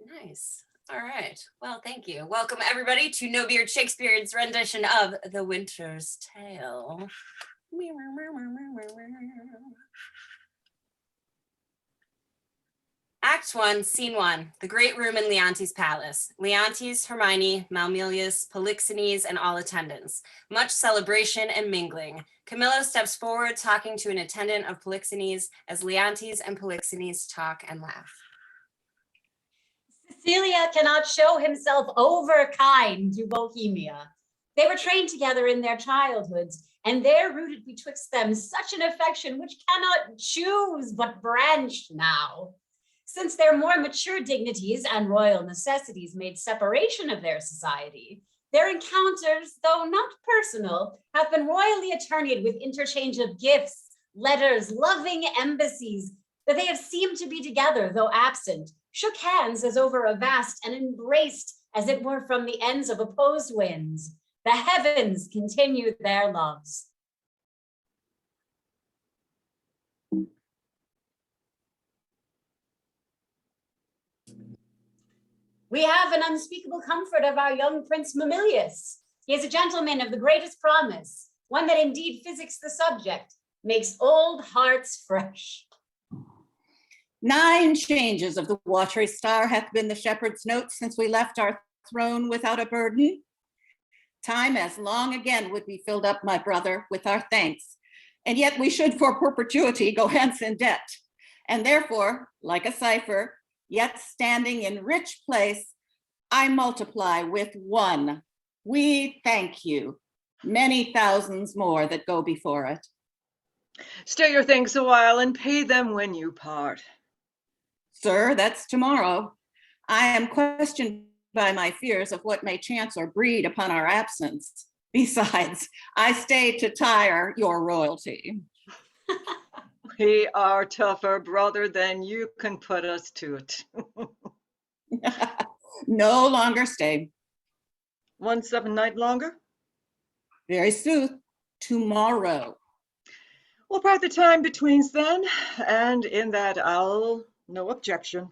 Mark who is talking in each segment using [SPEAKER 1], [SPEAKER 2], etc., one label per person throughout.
[SPEAKER 1] Nice. All right. Well, thank you. Welcome, everybody, to No Beard Shakespeare's rendition of The Winter's Tale. Act 1, Scene 1, the great room in Leontes' palace. Leontes, Hermione, Mamillius, Polixenes, and all attendants. Much celebration and mingling. Camillo steps forward, talking to an attendant of Polixenes, as Leontes and Polixenes talk and laugh.
[SPEAKER 2] Cecilia cannot show himself over kind to Bohemia. They were trained together in their childhoods, and there rooted betwixt them such an affection which cannot choose but branch now. Since their more mature dignities and royal necessities made separation of their society, their encounters, though not personal, have been royally attorneyed with interchange of gifts, letters, loving embassies, that they have seemed to be together, though absent, shook hands as over a vast, and embraced as it were from the ends of opposed winds. The heavens continued their loves. We have an unspeakable comfort of our young Prince Mamillius. He is a gentleman of the greatest promise, one that indeed physics the subject, makes old hearts fresh.
[SPEAKER 3] 9 changes of the watery star hath been the shepherd's note since we left our throne without a burden. Time as long again would be filled up, my brother, with our thanks, and yet we should for perpetuity go hence in debt. And therefore, like a cipher, yet standing in rich place, I multiply with 1. We thank you, many thousands more that go before it.
[SPEAKER 4] Stay your thanks a while and pay them when you part.
[SPEAKER 3] Sir, that's tomorrow. I am questioned by my fears of what may chance or breed upon our absence. Besides, I stay to tire your royalty.
[SPEAKER 4] We are tougher, brother, than you can put us to it.
[SPEAKER 3] No longer stay.
[SPEAKER 4] 1 7 night longer?
[SPEAKER 3] Very soon, tomorrow.
[SPEAKER 4] We'll part the time betweens then, and in that I'll no objection.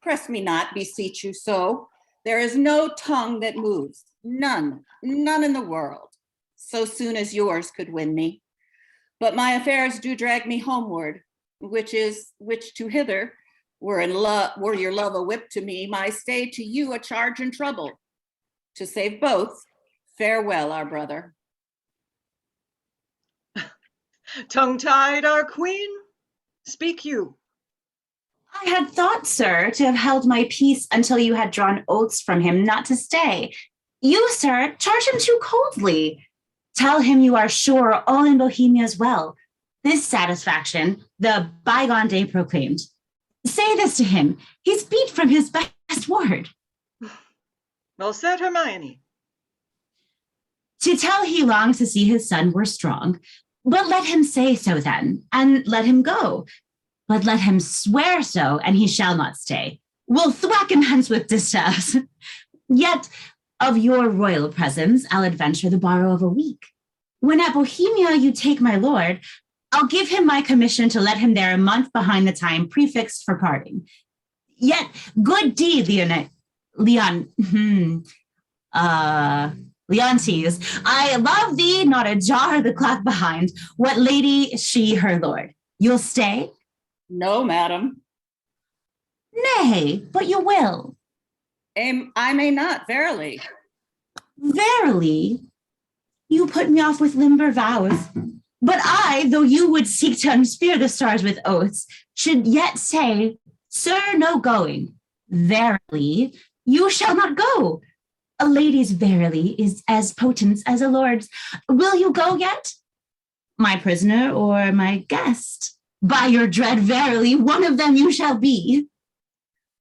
[SPEAKER 3] Press me not, beseech you so. There is no tongue that moves, none in the world, so soon as yours could win me. But my affairs do drag me homeward, which to hither, were your love a whip to me, my stay to you a charge and trouble. To save both, farewell, our brother.
[SPEAKER 4] Tongue-tied, our queen, speak you.
[SPEAKER 5] I had thought, sir, to have held my peace until you had drawn oaths from him not to stay. You, sir, charge him too coldly. Tell him you are sure all in Bohemia is well. This satisfaction, the bygone day proclaimed. Say this to him, he's beat from his best word.
[SPEAKER 4] Well said, Hermione.
[SPEAKER 5] To tell he longs to see his son were strong, but let him say so then, and let him go. But let him swear so, and he shall not stay. We'll thwack him hence with distaffs. Yet of your royal presence, I'll adventure the borrow of a week. When at Bohemia you take my lord, I'll give him my commission to let him there a month behind the time prefixed for parting. Yet good deed, Leontes, I love thee, not a jar the clock behind. What lady, she her lord? You'll stay?
[SPEAKER 3] No, madam.
[SPEAKER 5] Nay, but you will.
[SPEAKER 3] I may not, verily.
[SPEAKER 5] Verily? You put me off with limber vows. But I, though you would seek to unsphere the stars with oaths, should yet say, sir, no going. Verily, you shall not go. A lady's verily is as potent as a lord's. Will you go yet? My prisoner or my guest? By your dread verily, one of them you shall be.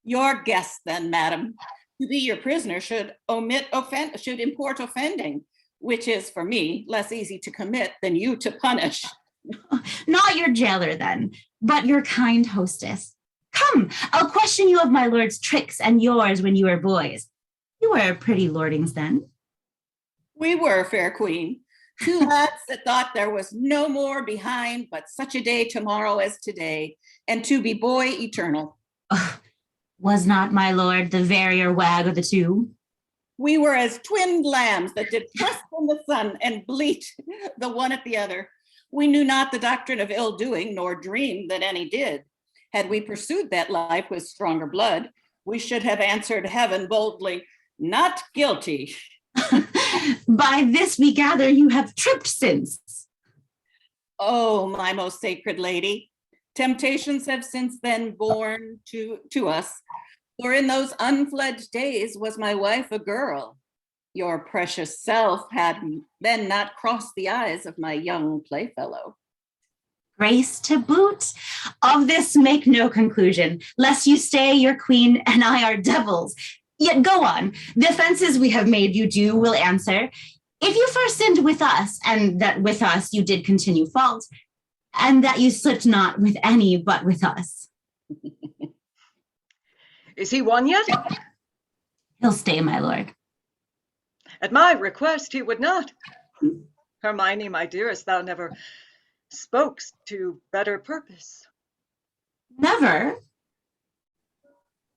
[SPEAKER 3] Your guest then, madam. To be your prisoner should import offending, which is for me less easy to commit than you to punish.
[SPEAKER 5] Not your jailer then, but your kind hostess. Come, I'll question you of my lord's tricks and yours when you were boys. You were pretty lordings then.
[SPEAKER 3] We were, fair queen, 2 lads that thought there was no more behind but such a day tomorrow as today, and to be boy eternal.
[SPEAKER 5] Was not my lord the verier wag of the two?
[SPEAKER 3] We were as twin lambs that did trust in the sun and bleat the one at the other. We knew not the doctrine of ill doing, nor dreamed that any did. Had we pursued that life with stronger blood, we should have answered heaven boldly, not guilty.
[SPEAKER 5] By this we gather you have tripped since.
[SPEAKER 3] Oh, my most sacred lady, temptations have since then borne to us, for in those unfledged days was my wife a girl. Your precious self had then not crossed the eyes of my young playfellow.
[SPEAKER 5] Grace to boot. Of this make no conclusion, lest you stay your queen and I are devils. Yet go on. The offenses we have made you do will answer. If you first sinned with us, and that with us you did continue fault, and that you slipped not with any but with us.
[SPEAKER 4] Is he won yet?
[SPEAKER 5] He'll stay, my lord.
[SPEAKER 4] At my request, he would not. Hermione, my dearest, thou never spokest to better purpose.
[SPEAKER 5] Never?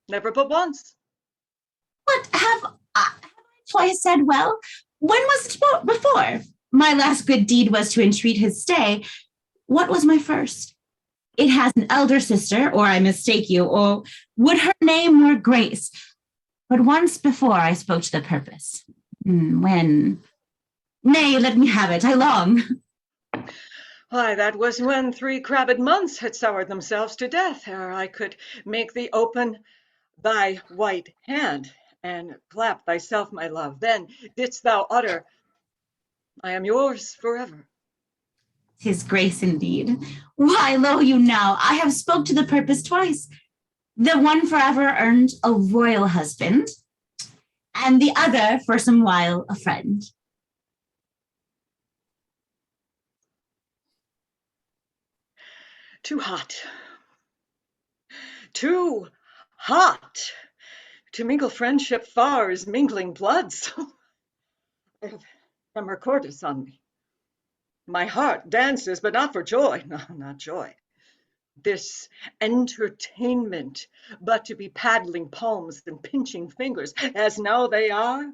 [SPEAKER 4] Never but once.
[SPEAKER 5] What have I twice said well? When was it before? My last good deed was to entreat his stay. What was my first? It has an elder sister, or I mistake you, or would her name were Grace. But once before I spoke to the purpose. When? Nay, let me have it, I long.
[SPEAKER 4] Why, that was when 3 crabbed months had soured themselves to death, ere I could make thee open thy white hand and clap thyself, my love. Then didst thou utter, I am yours forever.
[SPEAKER 5] 'Tis Grace indeed. Why, lo you now, I have spoke to the purpose twice. The one forever earned a royal husband, and the other for some while a friend.
[SPEAKER 4] Too hot. Too hot. To mingle friendship far is mingling bloods. I have tremor cordis on me. My heart dances, but not for joy. No, not joy. This entertainment, but to be paddling palms and pinching fingers, as now they are,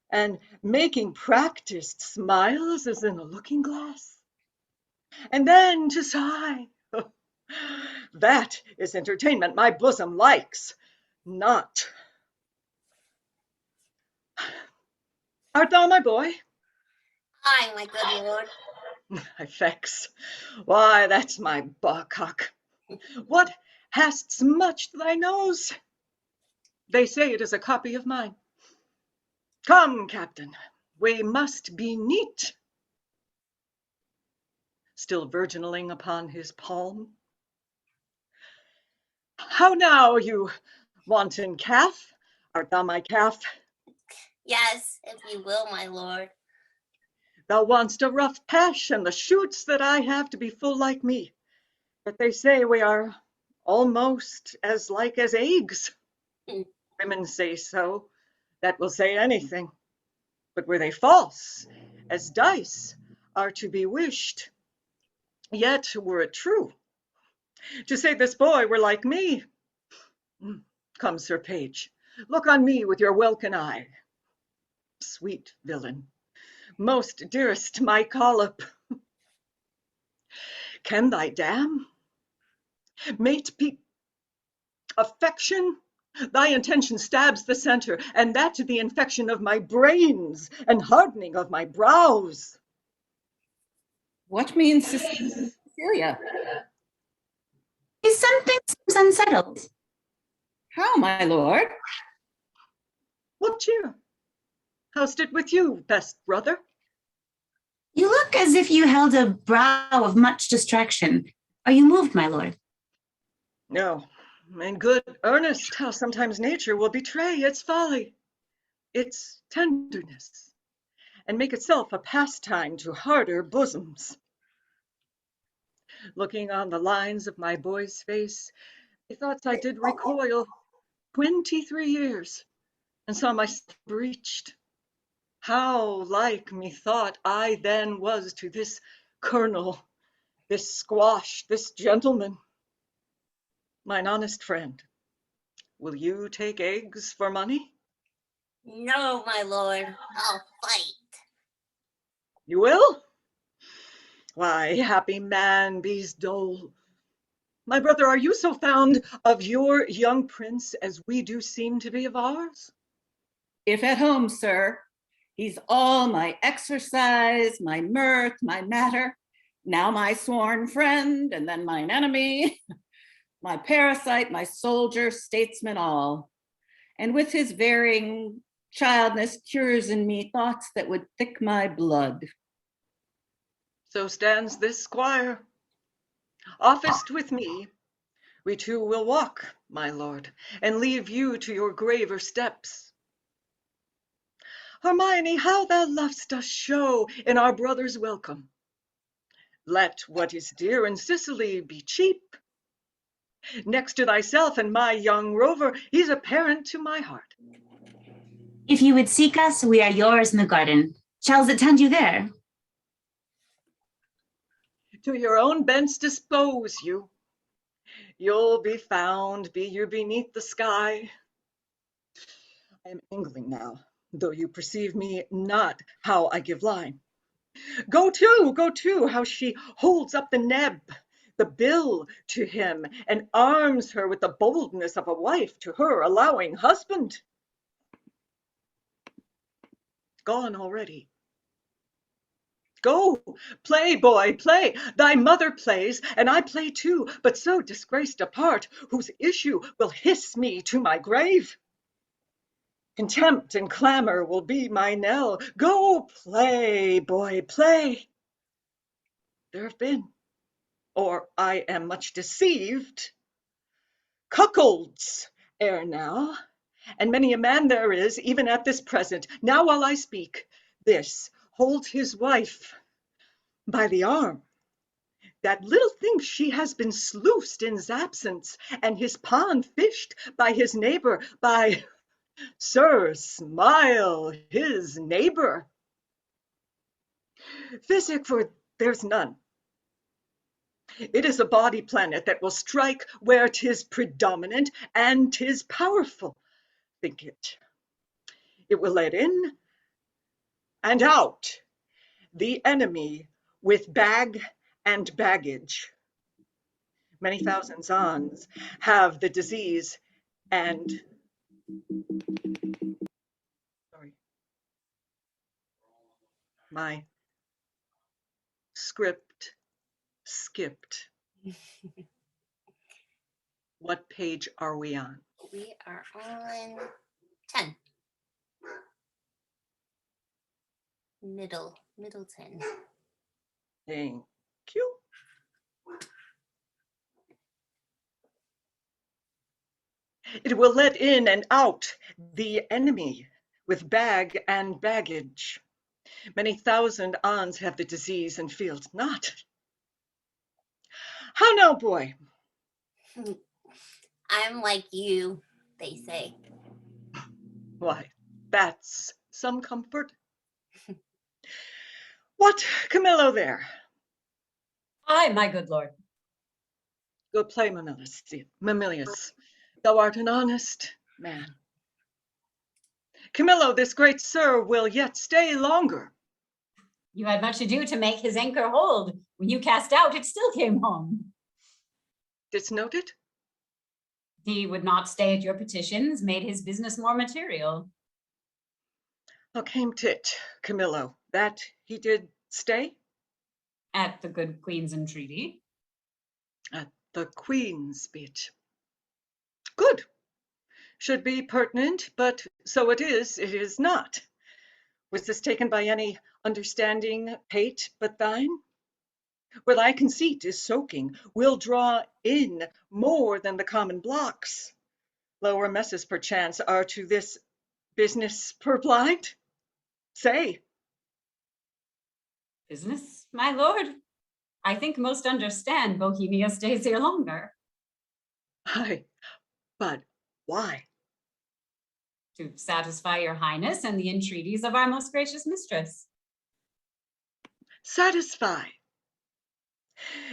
[SPEAKER 4] and making practiced smiles as in a looking glass. And then to sigh. That is entertainment my bosom likes, not. Art thou my boy?
[SPEAKER 1] Aye, my good lord.
[SPEAKER 4] I vex. Why, that's my bawcock. What hast smutched thy nose? They say it is a copy of mine. Come, Captain, we must be neat. Still virginaling upon his palm. How now, you wanton calf? Art thou my calf?
[SPEAKER 1] Yes, if you will, my lord.
[SPEAKER 4] Thou want'st a rough pash and the shoots that I have to be full like me. But they say we are almost as like as eggs. Women say so, that will say anything. But were they false, as dice are to be wished? Yet were it true, to say this boy were like me. Come, Sir Page, look on me with your welkin eye. Sweet villain, most dearest my collop. Can thy dam mate be affection? Thy intention stabs the center, and that to the infection of my brains and hardening of my brows.
[SPEAKER 3] What means Cecilia?
[SPEAKER 5] Is something seems unsettled?
[SPEAKER 3] How, my lord?
[SPEAKER 4] What cheer? How's it with you, best brother?
[SPEAKER 5] You look as if you held a brow of much distraction. Are you moved, my lord?
[SPEAKER 4] No, in good earnest, how sometimes nature will betray its folly, its tenderness, and make itself a pastime to harder bosoms. Looking on the lines of my boy's face, methought I did recoil 23 years, and saw myself breached. How like methought I then was to this colonel, this squash, this gentleman, mine honest friend, Will you take eggs for money?
[SPEAKER 1] No, my lord, I'll fight.
[SPEAKER 4] You will? Why, happy man, be's dole. My brother, are you so fond of your young prince as we do seem to be of ours?
[SPEAKER 3] If at home, sir, he's all my exercise, my mirth, my matter, now my sworn friend, and then mine enemy, my parasite, my soldier, statesman all. And with his varying childness cures in me thoughts that would thick my blood.
[SPEAKER 4] So stands this squire. Officed with me, we two will walk, my lord, and leave you to your graver steps. Hermione, how thou lov'st us show in our brother's welcome. Let what is dear in Sicily be cheap. Next to thyself and my young rover, he's a parent to my heart.
[SPEAKER 5] If you would seek us, we are yours in the garden. Shall it tend you there?
[SPEAKER 4] To your own bents dispose you. You'll be found, be you beneath the sky. I am angling now, though you perceive me not how I give line. Go to, how she holds up the neb, the bill to him, and arms her with the boldness of a wife to her allowing husband. Gone already. Go, play, boy, play. Thy mother plays, and I play too, but so disgraced a part, whose issue will hiss me to my grave. Contempt and clamor will be my knell. Go, play, boy, play. There have been, or I am much deceived, cuckolds ere now, and many a man there is, even at this present, now while I speak, this holds his wife by the arm. That little thinks she has been sluiced in's absence, and his pond fished by his neighbor, by, sir, smile, his neighbor. Physic, for there's none. It is a body planet that will strike where 'tis predominant and 'tis powerful. Think it. It will let in and out the enemy with bag and baggage. Many thousand Zons have the disease and, sorry, my script skipped. What page are we on?
[SPEAKER 1] We are on 10. Middleton.
[SPEAKER 4] Thank you. It will let in and out the enemy with bag and baggage. Many thousand ons have the disease and feel it not. How now, boy?
[SPEAKER 1] I'm like you, they say.
[SPEAKER 4] Why, that's some comfort. What, Camillo there?
[SPEAKER 2] Aye, my good lord.
[SPEAKER 4] Good play, Mamillius. Thou art an honest man. Camillo, this great sir will yet stay longer.
[SPEAKER 2] You had much ado to make his anchor hold. When you cast out, it still came home.
[SPEAKER 4] Didst note it?
[SPEAKER 2] He would not stay at your petitions, made his business more material.
[SPEAKER 4] How came tit, Camillo, that he did stay?
[SPEAKER 2] At the good queen's entreaty.
[SPEAKER 4] At the queen's bit. Good. Should be pertinent, but so it is not. Was this taken by any understanding pate but thine? Where thy conceit is soaking, will draw in more than the common blocks. Lower messes, perchance, are to this business purblind? Say.
[SPEAKER 2] Business, my lord? I think most understand Bohemia stays here longer.
[SPEAKER 4] Aye, but why?
[SPEAKER 2] To satisfy your highness and the entreaties of our most gracious mistress.
[SPEAKER 4] Satisfy.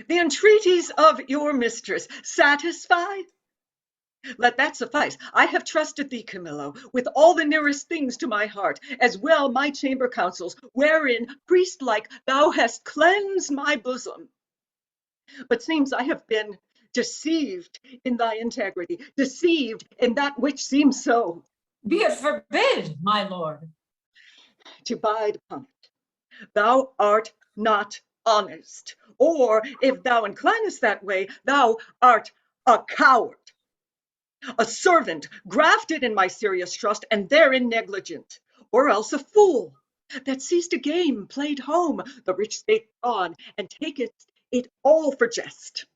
[SPEAKER 4] The entreaties of your mistress satisfy? Let that suffice. I have trusted thee, Camillo, with all the nearest things to my heart, as well my chamber councils, wherein, priest-like, thou hast cleansed my bosom. But seems I have been deceived in thy integrity, deceived in that which seems so.
[SPEAKER 2] Be it forbid, my lord.
[SPEAKER 4] To bide upon it. Thou art not honest, or if thou inclinest that way, thou art a coward, a servant grafted in my serious trust and therein negligent, or else a fool that seest a game played home, the rich state gone, and taketh it all for jest.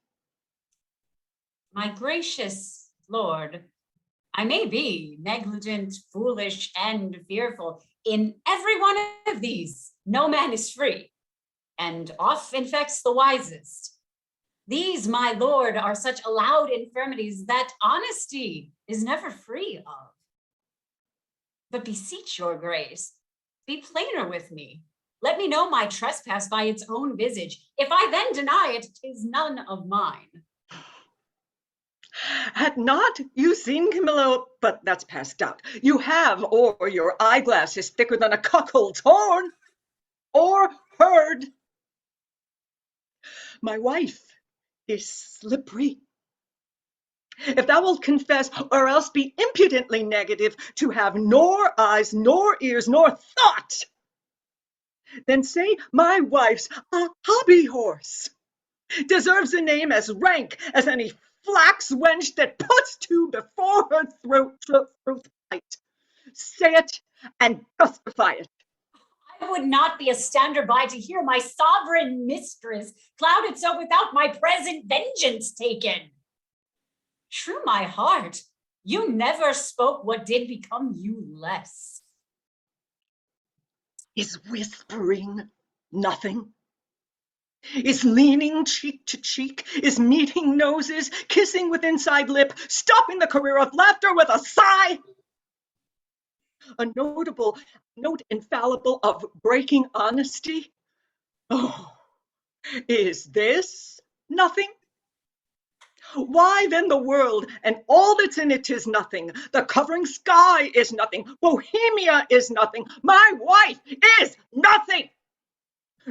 [SPEAKER 2] My gracious lord, I may be negligent, foolish, and fearful. In every one of these, no man is free, and oft infects the wisest. These, my lord, are such allowed infirmities that honesty is never free of. But beseech your grace, be plainer with me. Let me know my trespass by its own visage. If I then deny it, 'tis none of mine.
[SPEAKER 4] Had not you seen Camillo, but that's past doubt. You have, or your eyeglass is thicker than a cuckold's horn, or heard. My wife is slippery. If thou wilt confess, or else be impudently negative, to have nor eyes, nor ears, nor thought, then say my wife's a hobby horse, deserves a name as rank as any flax wench that puts two before her throat fight. Say it and justify it.
[SPEAKER 2] I would not be a stander by to hear my sovereign mistress clouded so without my present vengeance taken. True my heart, you never spoke what did become you less.
[SPEAKER 4] Is whispering nothing? Is leaning cheek to cheek, is meeting noses, kissing with inside lip, stopping the career of laughter with a sigh? A notable note infallible of breaking honesty? Oh, is this nothing? Why then the world and all that's in it is nothing. The covering sky is nothing. Bohemia is nothing. My wife is nothing.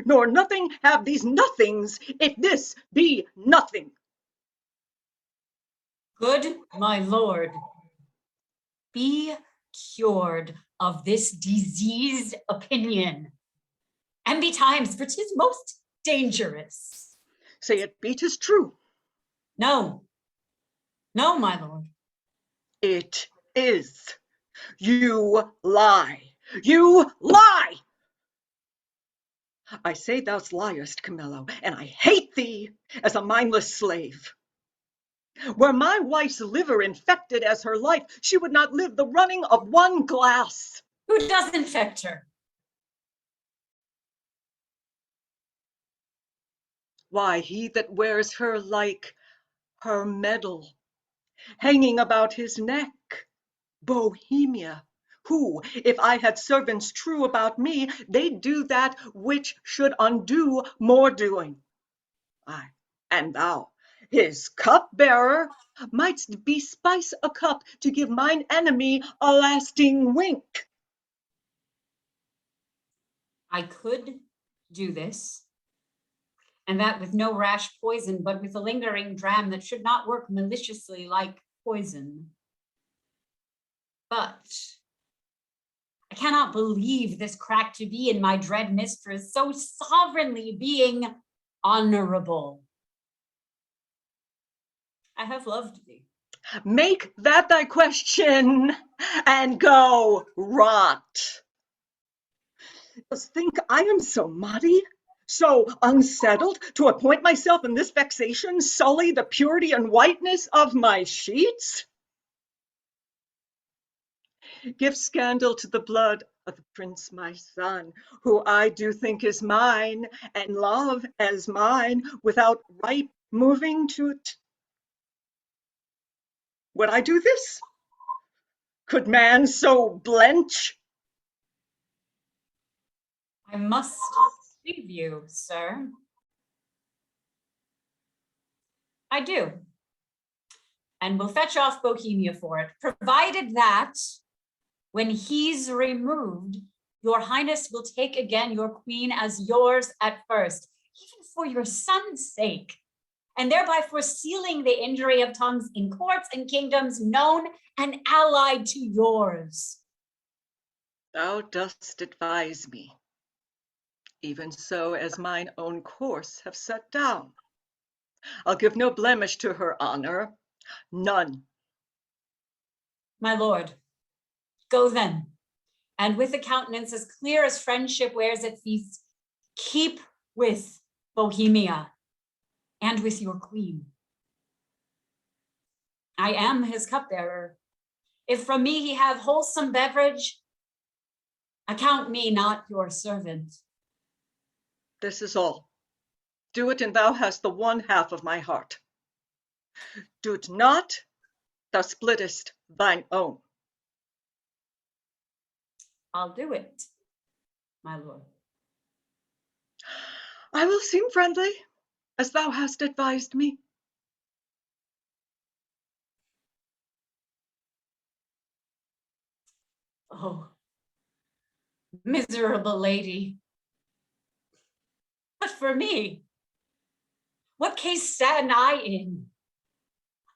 [SPEAKER 4] Nor nothing have these nothings if this be nothing.
[SPEAKER 2] Good my lord, be cured of this diseased opinion, and betimes, for 'tis most dangerous.
[SPEAKER 4] Say it be 'tis true.
[SPEAKER 2] No, no, my lord.
[SPEAKER 4] It is. You lie. You lie. I say thou liest, Camillo, and I hate thee as a mindless slave. Were my wife's liver infected as her life, she would not live the running of one glass.
[SPEAKER 2] Who does infect her?
[SPEAKER 4] Why, he that wears her like her medal, hanging about his neck, Bohemia, who, if I had servants true about me, they'd do that which should undo more doing. Ay, and thou, his cup-bearer, mightst bespice a cup to give mine enemy a lasting wink.
[SPEAKER 2] I could do this, and that with no rash poison, but with a lingering dram that should not work maliciously like poison. But I cannot believe this crack to be in my dread mistress, so sovereignly being honorable. I have loved thee.
[SPEAKER 4] Make that thy question and go rot. Dost think I am so muddy, so unsettled, to appoint myself in this vexation, sully the purity and whiteness of my sheets? Give scandal to the blood of the prince my son, who I do think is mine, and love as mine, without right moving to't. Would I do this? Could man so blench?
[SPEAKER 2] I must leave you, sir. I do. and will fetch off Bohemia for it, provided that when he's removed, your highness will take again your queen as yours at first, even for your son's sake, and thereby foresealing the injury of tongues in courts and kingdoms known and allied to yours.
[SPEAKER 4] Thou dost advise me, even so as mine own course have set down. I'll give no blemish to her honor, none.
[SPEAKER 2] My lord, go then, and with a countenance as clear as friendship wears at feasts, keep with Bohemia and with your queen. I am his cupbearer. If from me he have wholesome beverage, account me not your servant.
[SPEAKER 4] This is all. Do it, and thou hast the one half of my heart. Do't not, thou splittest thine own.
[SPEAKER 2] I'll do it, my lord.
[SPEAKER 4] I will seem friendly, as thou hast advised me.
[SPEAKER 2] Oh, miserable lady. But for me, what case stand I in?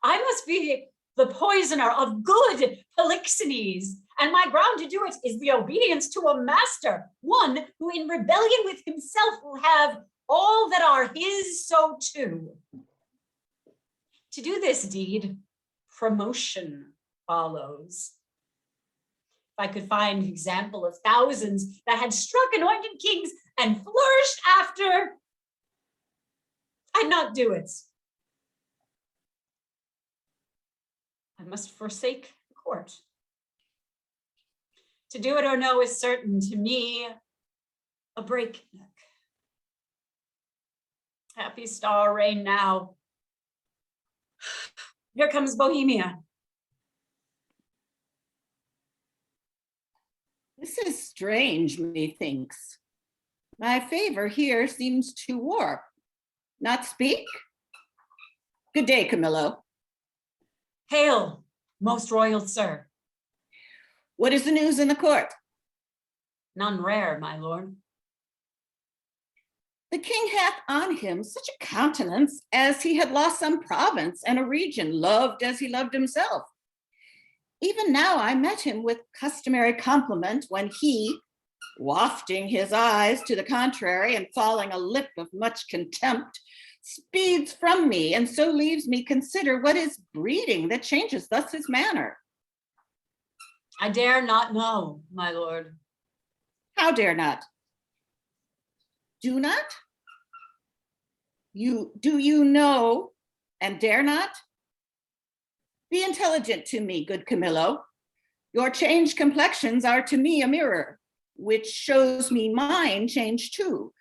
[SPEAKER 2] I must be the poisoner of good Polixenes, and my ground to do it is the obedience to a master, one who in rebellion with himself will have all that are his so too. To do this deed, promotion follows. If I could find an example of thousands that had struck anointed kings and flourished after, I'd not do it. I must forsake the court. To do it or no is certain, to me, a breakneck. Happy star, reign now. Here comes Bohemia.
[SPEAKER 3] This is strange, methinks. My favor here seems to warp. Not speak? Good day, Camillo.
[SPEAKER 2] Hail, most royal sir.
[SPEAKER 3] What is the news in the court?
[SPEAKER 2] None rare, my lord.
[SPEAKER 3] The king hath on him such a countenance as he had lost some province and a region, loved as he loved himself. Even now I met him with customary compliment when he, wafting his eyes to the contrary and falling a lip of much contempt, speeds from me, and so leaves me consider what is breeding that changes thus his manner.
[SPEAKER 2] I dare not know, my lord.
[SPEAKER 3] How dare not? Do not? Do you know and dare not? Be intelligent to me, good Camillo. Your changed complexions are to me a mirror, which shows me mine change too.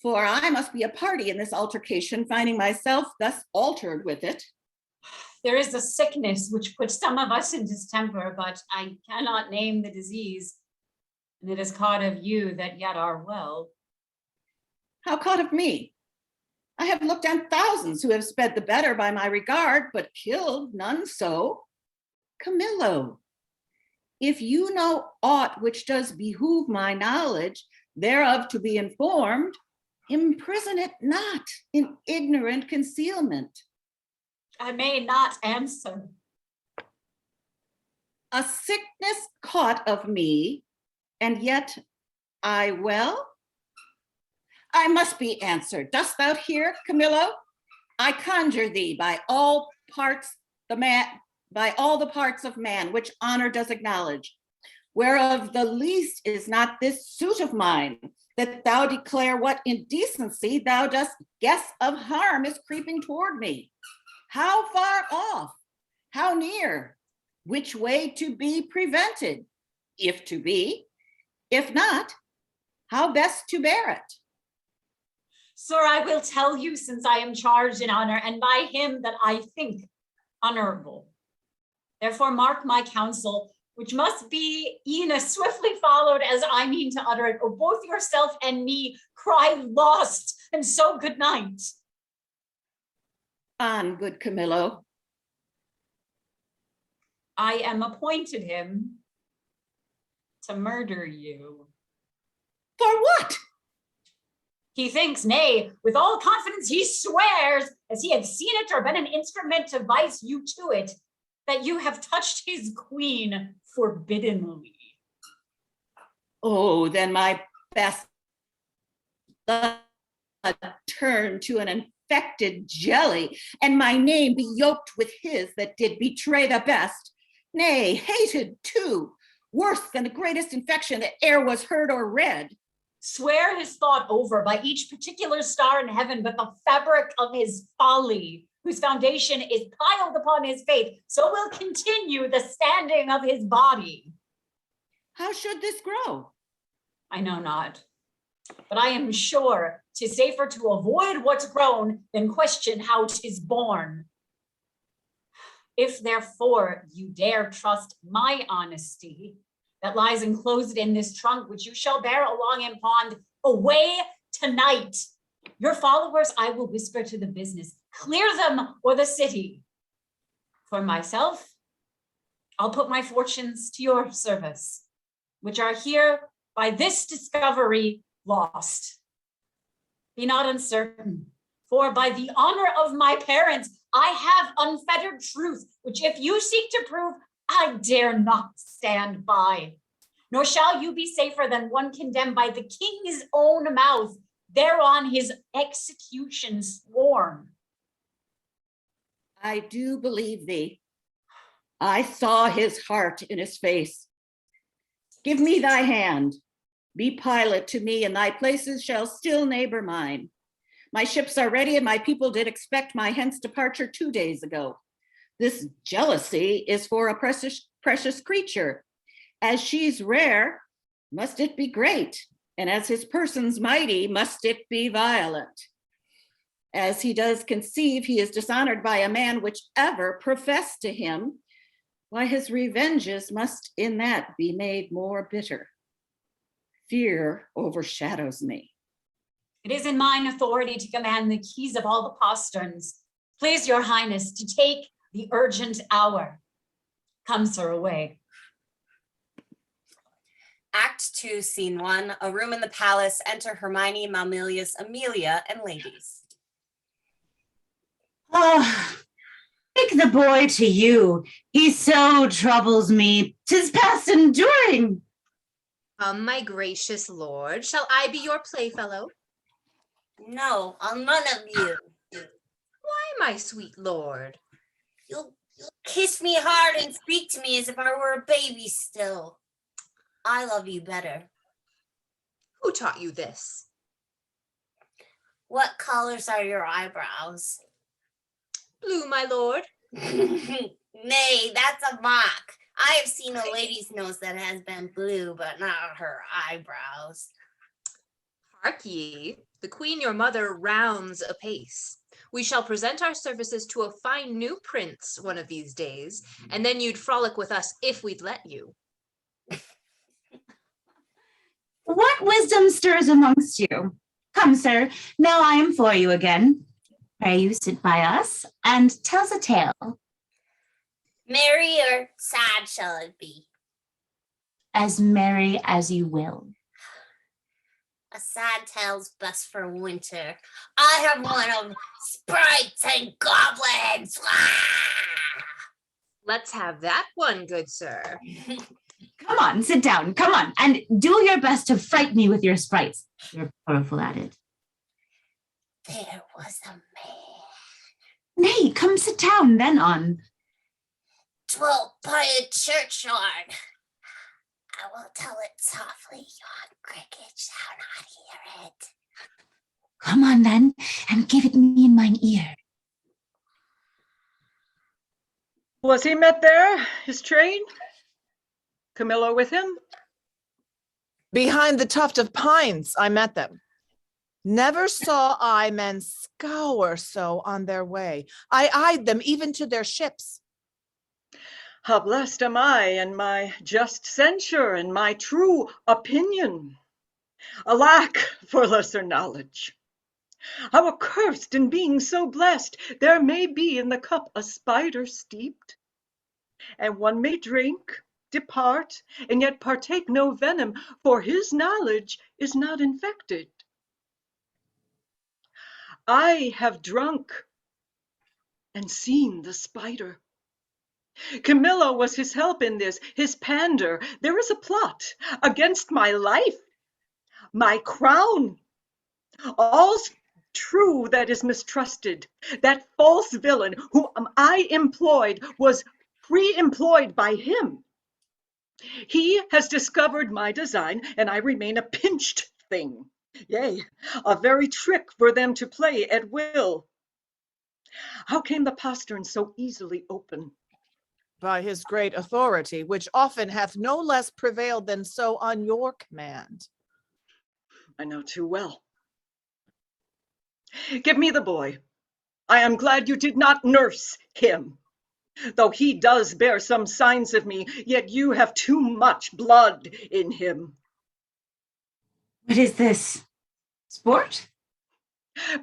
[SPEAKER 3] For I must be a party in this altercation, finding myself thus altered with it.
[SPEAKER 2] There is a sickness which puts some of us in distemper, but I cannot name the disease. And it is caught of you that yet are well.
[SPEAKER 3] How caught of me? I have looked on thousands who have sped the better by my regard, but killed none so. Camillo, if you know aught which does behoove my knowledge, thereof to be informed, imprison it not in ignorant concealment.
[SPEAKER 2] I may not answer.
[SPEAKER 3] A sickness caught of me, and yet I well? I must be answered. Dost thou hear, Camillo? I conjure thee by all the parts of man, which honor does acknowledge, whereof the least is not this suit of mine, that thou declare what indecency thou dost guess of harm is creeping toward me. How far off? How near? Which way to be prevented? If to be, if not, how best to bear it?
[SPEAKER 2] Sir, I will tell you, since I am charged in honor, and by him that I think honorable. Therefore mark my counsel, which must be e'en as swiftly followed as I mean to utter it, or both yourself and me cry lost, and so good night.
[SPEAKER 3] On, good Camillo.
[SPEAKER 2] I am appointed him to murder you.
[SPEAKER 3] For what?
[SPEAKER 2] He thinks, nay, with all confidence he swears, as he had seen it or been an instrument to vice you to it, that you have touched his queen forbiddenly.
[SPEAKER 3] Oh, then my best blood turn to an infected jelly, and my name be yoked with his that did betray the best, nay, hated too, worse than the greatest infection that e'er was heard or read.
[SPEAKER 2] Swear his thought over by each particular star in heaven, but the fabric of his folly, whose foundation is piled upon his faith, so will continue the standing of his body.
[SPEAKER 3] How should this grow?
[SPEAKER 2] I know not, but I am sure 'tis safer to avoid what's grown than question how 'tis born. If therefore you dare trust my honesty, that lies enclosed in this trunk, which you shall bear along in pond, away tonight. Your followers I will whisper to the business, clear them or the city. For myself, I'll put my fortunes to your service, which are here by this discovery lost. Be not uncertain, for by the honor of my parents, I have unfettered truth, which if you seek to prove, I dare not stand by. Nor shall you be safer than one condemned by the king's own mouth, thereon his execution sworn.
[SPEAKER 3] I do believe thee. I saw his heart in his face. Give me thy hand. Be pilot to me, and thy places shall still neighbor mine. My ships are ready, and my people did expect my hence departure 2 days ago. This jealousy is for a precious creature. As she's rare, must it be great, and as his person's mighty, must it be violent. As he does conceive he is dishonored by a man which ever professed to him, why his revenges must in that be made more bitter. Fear overshadows me.
[SPEAKER 2] It is in mine authority to command the keys of all the posterns. Please your highness to take the urgent hour. Come, sir, away.
[SPEAKER 1] Act 2, Scene 1, a room in the palace. Enter Hermione, Mamillius, Emilia, and ladies.
[SPEAKER 5] Oh, take the boy to you. He so troubles me. 'Tis past enduring.
[SPEAKER 6] My gracious lord, shall I be your playfellow?
[SPEAKER 1] No, I'll none of you.
[SPEAKER 6] Why, my sweet lord?
[SPEAKER 1] You'll kiss me hard and speak to me as if I were a baby still. I love you better.
[SPEAKER 6] Who taught you this?
[SPEAKER 1] What colors are your eyebrows?
[SPEAKER 6] Blue, my lord.
[SPEAKER 1] Nay, that's a mock. I have seen a lady's nose that has been blue, but not her eyebrows.
[SPEAKER 6] Hark ye, the queen your mother rounds apace. We shall present our services to a fine new prince one of these days, and then you'd frolic with us if we'd let you.
[SPEAKER 5] What wisdom stirs amongst you? Come, sir, now I am for you again. Pray you sit by us and tell us a tale.
[SPEAKER 1] Merry or sad shall it be?
[SPEAKER 5] As merry as you will.
[SPEAKER 1] A sad tale's best for winter. I have one of sprites and goblins.
[SPEAKER 6] Let's have that one, good sir.
[SPEAKER 5] Come on, sit down, come on, and do your best to fright me with your sprites. You're powerful at it.
[SPEAKER 1] There was a man.
[SPEAKER 5] Nay, come sit down, then on.
[SPEAKER 1] Dwelt by a churchyard. I will tell it softly, yon cricket shall not hear it.
[SPEAKER 5] Come on, then, and give it me in mine ear.
[SPEAKER 4] Was he met there, his train? Camillo with him?
[SPEAKER 7] Behind the tuft of pines, I met them. Never saw I men scour so on their way. I eyed them even to their ships.
[SPEAKER 4] How blessed am I in my just censure and my true opinion. Alack for lesser knowledge. How accursed in being so blessed, there may be in the cup a spider steeped. And one may drink, depart, and yet partake no venom, for his knowledge is not infected. I have drunk and seen the spider. Camillo was his help in this, his pander. There is a plot against my life, my crown. All's true that is mistrusted. That false villain whom I employed was pre-employed by him. He has discovered my design, and I remain a pinched thing. Yea, a very trick for them to play at will. How came the postern so easily open?
[SPEAKER 7] By his great authority, which often hath no less prevailed than so on your command.
[SPEAKER 4] I know too well. Give me the boy. I am glad you did not nurse him. Though he does bear some signs of me, yet you have too much blood in him.
[SPEAKER 5] What is this? Sport?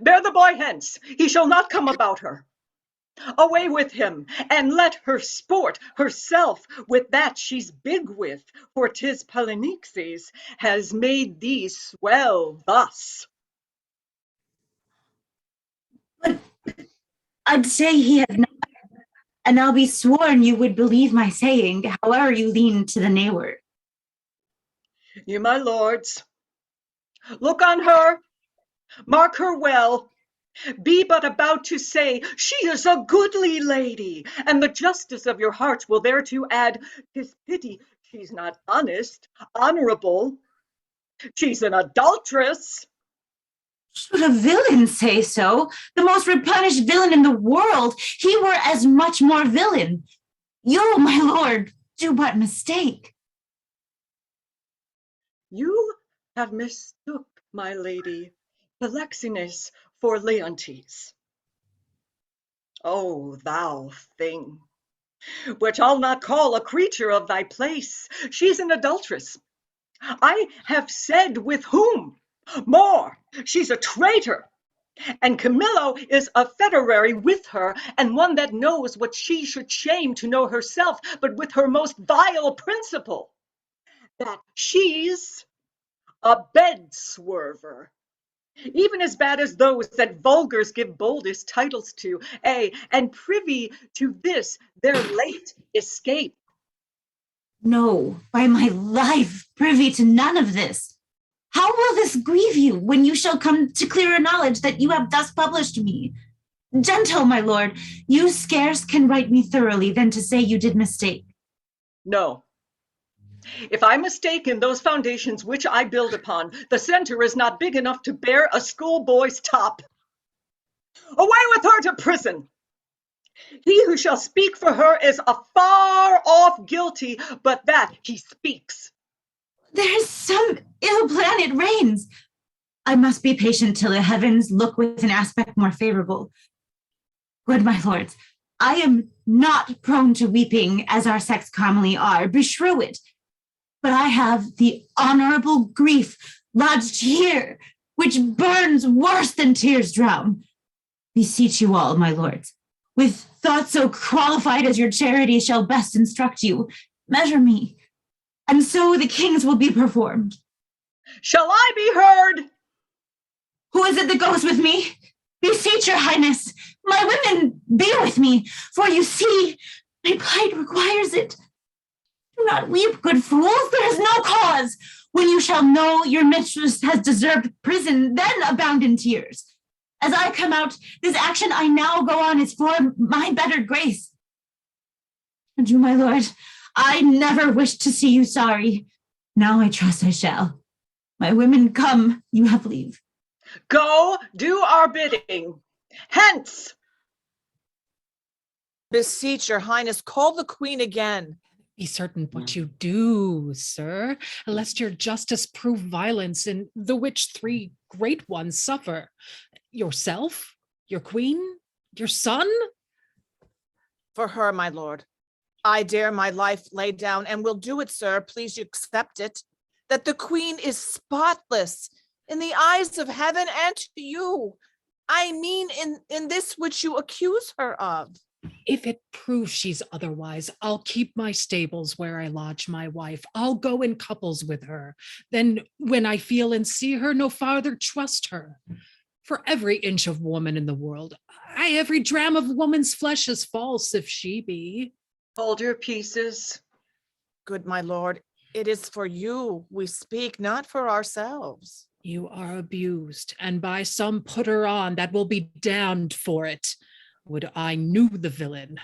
[SPEAKER 4] Bear the boy hence. He shall not come about her. Away with him, and let her sport herself with that she's big with, for 'tis Polixenes has made thee swell thus.
[SPEAKER 5] But I'd say he has not, and I'll be sworn you would believe my saying, however you lean to the nayward.
[SPEAKER 4] You, my lords, look on her, mark her well. Be but about to say, she is a goodly lady, and the justice of your hearts will thereto add, 'tis pity she's not honest, honorable. She's an adulteress.
[SPEAKER 5] Should a villain say so, the most replenished villain in the world, he were as much more villain. You, my lord, do but mistake.
[SPEAKER 4] You have mistook, my lady, Polixenes for Leontes. O thou thing, which I'll not call a creature of thy place. She's an adulteress. I have said with whom. More, she's a traitor. And Camillo is a federary with her, and one that knows what she should shame to know herself, but with her most vile principle, that she's a bed swerver. Even as bad as those that vulgars give boldest titles to, and privy to this their late escape.
[SPEAKER 5] No, by my life, privy to none of this. How will this grieve you when you shall come to clearer knowledge that you have thus published me? Gentle, my lord, you scarce can write me thoroughly than to say you did mistake.
[SPEAKER 4] No. If I mistake in those foundations which I build upon, the center is not big enough to bear a schoolboy's top. Away with her to prison. He who shall speak for her is a far off guilty, but that he speaks.
[SPEAKER 5] There is some ill plan it reigns. I must be patient till the heavens look with an aspect more favorable. Good my lords, I am not prone to weeping as our sex commonly are, beshrew it. But I have the honorable grief lodged here, which burns worse than tears drown. Beseech you all, my lords, with thoughts so qualified as your charity shall best instruct you, measure me, and so the king's will be performed.
[SPEAKER 4] Shall I be heard?
[SPEAKER 5] Who is it that goes with me? Beseech your highness, my women be with me, for you see, my plight requires it. Do not weep, good fools, there is no cause. When you shall know your mistress has deserved prison, then abound in tears. As I come out, this action I now go on is for my better grace. And you, my lord, I never wished to see you sorry. Now I trust I shall. My women, come, you have leave.
[SPEAKER 4] Go, do our bidding. Hence!
[SPEAKER 7] Beseech your highness, call the queen again.
[SPEAKER 8] Be certain what you do, sir, lest your justice prove violence, in the which three great ones suffer. Yourself, your queen, your son?
[SPEAKER 7] For her, my lord, I dare my life lay down, and will do it, sir, please you accept it, that the queen is spotless in the eyes of heaven and to you. I mean in this which you accuse her of.
[SPEAKER 8] If it proves she's otherwise, I'll keep my stables where I lodge my wife. I'll go in couples with her. Then when I feel and see her, no farther trust her. For every inch of woman in the world, every dram of woman's flesh is false if she be.
[SPEAKER 4] Hold your pieces.
[SPEAKER 7] Good my lord, it is for you we speak, not for ourselves.
[SPEAKER 8] You are abused, and by some putter on that will be damned for it. Would I knew the villain.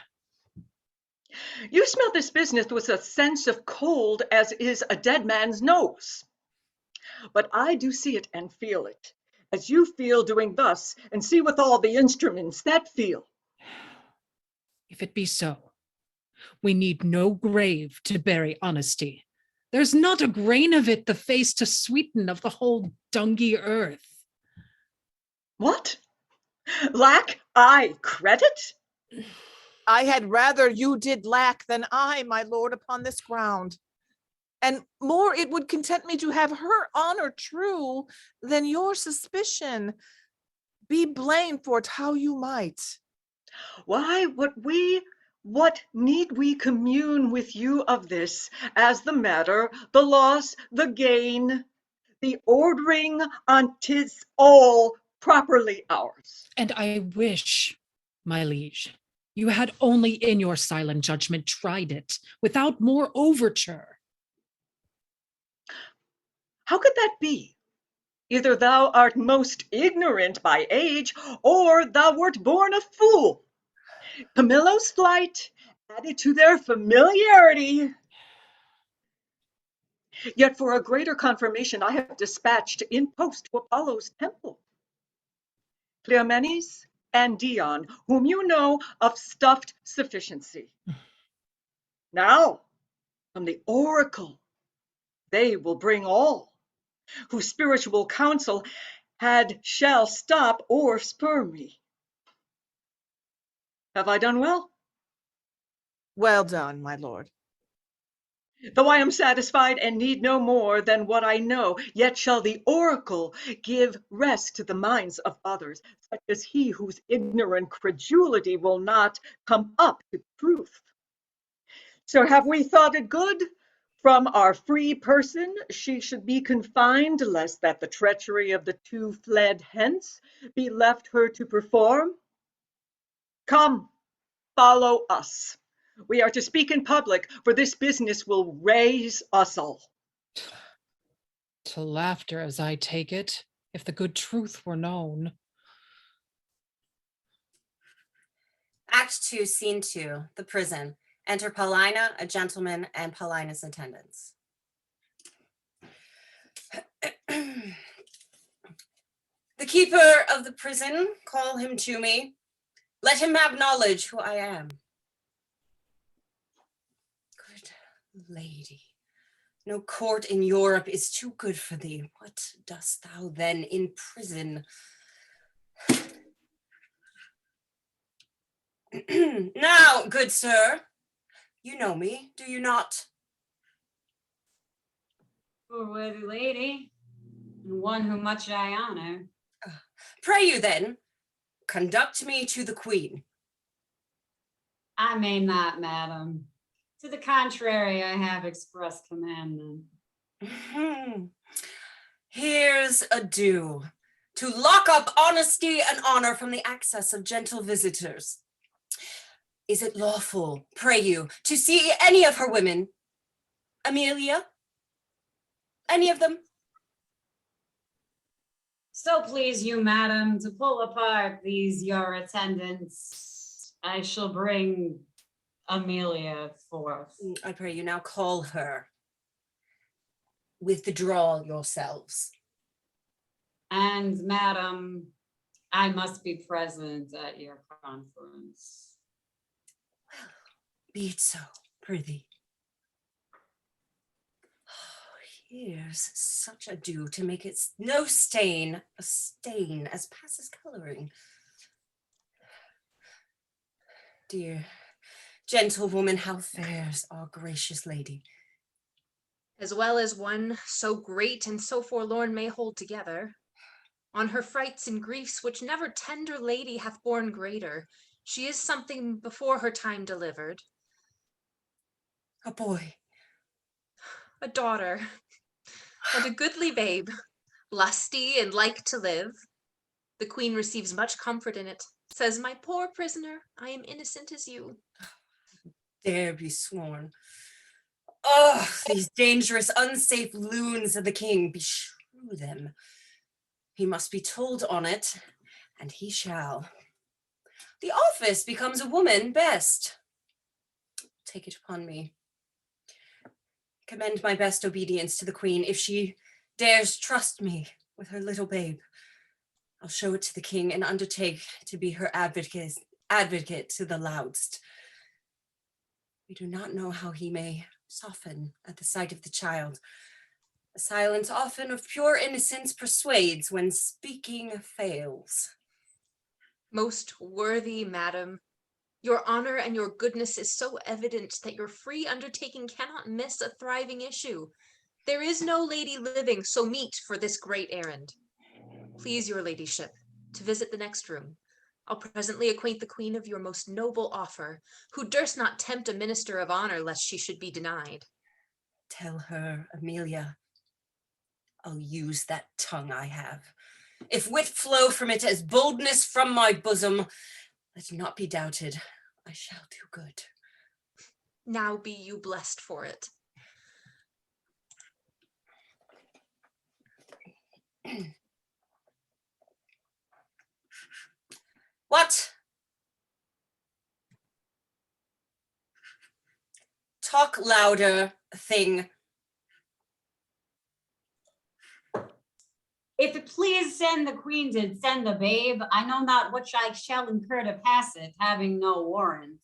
[SPEAKER 4] You smell this business with a sense of cold as is a dead man's nose. But I do see it and feel it, as you feel doing thus, and see with all the instruments that feel.
[SPEAKER 8] If it be so, we need no grave to bury honesty. There's not a grain of it the face to sweeten of the whole dungy earth.
[SPEAKER 4] What? Lack I credit?
[SPEAKER 7] I had rather you did lack than I, my lord, upon this ground. And more it would content me to have her honor true than your suspicion. Be blamed for it how you might.
[SPEAKER 4] Why, what need we commune with you of this, as the matter, the loss, the gain, the ordering on 'tis all properly ours.
[SPEAKER 8] And I wish, my liege, you had only in your silent judgment tried it, without more overture.
[SPEAKER 4] How could that be? Either thou art most ignorant by age, or thou wert born a fool. Camillo's flight added to their familiarity. Yet for a greater confirmation I have dispatched in post to Apollo's temple Cleomenes and Dion, whom you know of stuffed sufficiency. Now, from the oracle, they will bring all, whose spiritual counsel shall stop or spur me. Have I done well?
[SPEAKER 7] Well done, my lord.
[SPEAKER 4] Though I am satisfied and need no more than what I know, yet shall the oracle give rest to the minds of others, such as he whose ignorant credulity will not come up to truth. So have we thought it good? From our free person she should be confined, lest that the treachery of the two fled hence be left her to perform. Come, follow us. We are to speak in public, for this business will raise us all.
[SPEAKER 8] To laughter, as I take it, if the good truth were known.
[SPEAKER 1] Act 2, Scene 2, the prison. Enter Paulina, a gentleman, and Paulina's attendants. The keeper of the prison, call him to me. Let him acknowledge who I am. Good lady, no court in Europe is too good for thee. What dost thou then in prison? Now, good sir, you know me, do you not?
[SPEAKER 2] Poor worthy lady, and one whom much I honor.
[SPEAKER 1] Pray you then, conduct me to the queen.
[SPEAKER 2] I may not, madam. To the contrary, I have expressed commandment.
[SPEAKER 1] Here's a due, to lock up honesty and honor from the access of gentle visitors. Is it lawful, pray you, to see any of her women? Emilia? Any of them?
[SPEAKER 2] So please you, madam, to pull apart these your attendants, I shall bring Emilia forth.
[SPEAKER 1] I pray you now call her. Withdraw yourselves.
[SPEAKER 2] And madam, I must be present at your conference.
[SPEAKER 1] Be it so, prithee. Here's such a dew to make it no stain, a stain as passes coloring. Dear, gentle woman, how fares our gracious lady?
[SPEAKER 6] As well as one so great and so forlorn may hold together. On her frights and griefs, which never tender lady hath borne greater, She is something before her time delivered.
[SPEAKER 1] A boy.
[SPEAKER 6] A daughter, and a goodly babe, lusty and like to live. The queen receives much comfort in it, says, my poor prisoner, I am innocent as you.
[SPEAKER 1] Dare be sworn. Oh, these dangerous, unsafe loons of the king, beshrew them. He must be told on it, and he shall. The office becomes a woman best. Take it upon me. Commend my best obedience to the queen. If she dares trust me with her little babe, I'll show it to the king and undertake to be her advocate to the loudest. We do not know how he may soften at the sight of the child. A silence often of pure innocence persuades when speaking fails.
[SPEAKER 6] Most worthy madam, your honor and your goodness is so evident that your free undertaking cannot miss a thriving issue. There is no lady living so meet for this great errand. Please your ladyship to visit the next room. I'll presently acquaint the queen of your most noble offer, who durst not tempt a minister of honor lest she should be denied.
[SPEAKER 1] Tell her, Emilia, I'll use that tongue I have. If wit flow from it as boldness from my bosom, let not be doubted, I shall do good.
[SPEAKER 6] Now be you blessed for it.
[SPEAKER 1] What? Talk louder, thing.
[SPEAKER 2] If it please send the queen to send the babe, I know not which I shall incur to pass it, having no warrants.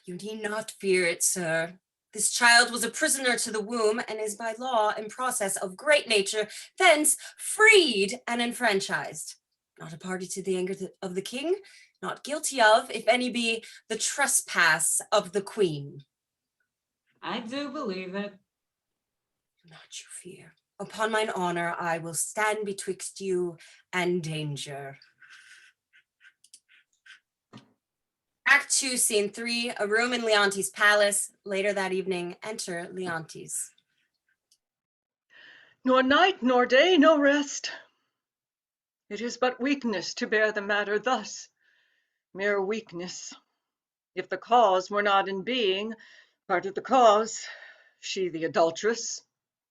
[SPEAKER 1] You need not fear it, sir. This child was a prisoner to the womb and is by law in process of great nature, thence freed and enfranchised. Not a party to the anger of the king, not guilty of, if any be, the trespass of the queen.
[SPEAKER 2] I do believe it.
[SPEAKER 1] Do not you fear. Upon mine honor, I will stand betwixt you and danger. Act 2, Scene 3, a room in Leontes' palace. Later that evening, enter Leontes.
[SPEAKER 4] Nor night nor day, no rest. It is but weakness to bear the matter thus, mere weakness. If the cause were not in being, part of the cause, she the adulteress,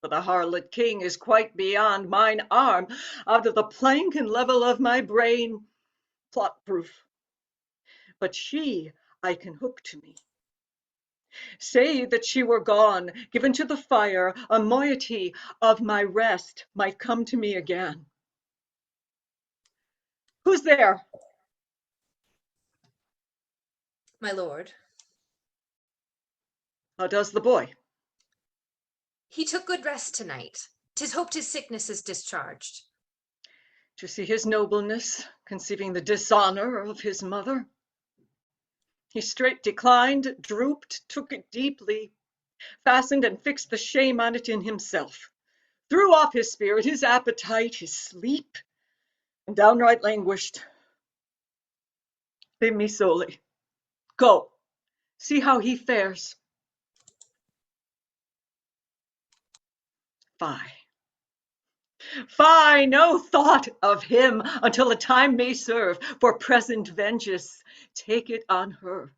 [SPEAKER 4] for the harlot king is quite beyond mine arm, out of the plank and level of my brain, plot-proof. But she I can hook to me. Say that she were gone, given to the fire, a moiety of my rest might come to me again. Who's there?
[SPEAKER 6] My lord.
[SPEAKER 4] How does the boy?
[SPEAKER 6] He took good rest tonight. 'Tis hoped his sickness is discharged.
[SPEAKER 4] To see his nobleness, conceiving the dishonor of his mother. He straight declined, drooped, took it deeply, fastened and fixed the shame on it in himself, threw off his spirit, his appetite, his sleep, and downright languished. Leave me solely. Go, see how he fares. Fie, no thought of him until a time may serve for present vengeance. Take it on her.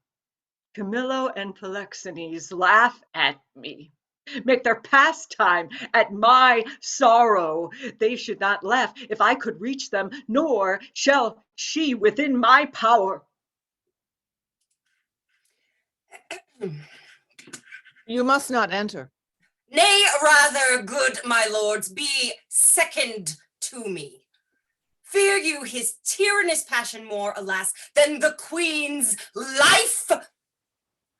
[SPEAKER 4] Camillo and Polixenes laugh at me, make their pastime at my sorrow. They should not laugh if I could reach them, nor shall she within my power.
[SPEAKER 7] You must not enter.
[SPEAKER 1] Nay, rather, good my lords, be second to me. Fear you his tyrannous passion more, alas, than the queen's life?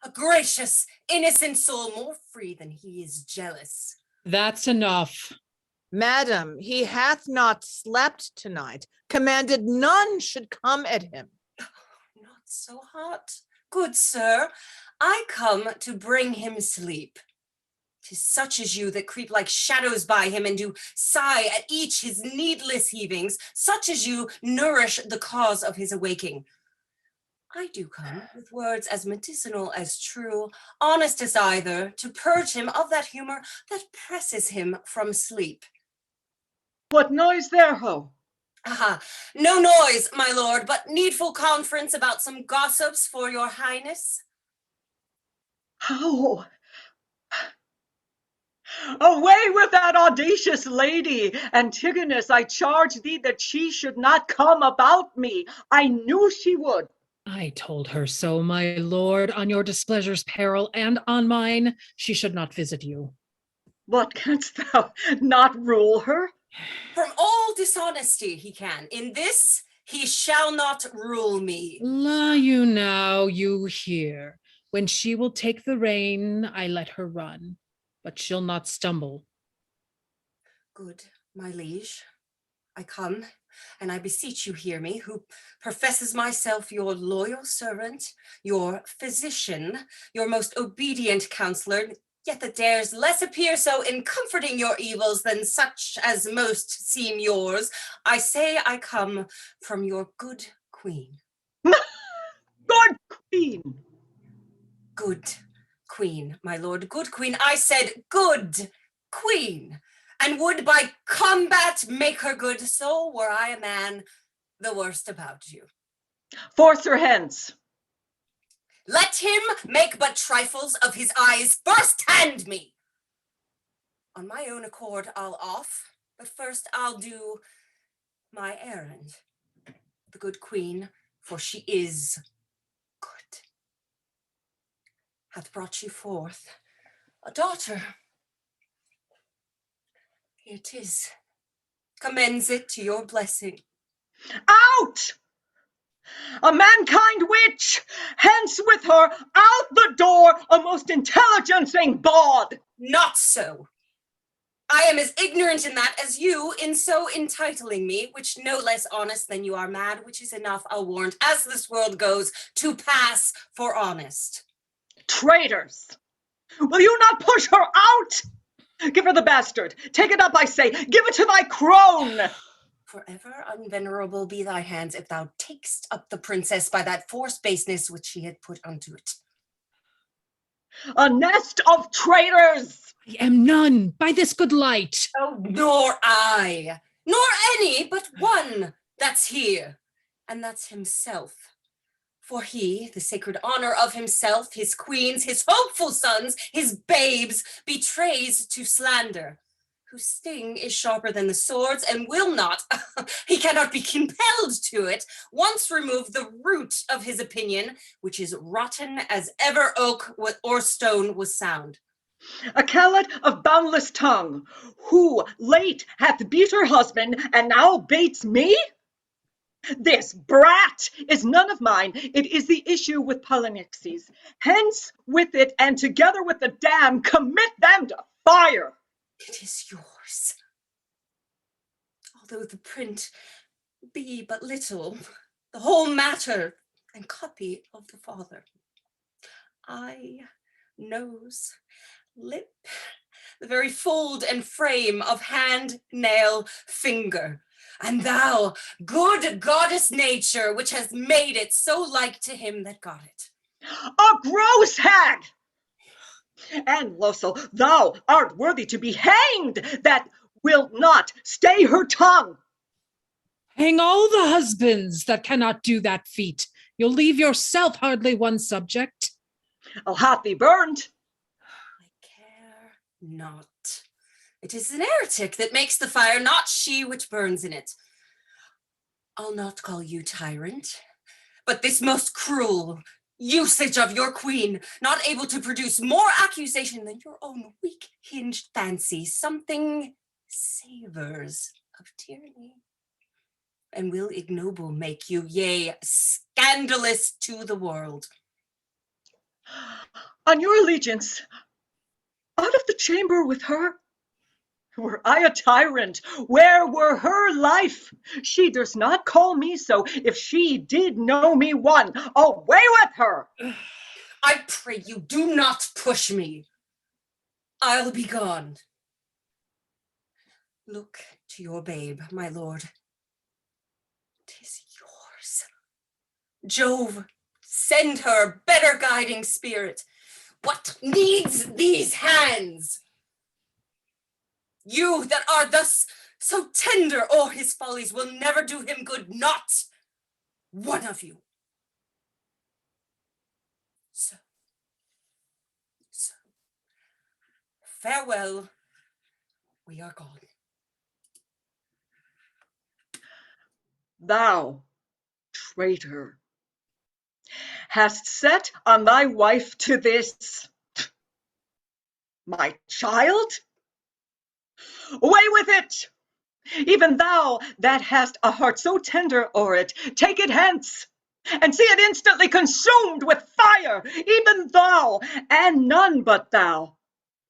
[SPEAKER 1] A gracious, innocent soul, more free than he is jealous.
[SPEAKER 8] That's enough.
[SPEAKER 7] Madam, he hath not slept tonight, commanded none should come at him.
[SPEAKER 1] Not so hot, good sir. I come to bring him sleep. 'Tis such as you that creep like shadows by him and do sigh at each his needless heavings, such as you nourish the cause of his awaking. I do come with words as medicinal as true, honest as either, to purge him of that humor that presses him from sleep.
[SPEAKER 4] What noise there, ho?
[SPEAKER 1] Aha, no noise, my lord, but needful conference about some gossips for your highness.
[SPEAKER 4] How? Away with that audacious lady! Antigonus, I charge thee that she should not come about me. I knew she would.
[SPEAKER 8] I told her so, my lord, on your displeasure's peril and on mine, she should not visit you.
[SPEAKER 4] What, canst thou not rule her?
[SPEAKER 1] From all dishonesty he can. In this he shall not rule me.
[SPEAKER 8] La you now, you hear. When she will take the rein, I let her run, but she'll not stumble.
[SPEAKER 1] Good, my liege, I come, and I beseech you hear me, who professes myself your loyal servant, your physician, your most obedient counselor, yet that dares less appear so in comforting your evils than such as most seem yours. I say I come from your good queen.
[SPEAKER 4] Good queen!
[SPEAKER 1] Good queen, my lord, good queen. I said good queen, and would by combat make her good. So were I a man, the worst about you.
[SPEAKER 4] Force her hence.
[SPEAKER 1] Let him make but trifles of his eyes first hand me. On my own accord I'll off, but first I'll do my errand. The good queen, for she is good, hath brought you forth a daughter. Here 'tis. Commends it to your blessing.
[SPEAKER 4] Out! A mankind witch! Hence with her, out the door, a most intelligencing bawd!
[SPEAKER 1] Not so. I am as ignorant in that as you in so entitling me, which no less honest than you are mad, which is enough, I'll warrant, as this world goes, to pass for honest.
[SPEAKER 4] Traitors! Will you not push her out? Give her the bastard. Take it up, I say. Give it to thy crone.
[SPEAKER 1] Forever unvenerable be thy hands if thou takest up the princess by that forced baseness which she had put unto it.
[SPEAKER 4] A nest of traitors!
[SPEAKER 8] I am none by this good light.
[SPEAKER 1] Oh, nor I, nor any but one that's here, and that's himself. For he, the sacred honor of himself, his queens, his hopeful sons, his babes, betrays to slander, whose sting is sharper than the swords and will not, he cannot be compelled to it, once remove the root of his opinion, which is rotten as ever oak or stone was sound.
[SPEAKER 4] A callet of boundless tongue, who late hath beat her husband and now baits me? This brat is none of mine. It is the issue with Polixenes. Hence with it, and together with the dam, commit them to fire.
[SPEAKER 1] It is yours. Although the print be but little, the whole matter and copy of the father. Eye, nose, lip, the very fold and frame of hand, nail, finger. And thou, good goddess nature, which has made it so like to him that got it.
[SPEAKER 4] A gross hag! And, Losel, thou art worthy to be hanged, that wilt not stay her tongue.
[SPEAKER 8] Hang all the husbands that cannot do that feat. You'll leave yourself hardly one subject.
[SPEAKER 4] I'll have thee burned.
[SPEAKER 1] I care not. It is an heretic that makes the fire, not she which burns in it. I'll not call you tyrant, but this most cruel usage of your queen, not able to produce more accusation than your own weak-hinged fancy, something savors of tyranny, and will ignoble make you, yea, scandalous to the world.
[SPEAKER 4] On your allegiance, out of the chamber with her. Were I a tyrant, where were her life? She does not call me so. If she did know me one, away with her.
[SPEAKER 1] I pray you, do not push me. I'll be gone. Look to your babe, my lord. 'Tis yours. Jove send her a better guiding spirit. What needs these hands? You that are thus so tender o'er his follies will never do him good, not one of you. So, farewell, we are gone.
[SPEAKER 4] Thou, traitor, hast set on thy wife to this, my child? Away with it! Even thou that hast a heart so tender o'er it, take it hence, and see it instantly consumed with fire, even thou, and none but thou.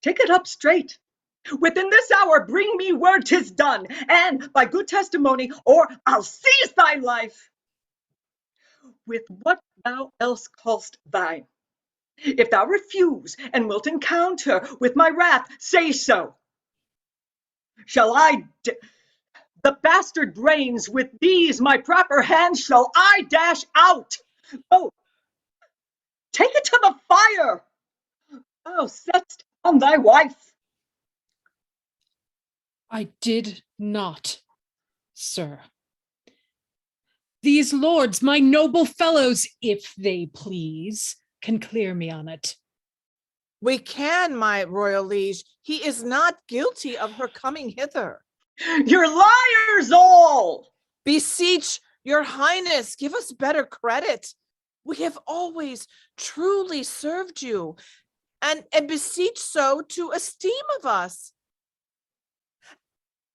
[SPEAKER 4] Take it up straight. Within this hour bring me word 'tis done, and by good testimony, or I'll seize thy life with what thou else call'st thine. If thou refuse and wilt encounter with my wrath, say so. Shall I the bastard brains with these my proper hands shall I dash out? Oh, take it to the fire. Thou setst on thy wife.
[SPEAKER 8] I did not, sir. These lords, my noble fellows, if they please, can clear me on it.
[SPEAKER 7] We can, my royal liege. He is not guilty of her coming hither.
[SPEAKER 4] You're liars all!
[SPEAKER 7] Beseech your highness, give us better credit. We have always truly served you, and beseech so to esteem of us.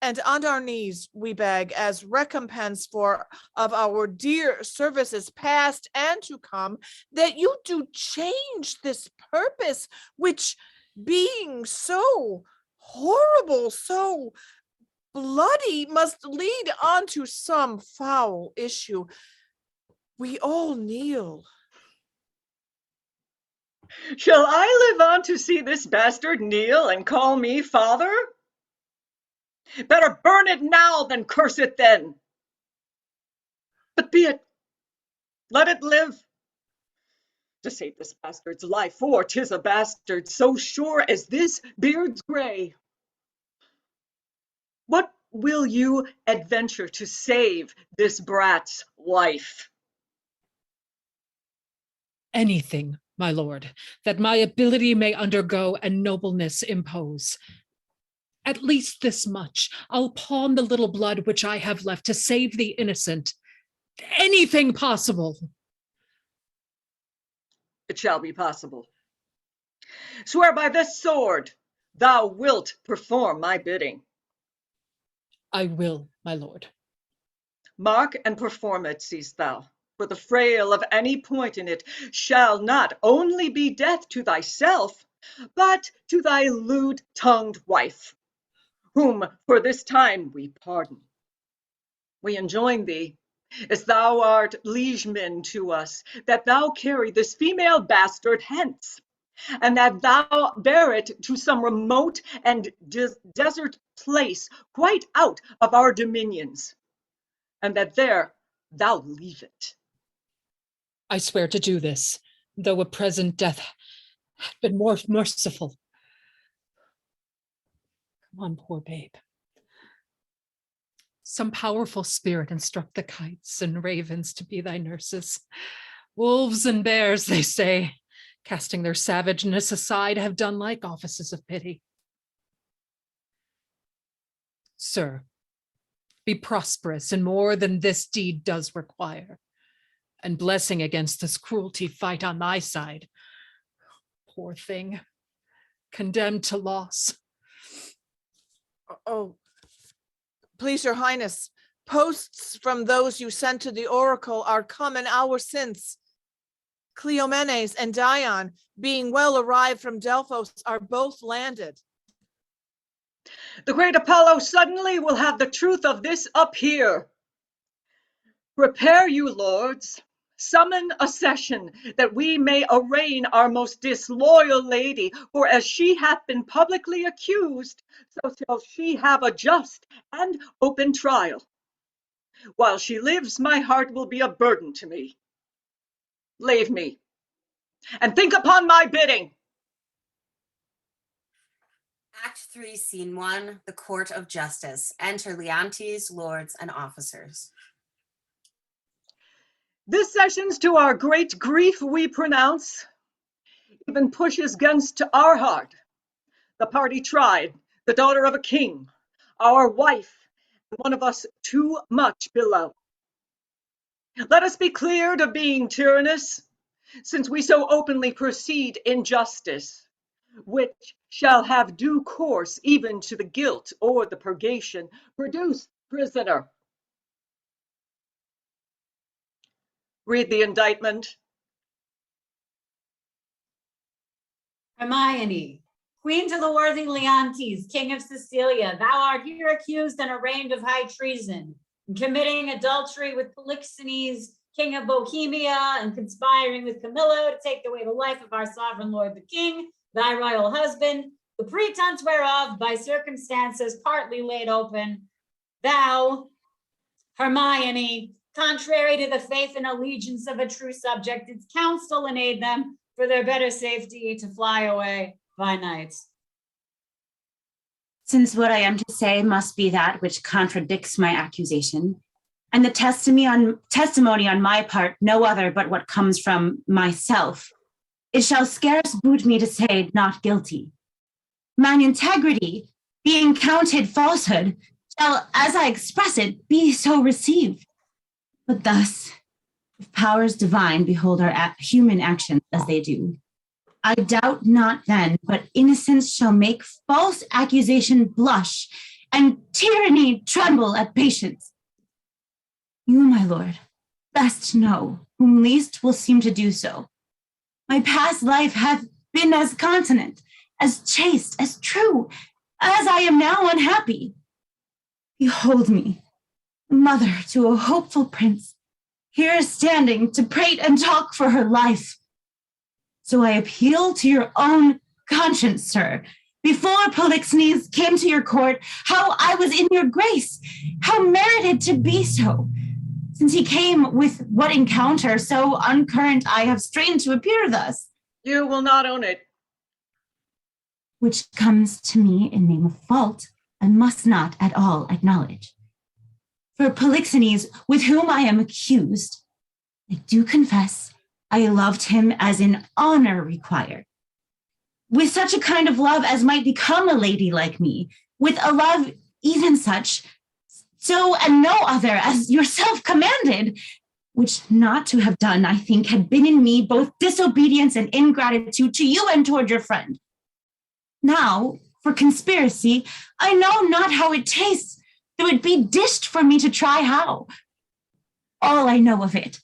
[SPEAKER 7] And on our knees we beg, as recompense of our dear services past and to come, that you do change this purpose, which being so horrible, so bloody, must lead on to some foul issue. We all kneel.
[SPEAKER 4] Shall I live on to see this bastard kneel and call me father? Better burn it now than curse it then. But be it, let it live. To save this bastard's life, for 'tis a bastard so sure as this beard's gray. What will you adventure to save this brat's life?
[SPEAKER 8] Anything, my lord, that my ability may undergo and nobleness impose. At least this much, I'll pawn the little blood which I have left to save the innocent. Anything possible.
[SPEAKER 4] It shall be possible. Swear by this sword, thou wilt perform my bidding.
[SPEAKER 8] I will, my lord.
[SPEAKER 4] Mark and perform it, seest thou, for the frail of any point in it shall not only be death to thyself, but to thy lewd-tongued wife, whom for this time we pardon. We enjoin thee, as thou art liegeman to us, that thou carry this female bastard hence, and that thou bear it to some remote and desert place quite out of our dominions, and that there thou leave it.
[SPEAKER 8] I swear to do this, though a present death had been more merciful. Come on, poor babe. Some powerful spirit instruct the kites and ravens to be thy nurses. Wolves and bears, they say, casting their savageness aside, have done like offices of pity. Sir, be prosperous in more than this deed does require, and blessing against this cruelty fight on thy side. Poor thing, condemned to loss.
[SPEAKER 7] Oh, please your highness, posts from those you sent to the oracle are come an hour since. Cleomenes and Dion, being well arrived from Delphos, are both landed.
[SPEAKER 4] The great Apollo suddenly will have the truth of this up here. Prepare you, lords. Summon a session, that we may arraign our most disloyal lady, for as she hath been publicly accused, so shall she have a just and open trial. While she lives, my heart will be a burden to me. Leave me, and think upon my bidding.
[SPEAKER 1] Act 3, Scene 1, the Court of Justice. Enter Leontes, lords, and officers.
[SPEAKER 4] This sessions to our great grief we pronounce, even pushes against our heart. The party tried, the daughter of a king, our wife, one of us too much beloved. Let us be cleared of being tyrannous, since we so openly proceed in justice, which shall have due course even to the guilt or the purgation. Produce, prisoner. Read the indictment.
[SPEAKER 2] Hermione, queen to the worthy Leontes, king of Sicilia, thou art here accused and arraigned of high treason, in committing adultery with Polixenes, king of Bohemia, and conspiring with Camillo to take away the life of our sovereign lord the king, thy royal husband, the pretense whereof by circumstances partly laid open, thou, Hermione, contrary to the faith and allegiance of a true subject, didst counsel and aid them for their better safety to fly away by night.
[SPEAKER 5] Since what I am to say must be that which contradicts my accusation, and the testimony on my part no other but what comes from myself, it shall scarce boot me to say not guilty. Mine integrity, being counted falsehood, shall, as I express it, be so received. But thus, if powers divine behold our human actions as they do, I doubt not then, but innocence shall make false accusation blush, and tyranny tremble at patience. You, my lord, best know, whom least will seem to do so. My past life hath been as continent, as chaste, as true, as I am now unhappy. Behold me, mother to a hopeful prince, here standing to prate and talk for her life. So I appeal to your own conscience, sir. Before Polixenes came to your court, how I was in your grace, how merited to be so. Since he came with what encounter so uncurrent I have strained to appear thus.
[SPEAKER 4] You will not own it.
[SPEAKER 5] Which comes to me in name of fault, I must not at all acknowledge. For Polixenes, with whom I am accused, I do confess I loved him as in honor required. With such a kind of love as might become a lady like me, with a love even such, so and no other as yourself commanded, which not to have done, I think, had been in me both disobedience and ingratitude to you and toward your friend. Now, for conspiracy, I know not how it tastes, though it be dished for me to try how. All I know of it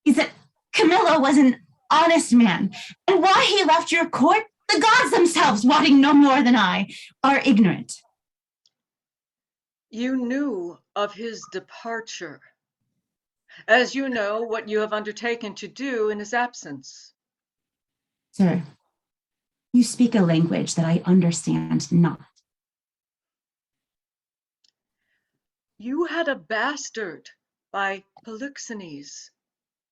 [SPEAKER 5] is that Camillo was an honest man, and why he left your court, the gods themselves, wotting no more than I, are ignorant.
[SPEAKER 4] You knew of his departure, as you know what you have undertaken to do in his absence.
[SPEAKER 5] Sir, you speak a language that I understand not.
[SPEAKER 4] You had a bastard by Polixenes,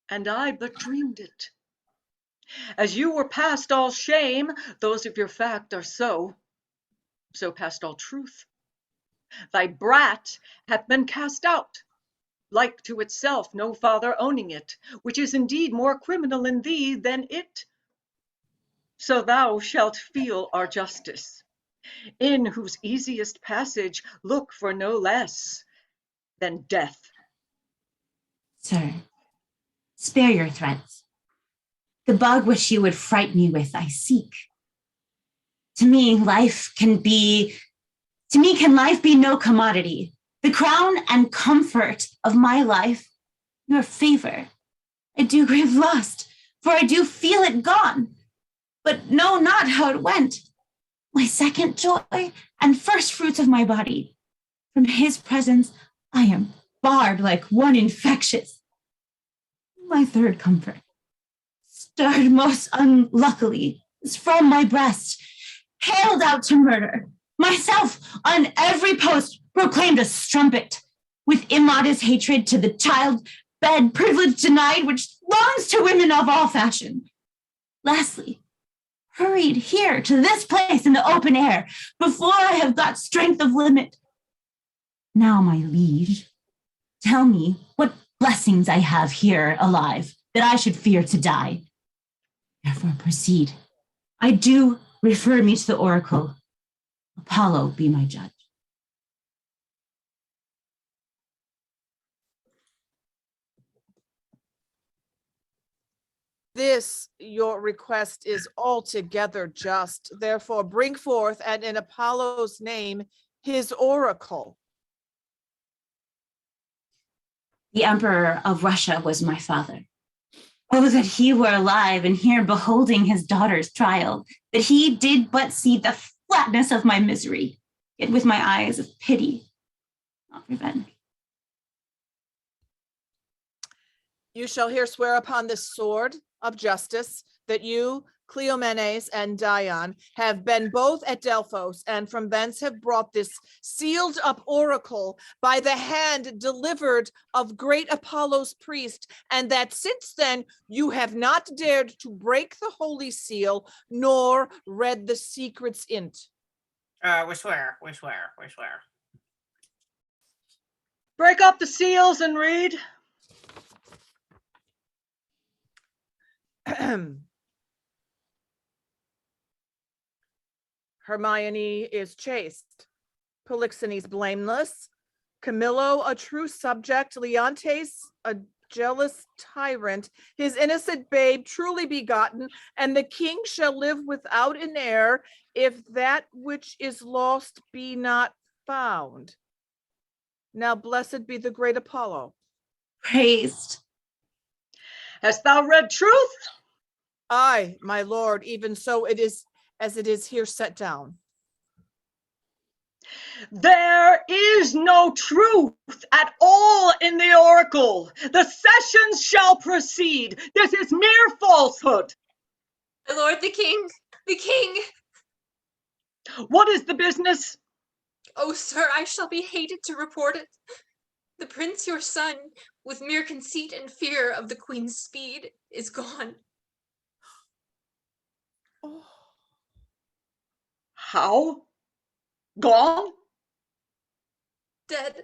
[SPEAKER 4] and I but dreamed it. As you were past all shame, those of your fact are so past all truth. Thy brat hath been cast out, like to itself, no father owning it, which is indeed more criminal in thee than it. So thou shalt feel our justice, in whose easiest passage look for no less than death.
[SPEAKER 5] Sir, spare your threats. The bug which you would fright me with, I seek. To me, can life be no commodity? The crown and comfort of my life, your favor, I do grieve lost, for I do feel it gone, but know not how it went. My second joy and first fruits of my body, from his presence I am barred like one infectious. My third comfort, stirred most unluckily, is from my breast, haled out to murder, myself on every post proclaimed a strumpet, with immodest hatred to the child bed, privilege denied, which longs to women of all fashion. Lastly, hurried here to this place in the open air, before I have got strength of limit. Now, my liege, tell me what blessings I have here alive, that I should fear to die. Therefore proceed. I do refer me to the oracle. Apollo be my judge.
[SPEAKER 7] This, your request, is altogether just. Therefore, bring forth, and in Apollo's name, his oracle.
[SPEAKER 5] The Emperor of Russia was my father. Oh, that he were alive and here beholding his daughter's trial, that he did but see the flatness of my misery, yet with my eyes of pity, not revenge.
[SPEAKER 7] You shall here swear upon this sword of justice that you, Cleomenes and Dion, have been both at Delphos, and from thence have brought this sealed up oracle by the hand delivered of great Apollo's priest, and that since then you have not dared to break the holy seal, nor read the secrets in't.
[SPEAKER 1] We swear, we swear, we swear.
[SPEAKER 4] Break up the seals and read.
[SPEAKER 7] Hermione is chaste, Polixenes blameless, Camillo a true subject, Leontes a jealous tyrant, his innocent babe truly begotten, and the king shall live without an heir if that which is lost be not found. Now blessed be the great Apollo.
[SPEAKER 5] Praised.
[SPEAKER 4] Hast thou read truth?
[SPEAKER 7] Aye, my lord, even so it is as it is here set down.
[SPEAKER 4] There is no truth at all in the oracle. The sessions shall proceed. This is mere falsehood.
[SPEAKER 6] My lord, the king, the king.
[SPEAKER 4] What is the business?
[SPEAKER 6] Oh, sir, I shall be hated to report it. The prince, your son, with mere conceit and fear of the queen's speed, is gone.
[SPEAKER 7] Oh.
[SPEAKER 4] How? Gone?
[SPEAKER 6] Dead.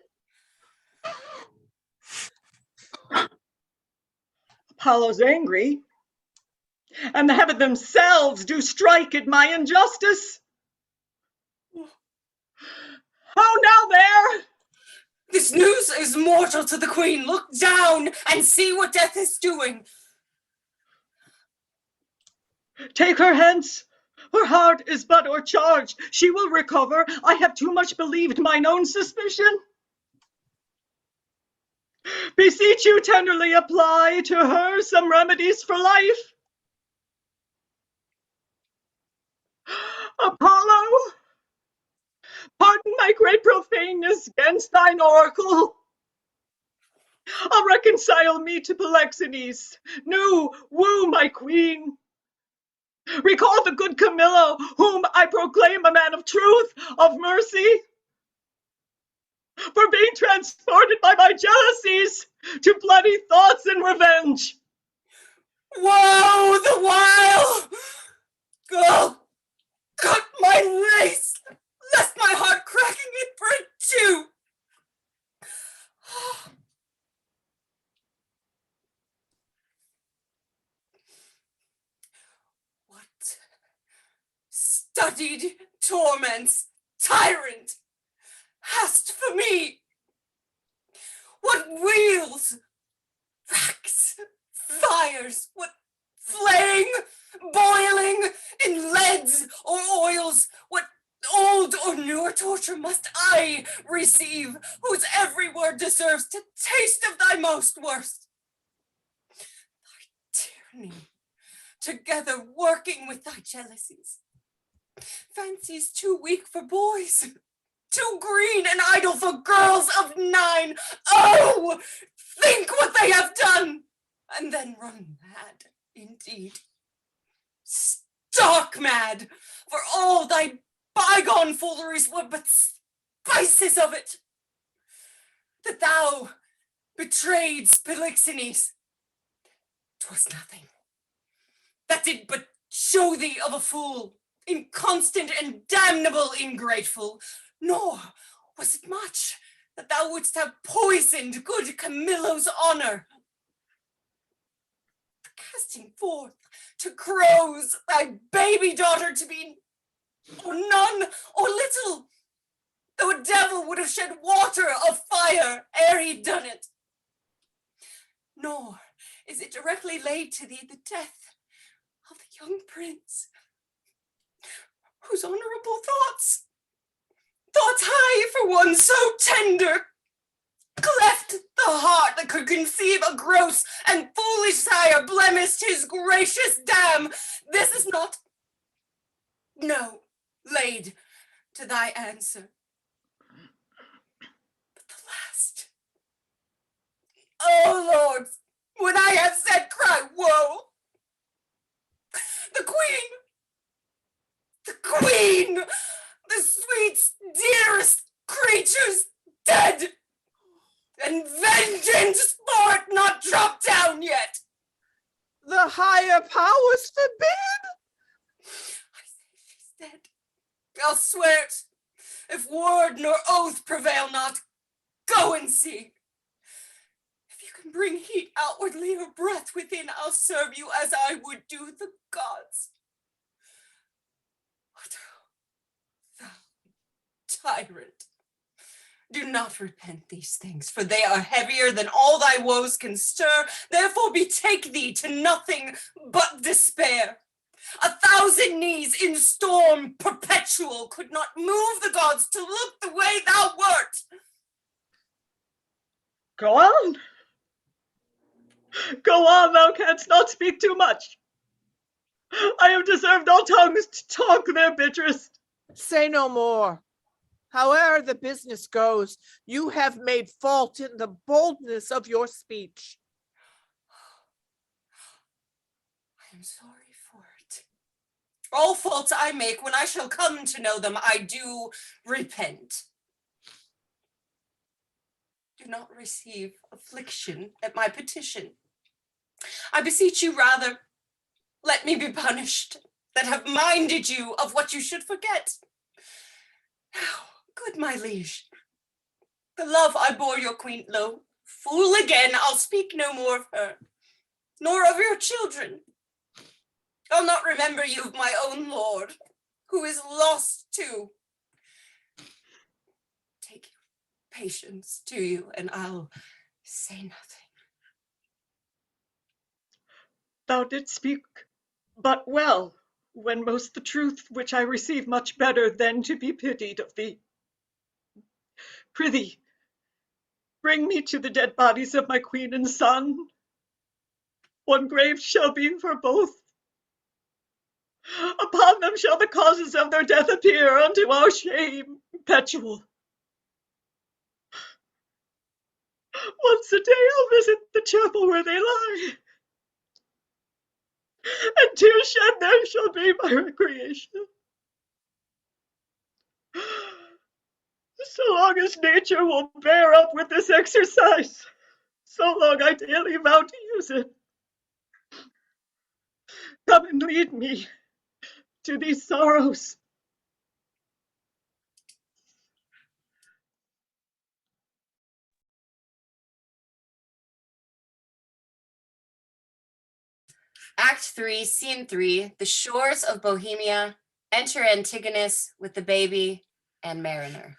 [SPEAKER 4] Apollo's angry, and the heaven themselves do strike at my injustice. How now there?
[SPEAKER 1] This news is mortal to the queen. Look down and see what death is doing.
[SPEAKER 4] Take her hence. Her heart is but o'ercharged. She will recover. I have too much believed mine own suspicion. Beseech you tenderly apply to her some remedies for life. Apollo, pardon my great profaneness against thine oracle. I'll reconcile me to Polixenes. New, woo my queen. Recall the good Camillo, whom I proclaim a man of truth, of mercy, for being transported by my jealousies to bloody thoughts and revenge.
[SPEAKER 1] Woe the while! Go, cut my lace, lest my heart cracking it break too. What studied torments, tyrant, hast for me? What wheels, racks, fires, what flaying, boiling in leads or oils, what old or newer torture must I receive, whose every word deserves to taste of thy most worst? Thy tyranny, together working with thy jealousies, fancies too weak for boys, too green and idle for girls of 9. Oh, think what they have done, and then run mad indeed. Stark mad, for all thy bygone fooleries were but spices of it. That thou, betrayed Polixenes. 'Twas nothing. That did but show thee of a fool, inconstant and damnable ingrateful. Nor was it much that thou wouldst have poisoned good Camillo's honor. Casting forth to crows thy baby daughter to be, or none, or little, though a devil would have shed water of fire ere he'd done it. Nor is it directly laid to thee the death of the young prince, whose honorable thoughts high for one so tender, cleft the heart that could conceive a gross and foolish sire, blemished his gracious dam. This is not, no, laid to thy answer, but the last. Oh, Lord, would I have said cry woe? The queen, the sweet, dearest creature's dead, and vengeance for it not dropped down yet.
[SPEAKER 7] The higher powers forbid.
[SPEAKER 1] I say she's dead. I'll swear it. If word nor oath prevail not, go and see. If you can bring heat outwardly or breath within, I'll serve you as I would do the gods. But thou tyrant, do not repent these things, for they are heavier than all thy woes can stir. Therefore betake thee to nothing but despair. 1,000 knees in storm perpetual could not move the gods to look the way thou wert.
[SPEAKER 4] Go on. Go on, thou canst not speak too much. I have deserved all tongues to talk their bitterest.
[SPEAKER 7] Say no more. However the business goes, you have made fault in the boldness of your speech.
[SPEAKER 1] I am sorry for it. All faults I make, when I shall come to know them, I do repent. Do not receive affliction at my petition. I beseech you rather, let me be punished, that have minded you of what you should forget. Now, good my liege, the love I bore your queen, lo, fool again, I'll speak no more of her, nor of your children. I'll not remember you of my own lord, who is lost too. Take patience to you, and I'll say nothing.
[SPEAKER 4] Thou didst speak but well, when most the truth which I receive much better than to be pitied of thee. Prithee, bring me to the dead bodies of my queen and son. One grave shall be for both. Upon them shall the causes of their death appear, unto our shame perpetual. Once a day I'll visit the chapel where they lie, and tears shed there shall be my recreation. So long as nature will bear up with this exercise, so long I daily vow to use it. Come and lead me to these sorrows.
[SPEAKER 1] Act 3, Scene 3, the shores of Bohemia. Enter Antigonus with the baby and mariner.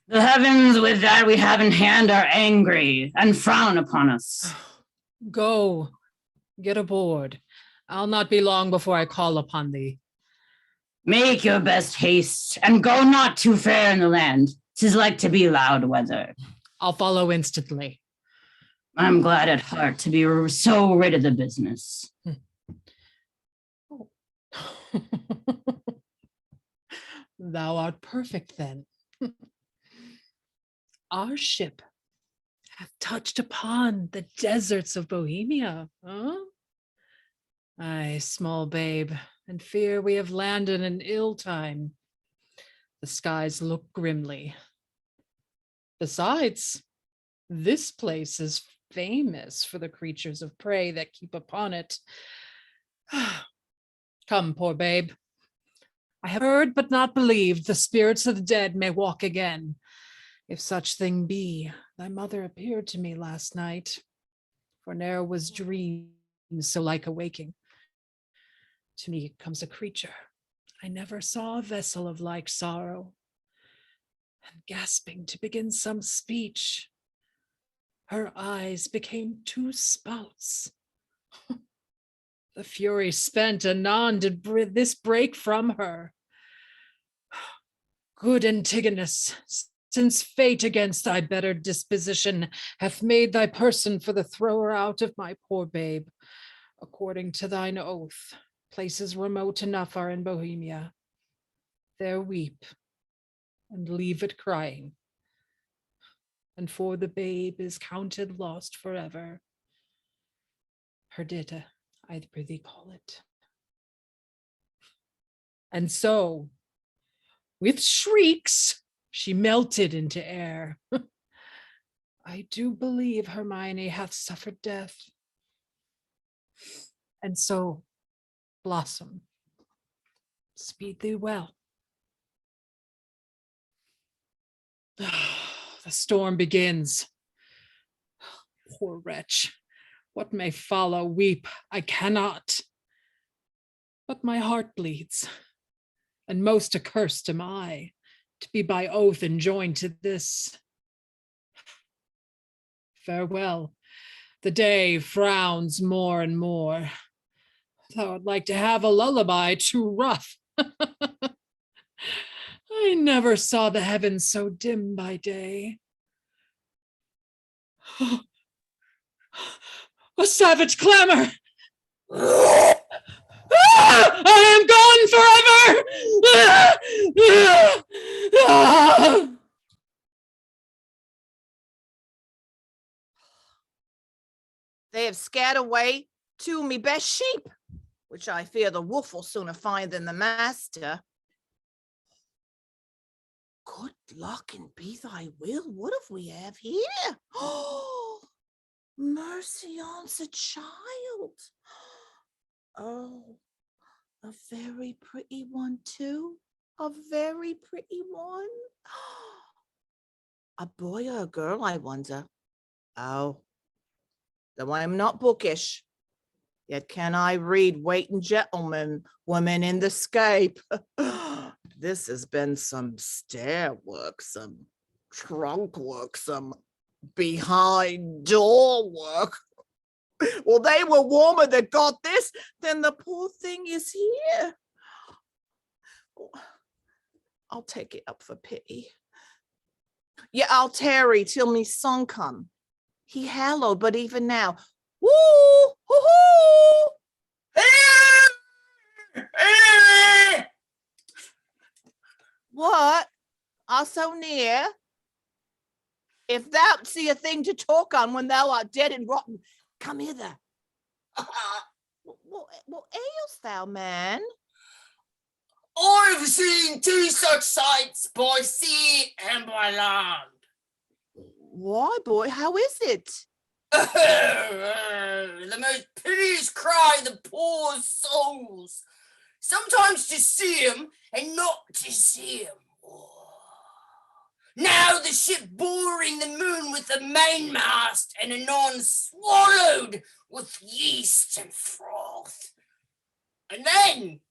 [SPEAKER 5] The heavens with that we have in hand are angry and frown upon us.
[SPEAKER 8] Go, get aboard. I'll not be long before I call upon thee.
[SPEAKER 5] Make your best haste, and go not too fair in the land. 'Tis like to be loud weather.
[SPEAKER 8] I'll follow instantly.
[SPEAKER 5] I'm glad at heart to be so rid of the business.
[SPEAKER 8] Thou art perfect then. Our ship hath touched upon the deserts of Bohemia, huh? Aye, small babe, and fear we have landed in ill time. The skies look grimly. Besides, this place is famous for the creatures of prey that keep upon it. Come, poor babe. I have heard but not believed the spirits of the dead may walk again. If such thing be, thy mother appeared to me last night, for ne'er was dream so like a waking. To me comes a creature. I never saw a vessel of like sorrow. And gasping to begin some speech, her eyes became two spouts. The fury spent, anon did this break from her. Good Antigonus, since fate against thy better disposition hath made thy person for the thrower out of my poor babe, according to thine oath, places remote enough are in Bohemia. There weep, and leave it crying. And for the babe is counted lost forever. Perdita, I prithee call it. And so, with shrieks, she melted into air. I do believe Hermione hath suffered death. And so, Blossom, speed thee well. The storm begins. Poor wretch, what may follow, weep, I cannot. But my heart bleeds, and most accursed am I, to be by oath enjoined to this. Farewell, the day frowns more and more. Thou would like to have a lullaby too rough. I never saw the heavens so dim by day. A savage clamor! I am gone forever!
[SPEAKER 7] They have scared away two of me best sheep, which I fear the wolf will sooner find than the master. Good luck and be thy will. What have we have here? Oh, mercy on the child. Oh, a very pretty one too. A very pretty one. A boy or a girl, I wonder. Oh, though I am not bookish, yet can I read waiting gentlemen, women in the scape. This has been some stair work, some trunk work, some behind door work. Well, they were warmer that got this than the poor thing is here. I'll take it up for pity. Yeah, I'll tarry till me son come. He hallowed, but even now, woo, hoo, hoo. What? Are so near? If thou see a thing to talk on when thou art dead and rotten, come hither. What ails thou, man?
[SPEAKER 9] I've seen two such sights by sea and by land.
[SPEAKER 7] Why, boy, how is it?
[SPEAKER 9] The most piteous cry the poor souls. Sometimes to see 'em and not to see 'em. Now the ship boring the moon with the mainmast and anon swallowed with yeast and froth. And then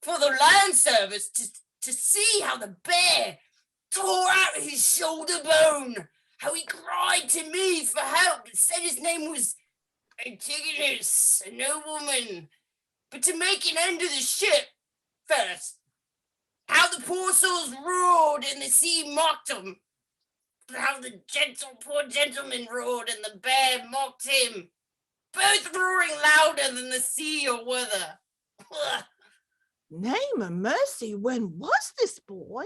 [SPEAKER 9] for the land service to see how the bear tore out his shoulder bone, how he cried to me for help and said his name was Antigonus, a nobleman, but to make an end of the ship first. How the poor souls roared and the sea mocked them. How the poor gentleman roared and the bear mocked him. Both roaring louder than the sea or weather.
[SPEAKER 7] Name of mercy, when was this, boy?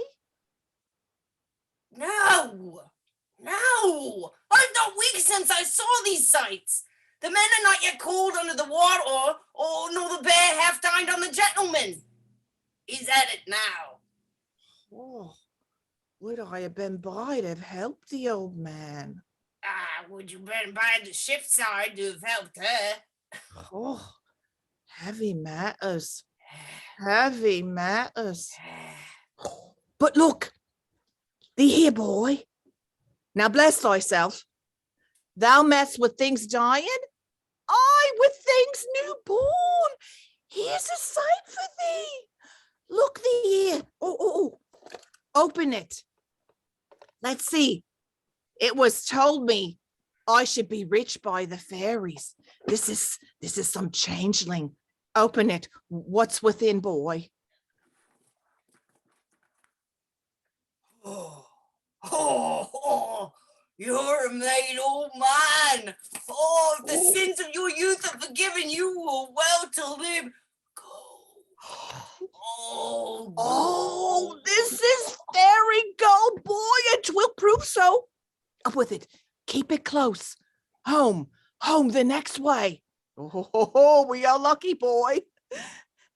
[SPEAKER 9] No. I've not weak since I saw these sights. The men are not yet cold under the water, or nor the bear half dined on the gentleman. He's at it now.
[SPEAKER 7] Oh, Would I have been by to have helped the old man?
[SPEAKER 9] Would you been by the ship's side to have helped her?
[SPEAKER 7] Oh, heavy matters. Heavy matters. But look, thee here, boy. Now bless thyself. Thou mess with things dying, I with things newborn. Here's a sight for thee. Look thee here. Oh. Open it. Let's see. It was told me I should be rich by the fairies. This is some changeling. Open it. What's within, boy?
[SPEAKER 9] Oh, you're a made old man. Oh, if the sins of your youth are forgiven, you will well to live.
[SPEAKER 7] Oh, this is fairy gold, boy, and 'twill prove so. Up with it. Keep it close. Home, the next way. Oh, we are lucky, boy.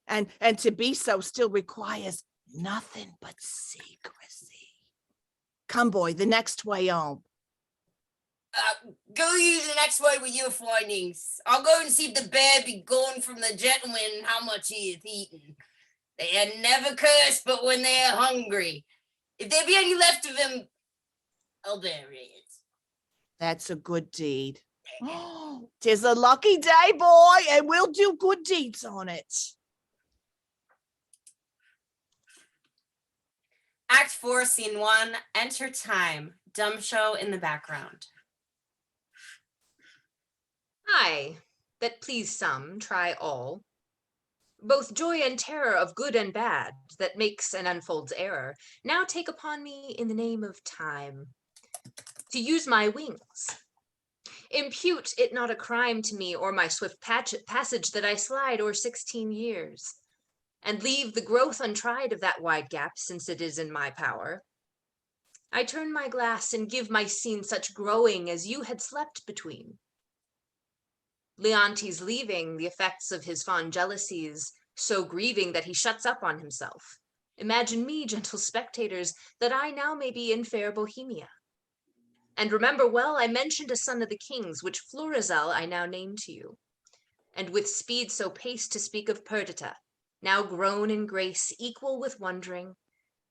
[SPEAKER 7] And to be so still requires nothing but secrecy. Come, boy, the next way home.
[SPEAKER 9] Go you the next way with your findings. I'll go and see if the bear be gone from the gentleman and how much he hath eaten. They are never cursed but when they are hungry. If there be any left of him, I'll bury it.
[SPEAKER 7] That's a good deed. 'Tis a lucky day, boy, and we'll do good deeds on it.
[SPEAKER 1] Act 4, Scene 1, enter time. Dumb show in the background.
[SPEAKER 6] Aye, that please some, try all. Both joy and terror of good and bad, that makes and unfolds error, now take upon me in the name of time, to use my wings. Impute it not a crime to me or my swift passage that I slide o'er 16 years, and leave the growth untried of that wide gap, since it is in my power. I turn my glass and give my scene such growing as you had slept between. Leontes leaving the effects of his fond jealousies, so grieving that he shuts up on himself. Imagine me, gentle spectators, that I now may be in fair Bohemia. And remember well, I mentioned a son of the king's, which Florizel I now name to you. And with speed so paced to speak of Perdita, now grown in grace, equal with wondering,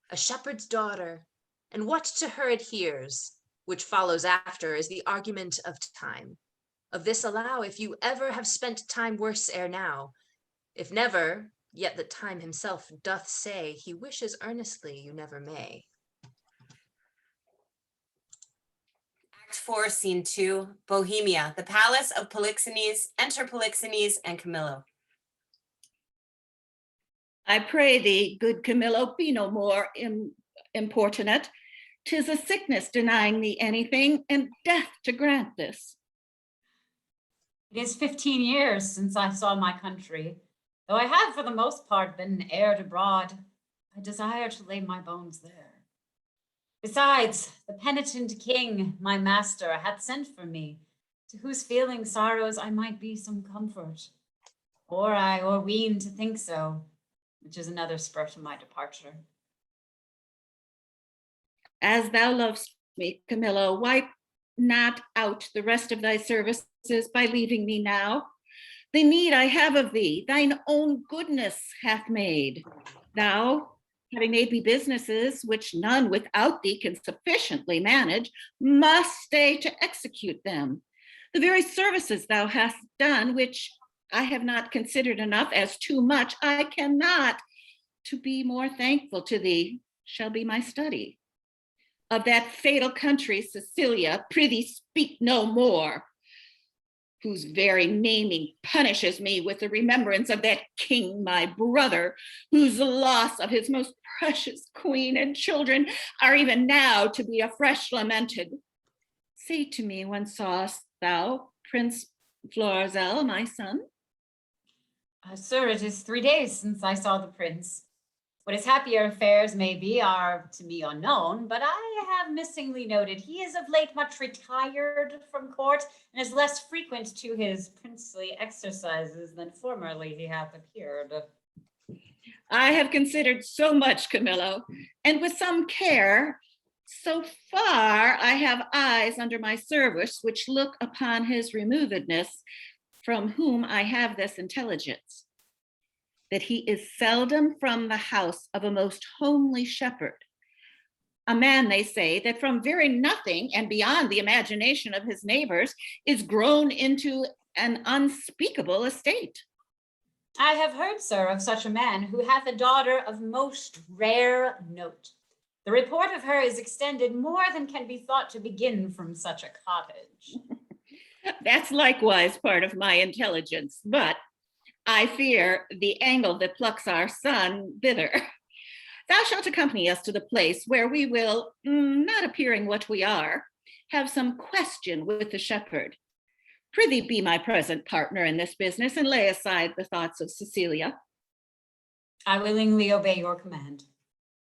[SPEAKER 6] a shepherd's daughter, and what to her adheres, which follows after is the argument of time. Of this allow, if you ever have spent time worse ere now, if never, yet that time himself doth say he wishes earnestly you never may.
[SPEAKER 1] Act 4, Scene 2, Bohemia, the palace of Polixenes. Enter Polixenes and Camillo.
[SPEAKER 3] I pray thee, good Camillo, be no more importunate. 'Tis a sickness denying thee anything, and death to grant this.
[SPEAKER 2] It is 15 years since I saw my country. Though I have for the most part been aired abroad, I desire to lay my bones there. Besides, the penitent king, my master, hath sent for me, to whose feeling sorrows I might be some comfort. Or I o'erween to think so, which is another spur to my departure.
[SPEAKER 3] As thou lovest me, Camillo, wipe not out the rest of thy services by leaving me now. The need I have of thee, thine own goodness hath made. Thou, having made me businesses which none without thee can sufficiently manage, must stay to execute them. The very services thou hast done, which I have not considered enough as too much, I cannot. To be more thankful to thee shall be my study. Of that fatal country, Sicilia, prithee speak no more, whose very naming punishes me with the remembrance of that king, my brother, whose loss of his most precious queen and children are even now to be afresh lamented. Say to me, when sawest thou Prince Florizel, my son?
[SPEAKER 2] Sir, it is 3 days since I saw the prince. What his happier affairs may be are to me unknown, but I have missingly noted he is of late much retired from court and is less frequent to his princely exercises than formerly he hath appeared.
[SPEAKER 3] I have considered so much, Camillo, and with some care So far, I have eyes under my service which look upon his removedness, from whom I have this intelligence, that he is seldom from the house of a most homely shepherd. A man, they say, that from very nothing and beyond the imagination of his neighbors is grown into an unspeakable estate.
[SPEAKER 2] I have heard, sir, of such a man who hath a daughter of most rare note. The report of her is extended more than can be thought to begin from such a cottage.
[SPEAKER 3] That's likewise part of my intelligence, but I fear the angle that plucks our son thither. Thou shalt accompany us to the place where we will, not appearing what we are, have some question with the shepherd. Prithee be my present partner in this business and lay aside the thoughts of Cecilia.
[SPEAKER 2] I willingly obey your command.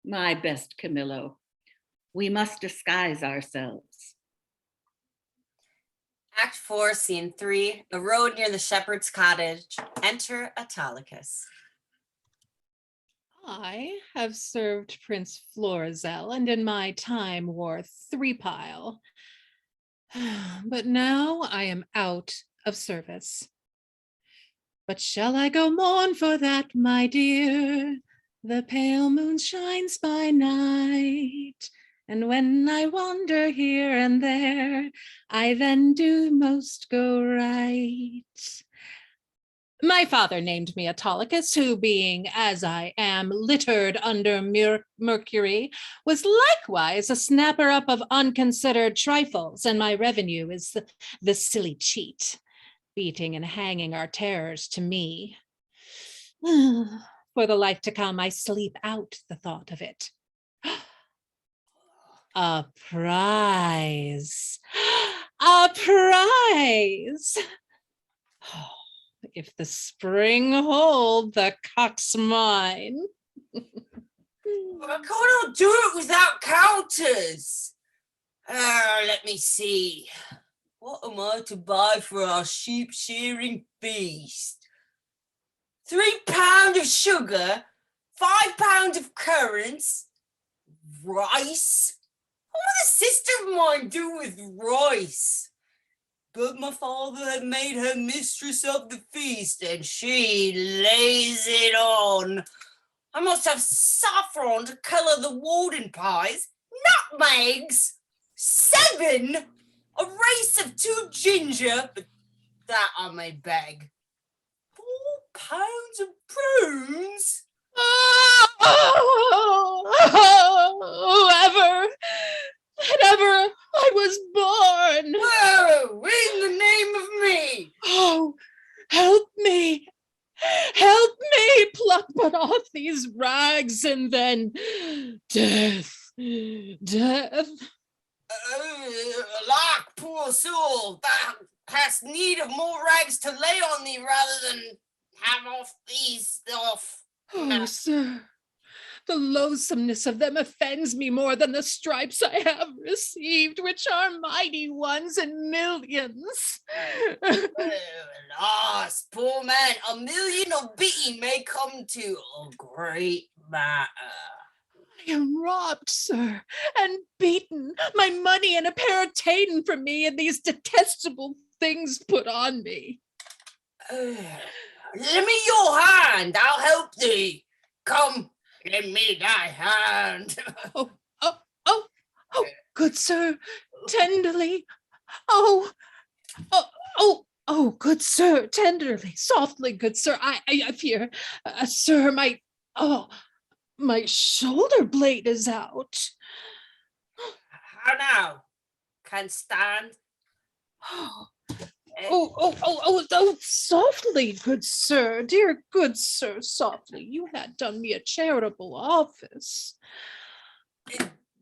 [SPEAKER 3] My best Camillo, we must disguise ourselves.
[SPEAKER 1] Act 4, Scene 3, the road near the shepherd's cottage. Enter Autolycus.
[SPEAKER 8] I have served Prince Florizel, and in my time wore 3 pile. But now I am out of service. But shall I go mourn for that, my dear? The pale moon shines by night, and when I wander here and there, I then do most go right. My father named me Autolycus, who being, as I am, littered under Mercury, was likewise a snapper up of unconsidered trifles, and my revenue is the silly cheat, beating and hanging our terrors to me. For the life to come, I sleep out the thought of it. A prize! A prize! If the spring hold, the cock's mine.
[SPEAKER 9] I cannot do it without counters. Let me see. What am I to buy for our sheep shearing feast? 3 pounds of sugar, 5 pounds of currants, rice. What would a sister of mine do with rice? But my father had made her mistress of the feast, and she lays it on. I must have saffron to colour the Walden pies, nutmegs, 7, a race of 2 ginger, but that I may beg. 4 pounds of prunes?
[SPEAKER 8] Whoever I was born.
[SPEAKER 9] Whoa, in the name of me.
[SPEAKER 8] Oh, help me, pluck but off these rags, and then death.
[SPEAKER 9] Alack, poor soul, thou hast need of more rags to lay on thee rather than have off these off.
[SPEAKER 8] Oh, sir, the loathsomeness of them offends me more than the stripes I have received, which are mighty ones and millions.
[SPEAKER 9] Alas, poor man, 1 million of beating may come to a great matter.
[SPEAKER 8] I am robbed, sir, and beaten, my money and apparel ta'en from me, and these detestable things put on me.
[SPEAKER 9] Lend me your hand, I'll help thee. Come, lend me thy hand.
[SPEAKER 8] Oh, good sir, tenderly. Oh, good sir, tenderly, softly, good sir. I fear, sir, my shoulder blade is out.
[SPEAKER 9] How now? Can stand?
[SPEAKER 8] Oh, softly, good sir, dear good sir, softly. You had done me a charitable office.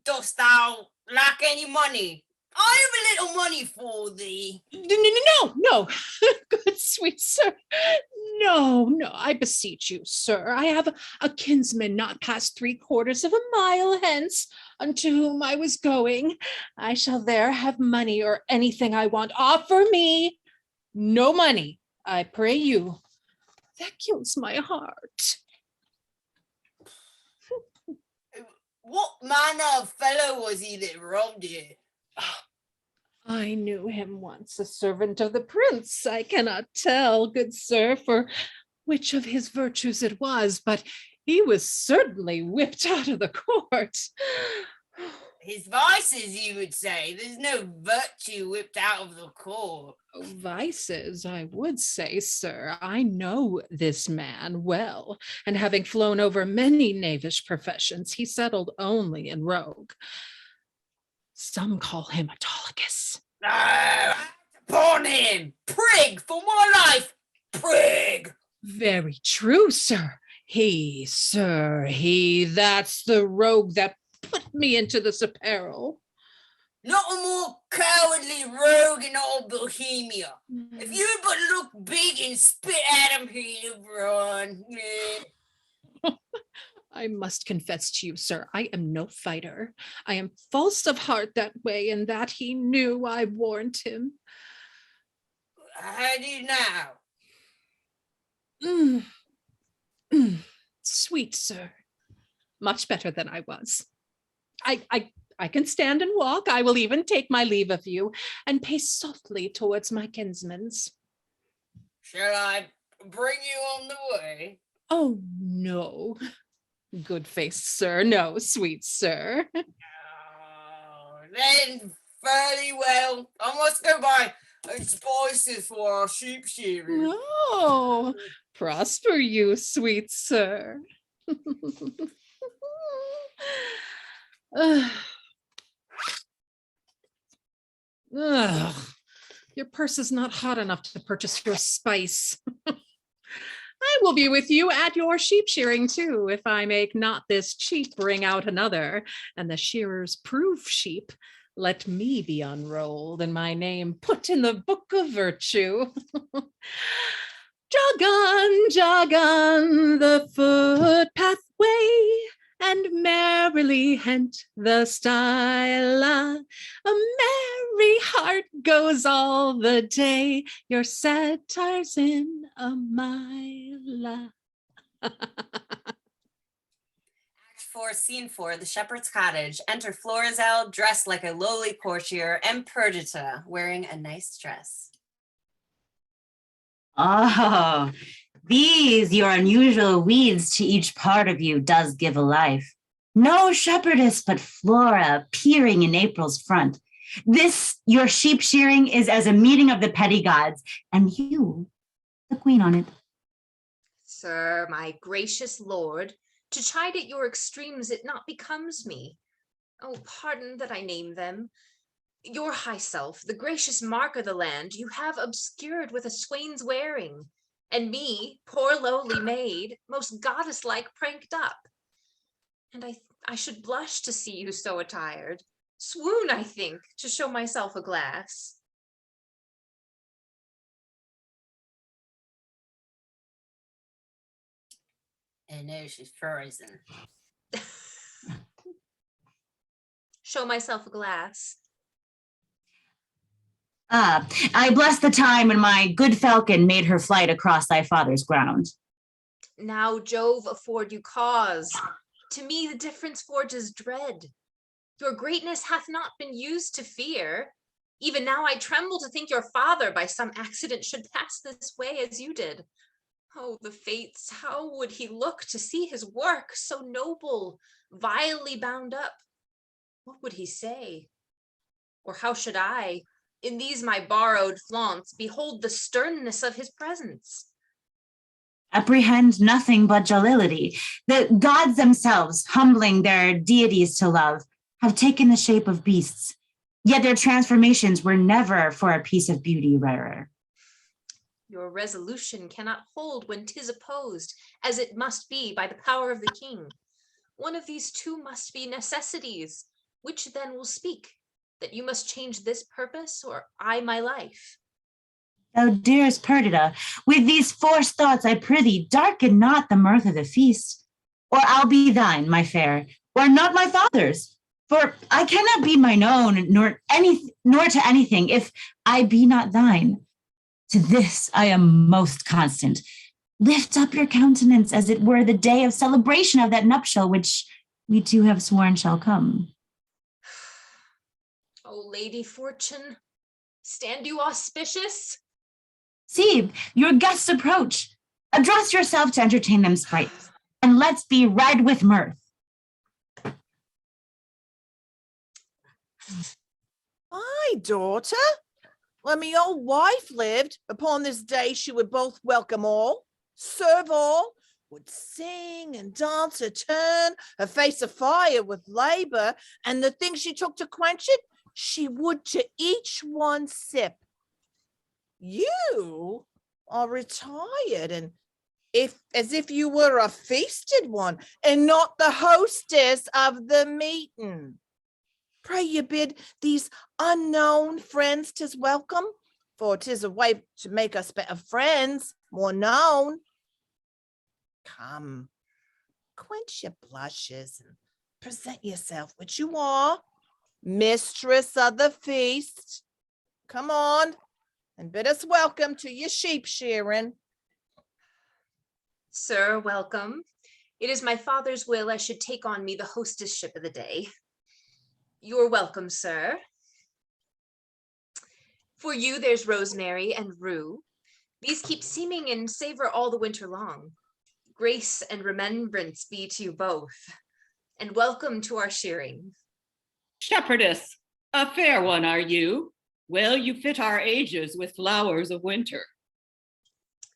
[SPEAKER 9] Dost thou lack any money? I have a little money for thee.
[SPEAKER 8] No, good sweet sir. No, I beseech you, sir. I have a kinsman not past 3/4 of a mile hence, unto whom I was going. I shall there have money or anything I want. Offer me no money, I pray you. That kills my heart.
[SPEAKER 9] What manner of fellow was he that robbed you?
[SPEAKER 8] I knew him once a servant of the prince. I cannot tell, good sir, for which of his virtues it was, but he was certainly whipped out of the court.
[SPEAKER 9] His vices, you would say. There's no virtue whipped out of the court.
[SPEAKER 8] Vices, I would say, sir. I know this man well, and having flown over many knavish professions, he settled only in rogue. Some call him Autolycus.
[SPEAKER 9] Upon him! Prig, for my life! Prig!
[SPEAKER 8] Very true, sir. He, that's the rogue that put me into this apparel.
[SPEAKER 9] Not a more cowardly rogue in all Bohemia. If you but look big and spit at him, he'd have run.
[SPEAKER 8] I must confess to you, sir, I am no fighter. I am false of heart that way, and that he knew. I warned him.
[SPEAKER 9] How do you now?
[SPEAKER 8] Sweet sir, much better than I was. I can stand and walk. I will even take my leave of you and pace softly towards my kinsman's.
[SPEAKER 9] Shall I bring you on the way?
[SPEAKER 8] Oh, no. Good-faced sir, no, sweet sir.
[SPEAKER 9] Oh, then fairly well. I must go buy spices for our sheep shearing.
[SPEAKER 8] Oh, prosper you, sweet sir. Ugh. Your purse is not hot enough to purchase your spice. I will be with you at your sheep shearing too, if I make not this cheap bring out another, and the shearers prove sheep. Let me be unrolled and my name put in the book of virtue. Jog on the footpath way, and merrily hent the style. A merry heart goes all the day, your satire's in a mile.
[SPEAKER 1] Act 4, Scene 4, the shepherd's cottage. Enter Florizel, dressed like a lowly courtier, and Perdita, wearing a nice dress.
[SPEAKER 5] Oh, these your unusual weeds to each part of you does give a life. No shepherdess but Flora peering in April's front. This your sheep shearing is as a meeting of the petty gods, and you, the queen on it.
[SPEAKER 6] Sir, my gracious lord, to chide at your extremes it not becomes me. Oh, pardon that I name them. Your high self, the gracious mark of the land, you have obscured with a swain's wearing, and me, poor lowly maid, most goddess-like pranked up. And I should blush to see you so attired, swoon, I think, to show myself a glass.
[SPEAKER 1] And no, she's frozen.
[SPEAKER 6] Show myself a glass.
[SPEAKER 5] I bless the time when my good falcon made her flight across thy father's ground.
[SPEAKER 6] Now Jove afford you cause. To me the difference forges dread. Your greatness hath not been used to fear. Even now I tremble to think your father by some accident should pass this way as you did. Oh, the fates, how would he look to see his work so noble, vilely bound up? What would he say? Or how should I, in these my borrowed flaunts, behold the sternness of his presence?
[SPEAKER 5] Apprehend nothing but jollity. The gods themselves, humbling their deities to love, have taken the shape of beasts, yet their transformations were never for a piece of beauty rarer.
[SPEAKER 6] Your resolution cannot hold when 'tis opposed, as it must be by the power of the king. One of these two must be necessities. Which then will speak? That you must change this purpose, or I my life?
[SPEAKER 5] Thou dearest Perdita, with these forced thoughts I prithee, darken not the mirth of the feast. Or I'll be thine, my fair, or not my father's. For I cannot be mine own, nor to anything, if I be not thine. To this I am most constant. Lift up your countenance as it were the day of celebration of that nuptial which we too have sworn shall come.
[SPEAKER 6] O Lady Fortune, stand you auspicious?
[SPEAKER 5] See, your guests approach. Address yourself to entertain them, sprites, and let's be red with mirth.
[SPEAKER 7] Aye, daughter. When me old wife lived, upon this day she would both welcome all, serve all, would sing and dance her turn, her face afire with labour, and the thing she took to quench it, she would to each one sip. You are retired, and as if you were a feasted one, and not the hostess of the meeting. Pray you bid these unknown friends 'tis welcome, for 'tis a way to make us better friends, more known. Come, quench your blushes and present yourself, which you are, mistress of the feast. Come on, and bid us welcome to your sheep shearing.
[SPEAKER 6] Sir, welcome. It is my father's will I should take on me the hostessship of the day. You're welcome, sir. For you, there's rosemary and rue. These keep seeming and savor all the winter long. Grace and remembrance be to you both, and welcome to our shearing.
[SPEAKER 10] Shepherdess, a fair one are you. Well, you fit our ages with flowers of winter.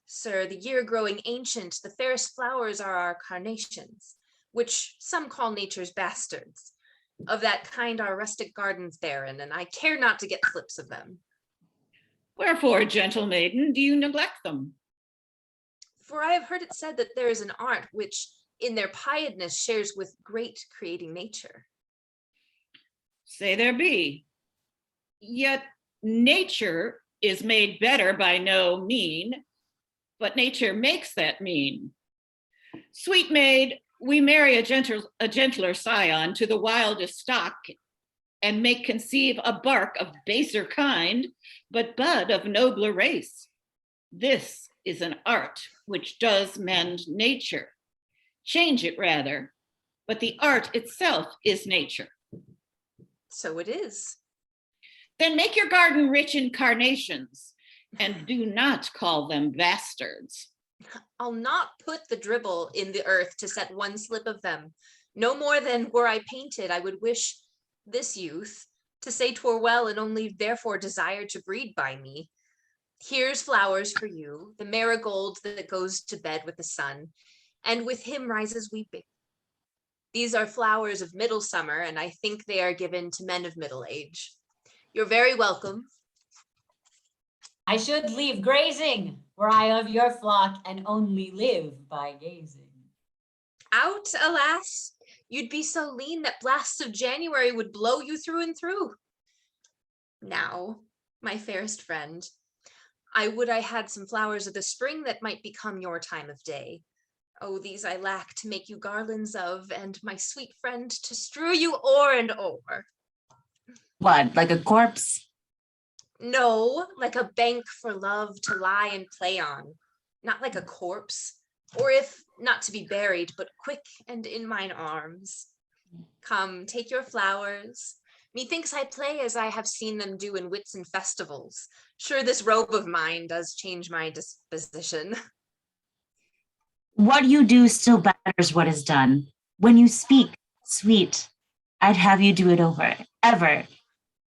[SPEAKER 6] Sir, the year growing ancient, the fairest flowers are our carnations, which some call nature's bastards. Of that kind our rustic gardens barren, and I care not to get slips of them.
[SPEAKER 10] Wherefore, gentle maiden, do you neglect them?
[SPEAKER 6] For I have heard it said that there is an art which in their piedness shares with great creating nature.
[SPEAKER 10] Say there be. Yet nature is made better by no mean, but nature makes that mean. Sweet maid, we marry a gentler scion to the wildest stock, and make conceive a bark of baser kind, but bud of nobler race. This is an art which does mend nature. Change it rather, but the art itself is nature.
[SPEAKER 6] So it is.
[SPEAKER 10] Then make your garden rich in carnations, and do not call them bastards.
[SPEAKER 6] I'll not put the dribble in the earth to set one slip of them. No more than were I painted, I would wish this youth to say 'twere well, and only therefore desire to breed by me. Here's flowers for you, the marigold that goes to bed with the sun, and with him rises weeping. These are flowers of middle summer, and I think they are given to men of middle age. You're very welcome.
[SPEAKER 2] I should leave grazing, were I of your flock, and only live by gazing.
[SPEAKER 6] Out, alas, you'd be so lean that blasts of January would blow you through and through. Now, my fairest friend, I would I had some flowers of the spring that might become your time of day. Oh, these I lack to make you garlands of, and my sweet friend to strew you o'er and o'er.
[SPEAKER 5] What, like a corpse?
[SPEAKER 6] No, like a bank for love to lie and play on, not like a corpse, or if not to be buried, but quick and in mine arms. Come, take your flowers. Methinks I play as I have seen them do in wits and festivals. Sure, this robe of mine does change my disposition.
[SPEAKER 5] What you do still betters what is done. When you speak, sweet, I'd have you do it over, ever.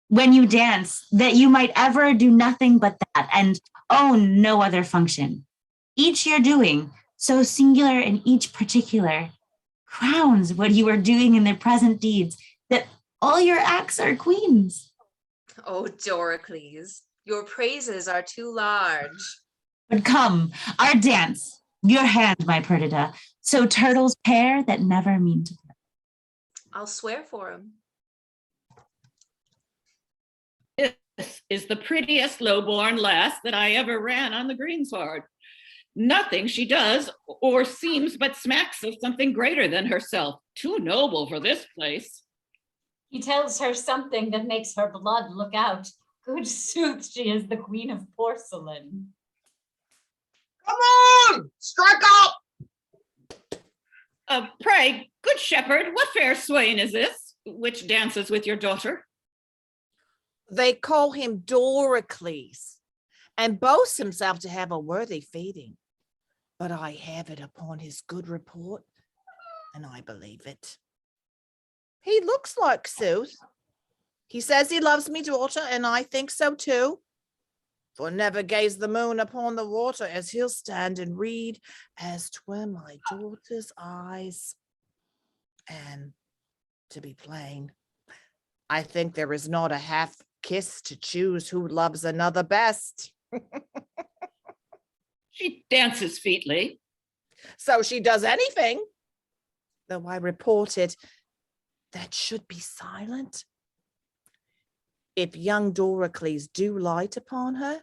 [SPEAKER 5] When you dance, that you might ever do nothing but that, and own no other function. Each you're doing, so singular in each particular, crowns what you are doing in their present deeds, that all your acts are queens.
[SPEAKER 6] Oh, Doricles, your praises are too large.
[SPEAKER 5] But come, our dance, your hand, my Perdita, so turtles pair that never mean to part.
[SPEAKER 6] I'll swear for him.
[SPEAKER 10] This is the prettiest low-born lass that I ever ran on the greensward. Nothing she does or seems but smacks of something greater than herself. Too noble for this place.
[SPEAKER 2] He tells her something that makes her blood look out. Good sooth, she is the queen of porcelain.
[SPEAKER 11] Come on, strike up!
[SPEAKER 10] Pray, good shepherd, what fair swain is this, which dances with your daughter?
[SPEAKER 7] They call him Doricles, and boasts himself to have a worthy feeding. But I have it upon his good report, and I believe it. He looks like sooth. He says he loves me daughter, and I think so too. For never gaze the moon upon the water, as he'll stand and read, as 'twere my daughter's eyes. And to be plain, I think there is not a half kiss to choose who loves another best.
[SPEAKER 10] She dances featly.
[SPEAKER 7] So she does anything. Though I reported that should be silent. If young Doricles do light upon her,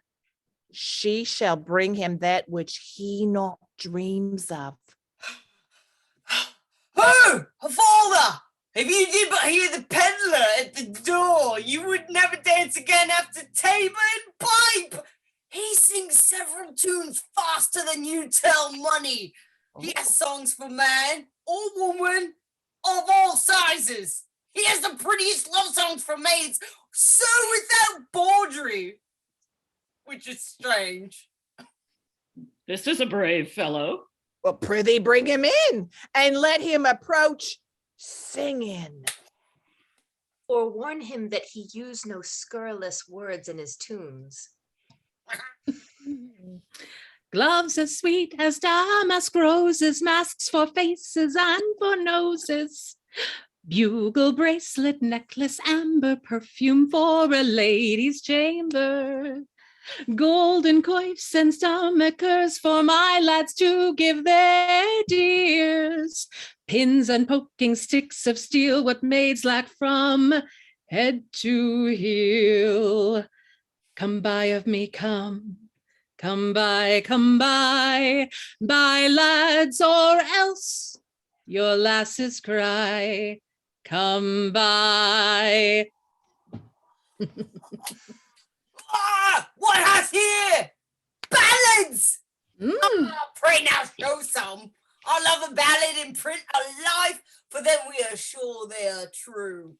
[SPEAKER 7] she shall bring him that which he not dreams of.
[SPEAKER 9] Oh, her father! If you did but hear the peddler at the door, you would never dance again after tabor and pipe. He sings several tunes faster than you tell money. He has songs for man or woman of all sizes. He has the prettiest love songs for maids, so without bawdry, which is strange.
[SPEAKER 10] This is a brave fellow.
[SPEAKER 7] Well, prithee bring him in and let him approach singing.
[SPEAKER 6] Or warn him that he use no scurrilous words in his tunes.
[SPEAKER 8] Gloves as sweet as damask roses, masks for faces and for noses. Bugle, bracelet, necklace, amber perfume for a lady's chamber. Golden coifs and stomachers for my lads to give their dears. Pins and poking sticks of steel, what maids lack from head to heel. Come buy of me, come buy, buy lads, or else your lasses cry, come buy.
[SPEAKER 9] Ah, what hath here? Ballads!
[SPEAKER 8] Mm.
[SPEAKER 9] Ah, pray now show some. I love a ballad in print alive, for then we are sure they are true.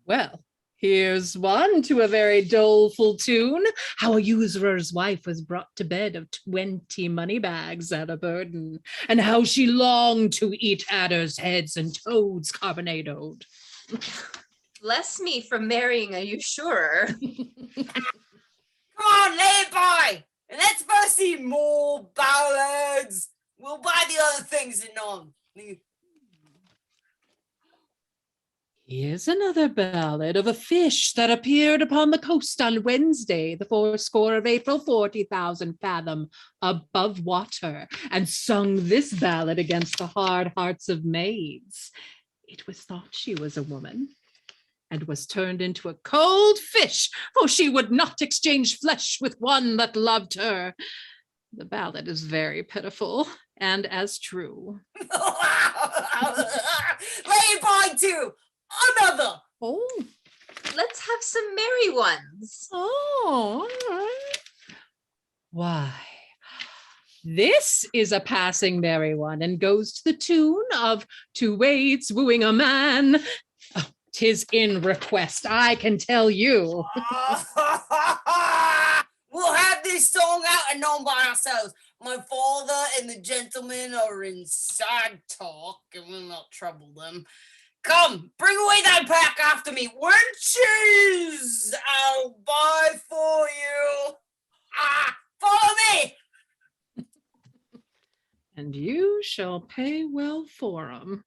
[SPEAKER 8] Well, here's one to a very doleful tune, how a usurer's wife was brought to bed of 20 money bags at a burden, and how she longed to eat adders' heads and toads carbonadoed.
[SPEAKER 6] Bless me from marrying a usurer.
[SPEAKER 9] Come on, lay it by, and let's first see more ballads. We'll buy the other things anon.
[SPEAKER 8] Here's another ballad of a fish that appeared upon the coast on Wednesday, the fourscore of April, 40,000 fathom above water, and sung this ballad against the hard hearts of maids. It was thought she was a woman, and was turned into a cold fish, for she would not exchange flesh with one that loved her. The ballad is very pitiful, and as true.
[SPEAKER 9] Lay it by too. Another.
[SPEAKER 8] Oh,
[SPEAKER 6] Let's have some merry ones.
[SPEAKER 8] all right. Why, this is a passing merry one, and goes to the tune of Two Waids Wooing a Man. Oh, 'tis in request, I can tell you.
[SPEAKER 9] We'll have this song out and on by ourselves. My father and the gentlemen are in sad talk, and we'll not trouble them. Come, bring away that pack after me. Wenches, I'll buy for you. Follow me.
[SPEAKER 8] And you shall pay well for 'em.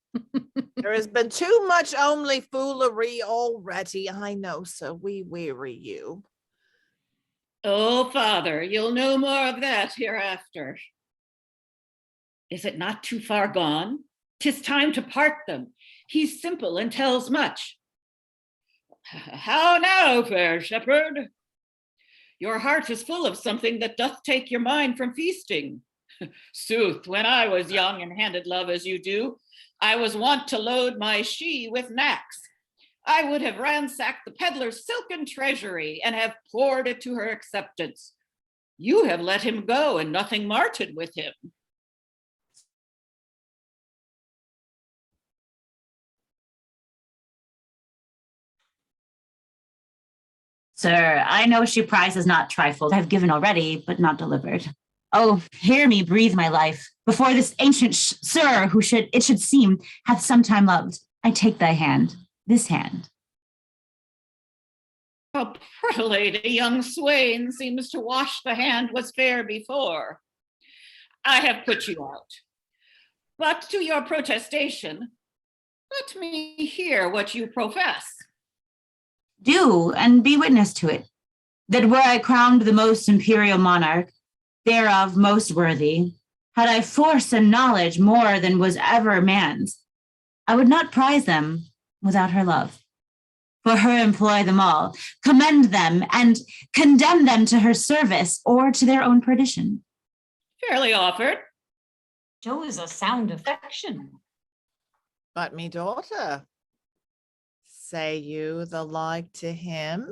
[SPEAKER 7] There has been too much only foolery already, I know, so we weary you.
[SPEAKER 10] Oh, Father, you'll know more of that hereafter. Is it not too far gone? 'Tis time to part them. He's simple and tells much. How now, fair shepherd? Your heart is full of something that doth take your mind from feasting. Sooth, when I was young and handed love as you do, I was wont to load my she with knacks. I would have ransacked the peddler's silken treasury and have poured it to her acceptance. You have let him go and nothing marted with him.
[SPEAKER 5] Sir, I know she prizes not trifles. I've given already, but not delivered. Oh, hear me breathe my life. Before this ancient sir, who it should seem, hath sometime loved, I take thy hand, this hand.
[SPEAKER 10] How prettily the young swain seems to wash the hand was fair before. I have put you out. But to your protestation, let me hear what you profess.
[SPEAKER 5] Do, and be witness to it, that were I crowned the most imperial monarch, thereof most worthy, had I force and knowledge more than was ever man's, I would not prize them without her love. For her employ them all, commend them, and condemn them to her service or to their own perdition.
[SPEAKER 10] Fairly offered.
[SPEAKER 2] Shows a sound affection.
[SPEAKER 7] But me daughter, say you the like to him?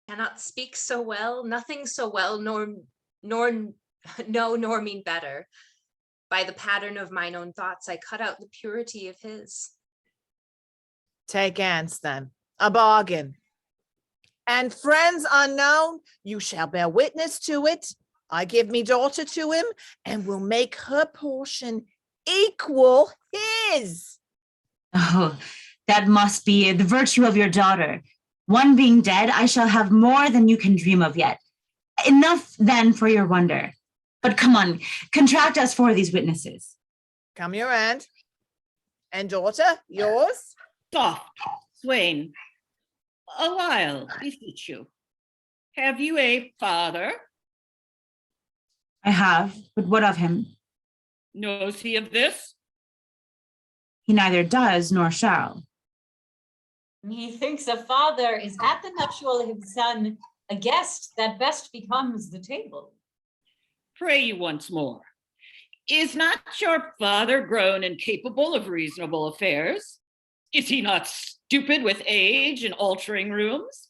[SPEAKER 6] Cannot speak so well, nothing so well, nor know nor mean better. By the pattern of mine own thoughts, I cut out the purity of his.
[SPEAKER 7] Take ance then, a bargain. And friends unknown, you shall bear witness to it. I give me daughter to him, and will make her portion equal his.
[SPEAKER 5] Oh, that must be the virtue of your daughter. One being dead, I shall have more than you can dream of yet. Enough then for your wonder. But come on, contract us for these witnesses.
[SPEAKER 7] Come your end. And daughter, yours?
[SPEAKER 10] Soft, swain. A while, beseech you. Have you a father?
[SPEAKER 5] I have, but what of him?
[SPEAKER 10] Knows he of this?
[SPEAKER 5] He neither does nor shall.
[SPEAKER 2] Methinks a father is at the nuptial of his son, a guest that best becomes the table.
[SPEAKER 10] Pray you once more. Is not your father grown and capable of reasonable affairs? Is he not stupid with age and altering rooms?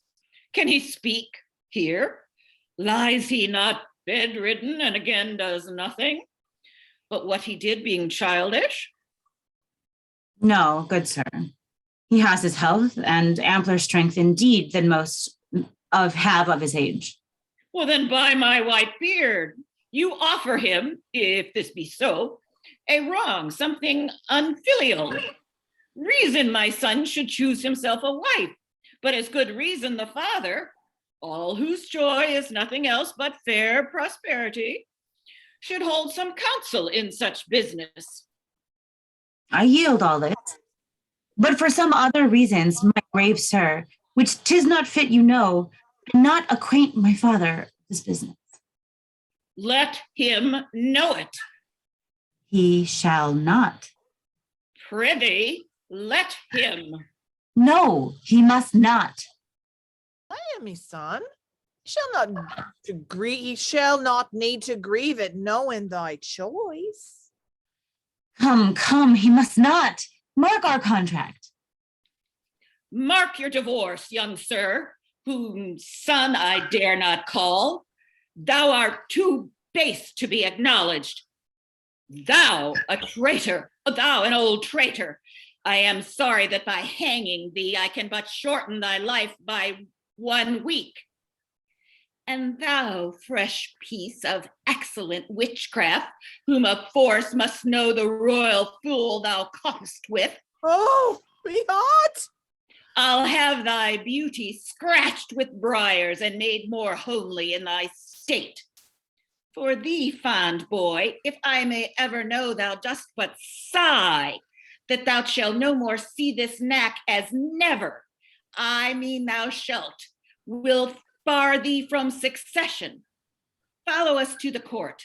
[SPEAKER 10] Can he speak, hear? Lies he not bedridden and again does nothing? But what he did being childish?
[SPEAKER 5] No, good sir. He has his health and ampler strength indeed than most have of his age.
[SPEAKER 10] Well, then by my white beard, you offer him, if this be so, a wrong, something unfilial. Reason my son should choose himself a wife, but as good reason the father, all whose joy is nothing else but fair prosperity, should hold some counsel in such business.
[SPEAKER 5] I yield all this. But for some other reasons, my grave sir, which 'tis not fit you know, not acquaint my father with this business.
[SPEAKER 10] Let him know it.
[SPEAKER 5] He shall not.
[SPEAKER 10] Prithee, let him.
[SPEAKER 5] No, he must not.
[SPEAKER 7] I am his son. He shall not need to grieve at knowing thy choice.
[SPEAKER 5] Come, he must not. Mark our contract.
[SPEAKER 10] Mark your divorce, young sir, whom son I dare not call. Thou art too base to be acknowledged. Thou, a traitor, thou, an old traitor. I am sorry that by hanging thee, I can but shorten thy life by 1 week. And thou, fresh piece of excellent witchcraft, whom of force must know the royal fool thou coughtest with.
[SPEAKER 7] Oh, be hot.
[SPEAKER 10] I'll have thy beauty scratched with briars and made more homely in thy state. For thee, fond boy, if I may ever know thou dost but sigh, that thou shalt no more see this knack as never, I mean thou shalt, will bar thee from succession. Follow us to the court.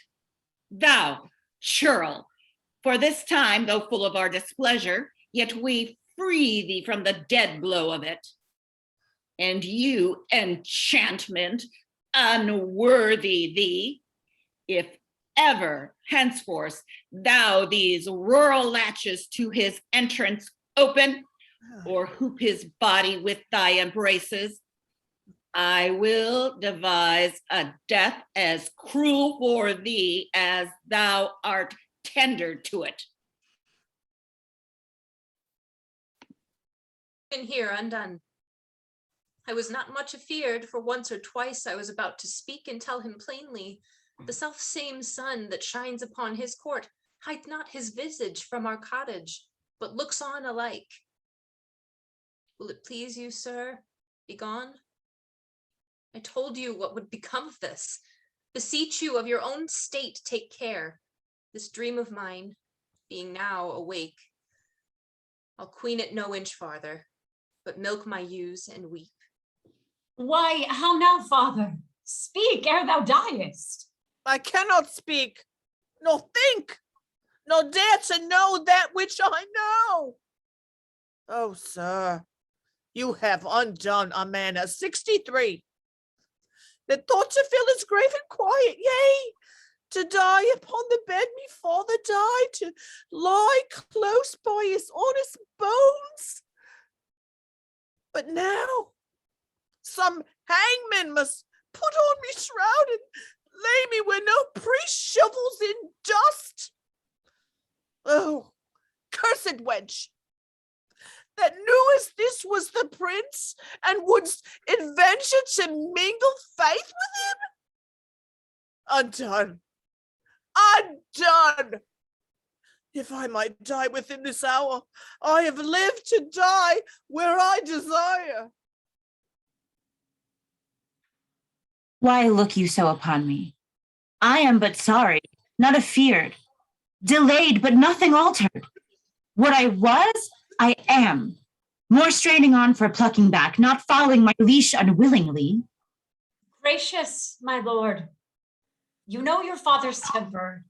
[SPEAKER 10] Thou, churl, for this time, though full of our displeasure, yet we free thee from the dead blow of it. And you, enchantment, unworthy thee, if ever henceforth thou these rural latches to his entrance open, or hoop his body with thy embraces, I will devise a death as cruel for thee as thou art tender to it.
[SPEAKER 6] In here, undone. I was not much afeard, for once or twice I was about to speak and tell him plainly, the self-same sun that shines upon his court hides not his visage from our cottage, but looks on alike. Will it please you, sir, be gone? I told you what would become of this. Beseech you of your own state take care. This dream of mine, being now awake, I'll queen it no inch farther, but milk my ewes and weep.
[SPEAKER 2] Why, how now, father? Speak ere thou diest.
[SPEAKER 7] I cannot speak, nor think, nor dare to know that which I know. Oh, sir, you have undone a man of 63 that thought to fill his grave in quiet, yea, to die upon the bed me father died, to lie close by his honest bones. But now, some hangman must put on me shroud and lay me where no priest shovels in dust. Oh, cursed wench, that knewest this was the prince and wouldst adventure to mingle faith with him? Undone, undone. If I might die within this hour, I have lived to die where I desire.
[SPEAKER 5] Why look you so upon me? I am but sorry, not afeard, delayed, but nothing altered. What I was, I am, more straining on for plucking back, not following my leash unwillingly.
[SPEAKER 2] Gracious, my lord, you know your father's temper.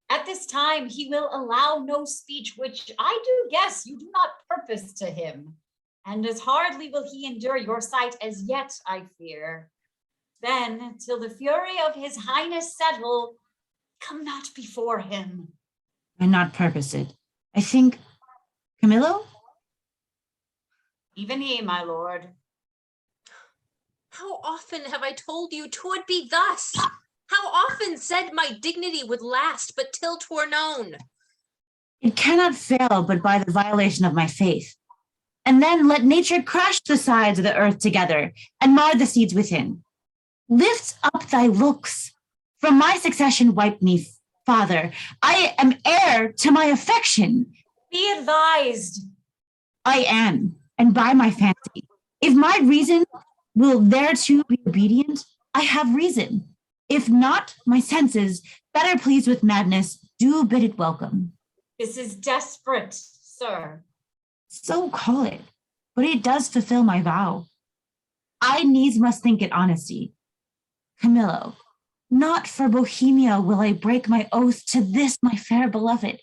[SPEAKER 2] At this time, he will allow no speech, which I do guess you do not purpose to him. And as hardly will he endure your sight as yet, I fear. Then, till the fury of his highness settle, come not before him.
[SPEAKER 5] And not purpose it. I think, Camillo?
[SPEAKER 2] Even he, my lord.
[SPEAKER 6] How often have I told you 'twould be thus? How often said my dignity would last, but till 'twere known?
[SPEAKER 5] It cannot fail but by the violation of my faith. And then let nature crush the sides of the earth together and mar the seeds within. Lift up thy looks. From my succession wipe me, father. I am heir to my affection.
[SPEAKER 2] Be advised.
[SPEAKER 5] I am, and by my fancy. If my reason will thereto be obedient, I have reason. If not, my senses, better pleased with madness, do bid it welcome.
[SPEAKER 2] This is desperate, sir.
[SPEAKER 5] So call it, but it does fulfill my vow. I needs must think it honesty. Camillo, not for Bohemia will I break my oath to this my fair beloved.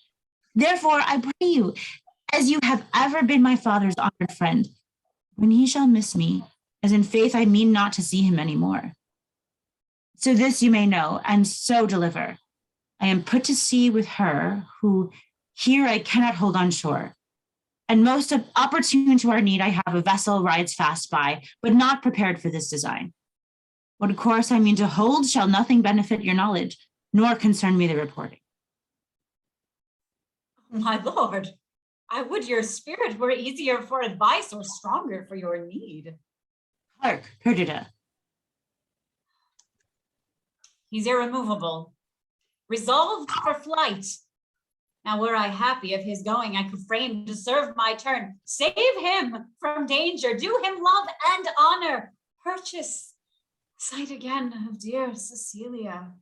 [SPEAKER 5] Therefore, I pray you, as you have ever been my father's honored friend, when he shall miss me, as in faith I mean not to see him any more. So this you may know, and so deliver. I am put to sea with her, who here I cannot hold on shore. And most opportune to our need, I have a vessel rides fast by, but not prepared for this design. What course I mean to hold shall nothing benefit your knowledge, nor concern me the reporting.
[SPEAKER 2] My lord, I would your spirit were easier for advice or stronger for your need.
[SPEAKER 5] Hark, Perdita.
[SPEAKER 2] He's irremovable, resolved for flight. Now were I happy of his going, I could frame to serve my turn. Save him from danger, do him love and honor. Purchase sight again of dear Cecilia.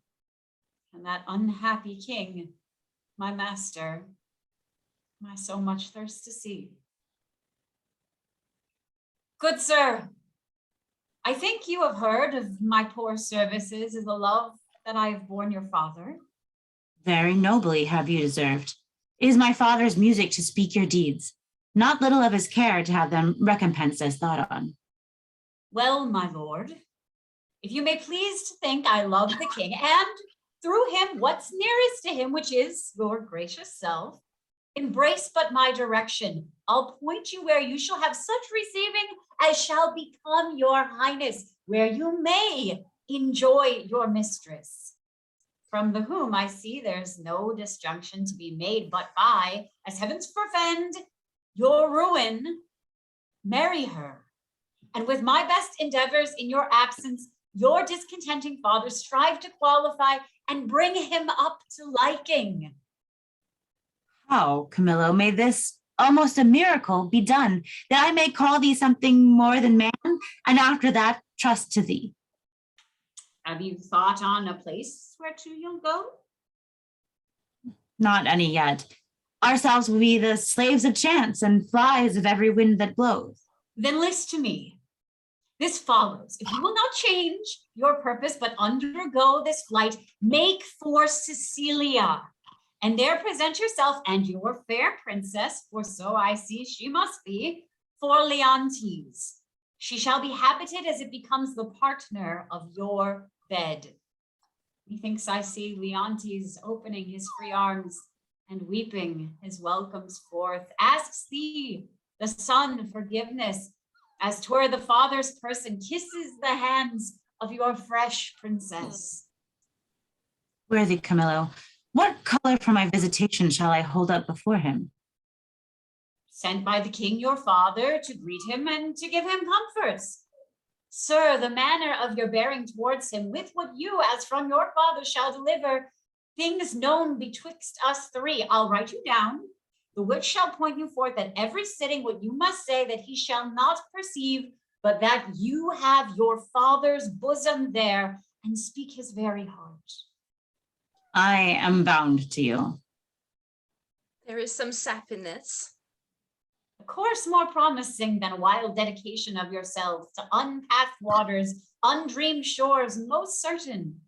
[SPEAKER 2] And that unhappy king, my master, I so much thirst to see. Good sir, I think you have heard of my poor services as the love that I have borne your father.
[SPEAKER 5] Very nobly have you deserved. It is my father's music to speak your deeds, not little of his care to have them recompensed as thought on.
[SPEAKER 2] Well, my lord, if you may please to think I love the king, and through him what's nearest to him, which is your gracious self, embrace but my direction. I'll point you where you shall have such receiving as shall become your highness, where you may enjoy your mistress. From the whom I see there's no disjunction to be made, but by, as heavens forfend, your ruin, marry her, And with my best endeavors in your absence, your discontenting father strive to qualify and bring him up to liking.
[SPEAKER 5] How, Camillo, may this almost a miracle be done, that I may call thee something more than man, and after that trust to thee?
[SPEAKER 2] Have you thought on a place whereto you'll go?
[SPEAKER 5] Not any yet. Ourselves will be the slaves of chance and flies of every wind that blows.
[SPEAKER 2] Then list to me. This follows. If you will not change your purpose, but undergo this flight, make for Sicilia, and there present yourself and your fair princess, for so I see she must be, for Leontes. She shall be habited as it becomes the partner of your bed. Methinks I see Leontes opening his free arms and weeping his welcomes forth, asks thee, the son, forgiveness, as 'twere the father's person, kisses the hands of your fresh princess.
[SPEAKER 5] Worthy Camillo, what color for my visitation shall I hold up before him?
[SPEAKER 2] Sent by the king your father to greet him and to give him comforts. Sir, the manner of your bearing towards him, with what you as from your father shall deliver, things known betwixt us three, I'll write you down, the which shall point you forth at every sitting what you must say, that he shall not perceive, but that you have your father's bosom there, and speak his very heart.
[SPEAKER 5] I am bound to you.
[SPEAKER 6] There is some sap in this.
[SPEAKER 2] A course more promising than wild dedication of yourselves to unpathed waters, undreamed shores, most certain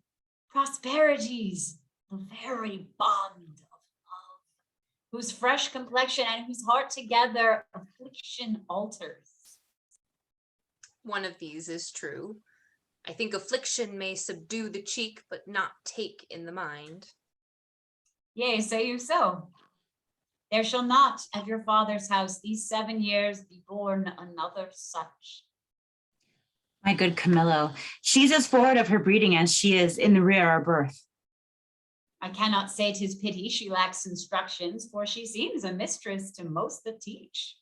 [SPEAKER 2] prosperities, the very bond of love, whose fresh complexion and whose heart together affliction alters.
[SPEAKER 6] One of these is true. I think affliction may subdue the cheek, but not take in the mind.
[SPEAKER 2] Yea, say you so. There shall not at your father's house these 7 years be born another such.
[SPEAKER 5] My good Camillo, she's as forward of her breeding as she is in the rear of birth.
[SPEAKER 2] I cannot say 'tis pity she lacks instructions, for she seems a mistress to most that teach.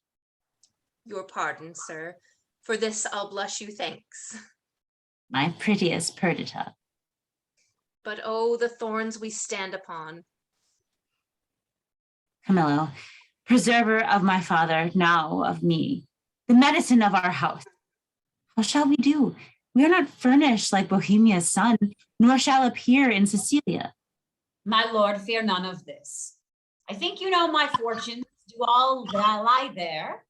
[SPEAKER 6] Your pardon, sir. For this I'll blush you thanks.
[SPEAKER 5] My prettiest Perdita.
[SPEAKER 6] But oh, the thorns we stand upon.
[SPEAKER 5] Camillo, preserver of my father, now of me, the medicine of our house. How shall we do? We are not furnished like Bohemia's son, nor shall appear in Sicilia.
[SPEAKER 2] My lord, fear none of this. I think you know my fortunes do all that lie there.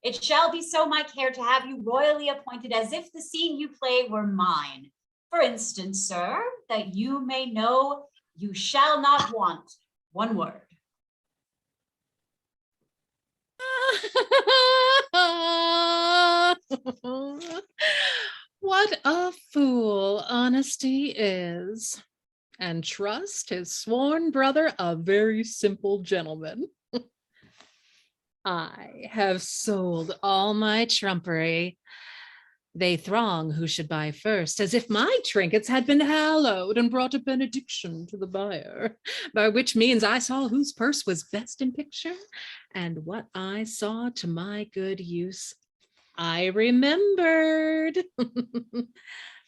[SPEAKER 2] It shall be so my care to have you royally appointed, as if the scene you play were mine. For instance, sir, that you may know you shall not want one word.
[SPEAKER 8] What a fool honesty is, and trust his sworn brother a very simple gentleman. I have sold all my trumpery. They throng who should buy first, as if my trinkets had been hallowed and brought a benediction to the buyer, by which means I saw whose purse was best in picture, and what I saw to my good use I remembered.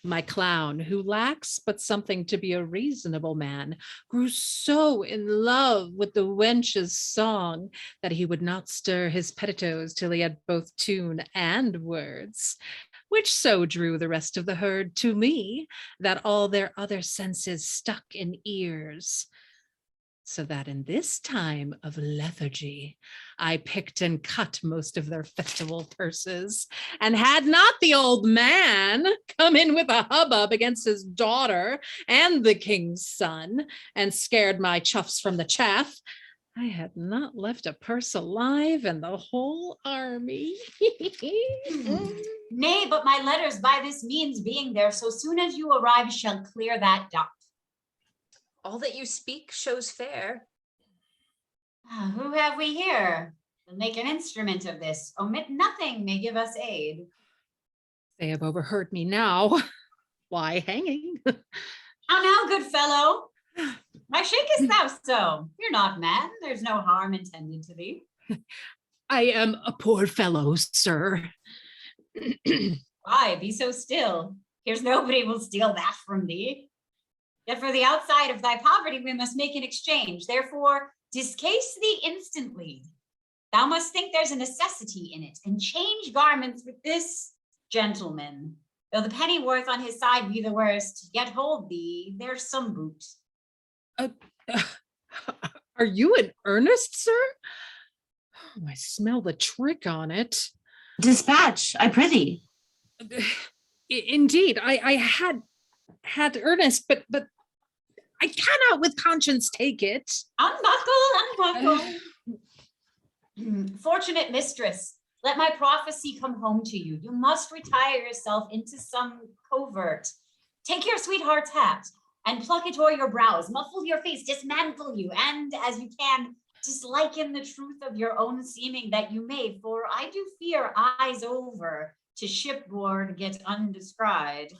[SPEAKER 8] My clown, who lacks but something to be a reasonable man, grew so in love with the wench's song that he would not stir his pettitos till he had both tune and words, which so drew the rest of the herd to me that all their other senses stuck in ears. So that in this time of lethargy, I picked and cut most of their festival purses, and had not the old man come in with a hubbub against his daughter and the king's son, and scared my chuffs from the chaff, I had not left a purse alive in the whole army.
[SPEAKER 2] Nay, but my letters by this means being there, so soon as you arrive shall clear that doubt.
[SPEAKER 6] All that you speak shows fair.
[SPEAKER 2] Who have we here? We'll make an instrument of this. Omit nothing may give us aid.
[SPEAKER 8] They have overheard me now. Why, hanging.
[SPEAKER 2] How now, good fellow? Why shakest thou so? You're not mad. There's no harm intended to thee.
[SPEAKER 8] I am a poor fellow, sir.
[SPEAKER 2] Why, be so still? Here's nobody will steal that from thee. Yet for the outside of thy poverty we must make an exchange. Therefore, discase thee instantly. Thou must think there's a necessity in it, and change garments with this gentleman. Though the pennyworth on his side be the worst, yet hold thee, there's some boot.
[SPEAKER 8] Are you in earnest, sir? Oh, I smell the trick on it.
[SPEAKER 5] Dispatch, I prithee.
[SPEAKER 8] Indeed, I had earnest, but I cannot with conscience take it.
[SPEAKER 2] Unbuckle. Fortunate mistress, let my prophecy come home to you. You must retire yourself into some covert. Take your sweetheart's hat and pluck it o'er your brows, muffle your face, dismantle you, and as you can, disliken the truth of your own seeming that you may, for I do fear eyes over to shipboard get undescried.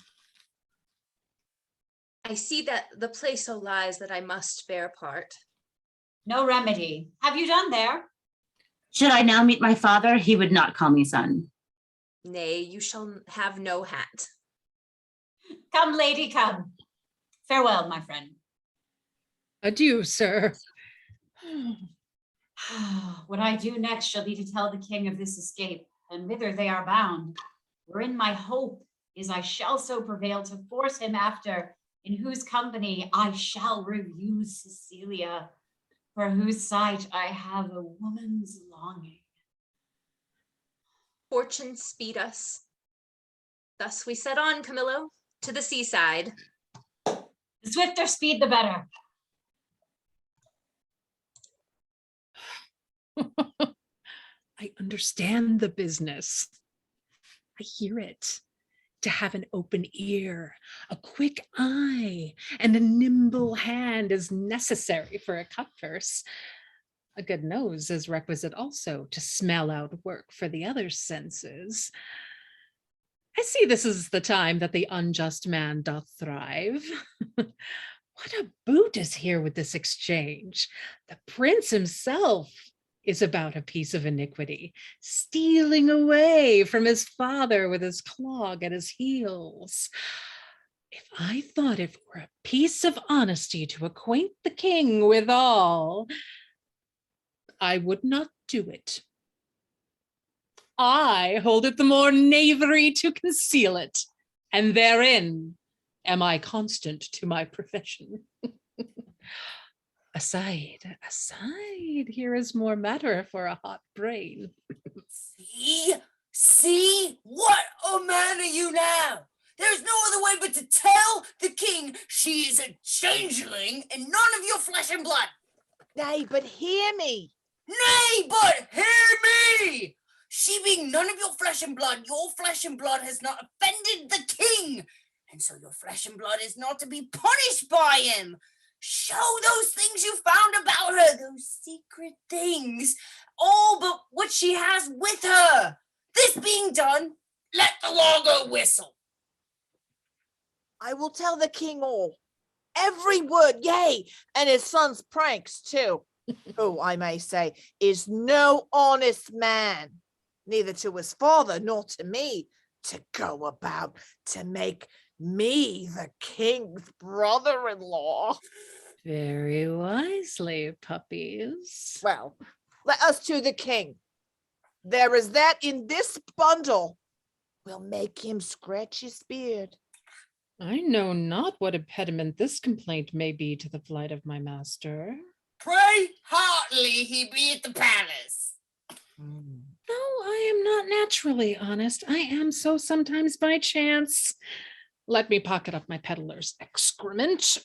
[SPEAKER 6] I see that the place so lies that I must bear part.
[SPEAKER 2] No remedy. Have you done there?
[SPEAKER 5] Should I now meet my father, he would not call me son.
[SPEAKER 6] Nay, you shall have no hat.
[SPEAKER 2] Come, lady, come. Farewell, my friend.
[SPEAKER 8] Adieu, sir.
[SPEAKER 2] What I do next shall be to tell the king of this escape, and whither they are bound. Wherein my hope is I shall so prevail to force him after, in whose company I shall review Cecilia, for whose sight I have a woman's longing.
[SPEAKER 6] Fortune speed us. Thus we set on, Camillo, to the seaside.
[SPEAKER 2] The swifter speed, the better.
[SPEAKER 8] I understand the business. I hear it. To have an open ear, a quick eye, and a nimble hand is necessary for a cutpurse. A good nose is requisite also to smell out work for the other senses. I see this is the time that the unjust man doth thrive. What a boot is here with this exchange. The prince himself is about a piece of iniquity, stealing away from his father with his clog at his heels. If I thought it were a piece of honesty to acquaint the king withal, I would not do it. I hold it the more knavery to conceal it, and therein am I constant to my profession. Aside, here is more matter for a hot brain.
[SPEAKER 9] See? What a man are you now? There's no other way but to tell the king she is a changeling and none of your flesh and blood.
[SPEAKER 7] Nay, but hear me.
[SPEAKER 9] Nay, but hear me! She being none of your flesh and blood, your flesh and blood has not offended the king, and so your flesh and blood is not to be punished by him. Show those things you found about her, those secret things, all but what she has with her. This being done, let the logger whistle.
[SPEAKER 7] I will tell the king all. Every word, yea, and his son's pranks too. Who, I may say, is no honest man, neither to his father nor to me, to go about to make me the king's brother-in-law.
[SPEAKER 8] Very wisely, puppies.
[SPEAKER 7] Well, let us to the king. There is that in this bundle will make him scratch his beard.
[SPEAKER 8] I know not what impediment this complaint may be to the flight of my master.
[SPEAKER 9] Pray heartily he be at the palace.
[SPEAKER 8] No, I am not naturally honest. I am so sometimes by chance. Let me pocket up my peddler's excrement.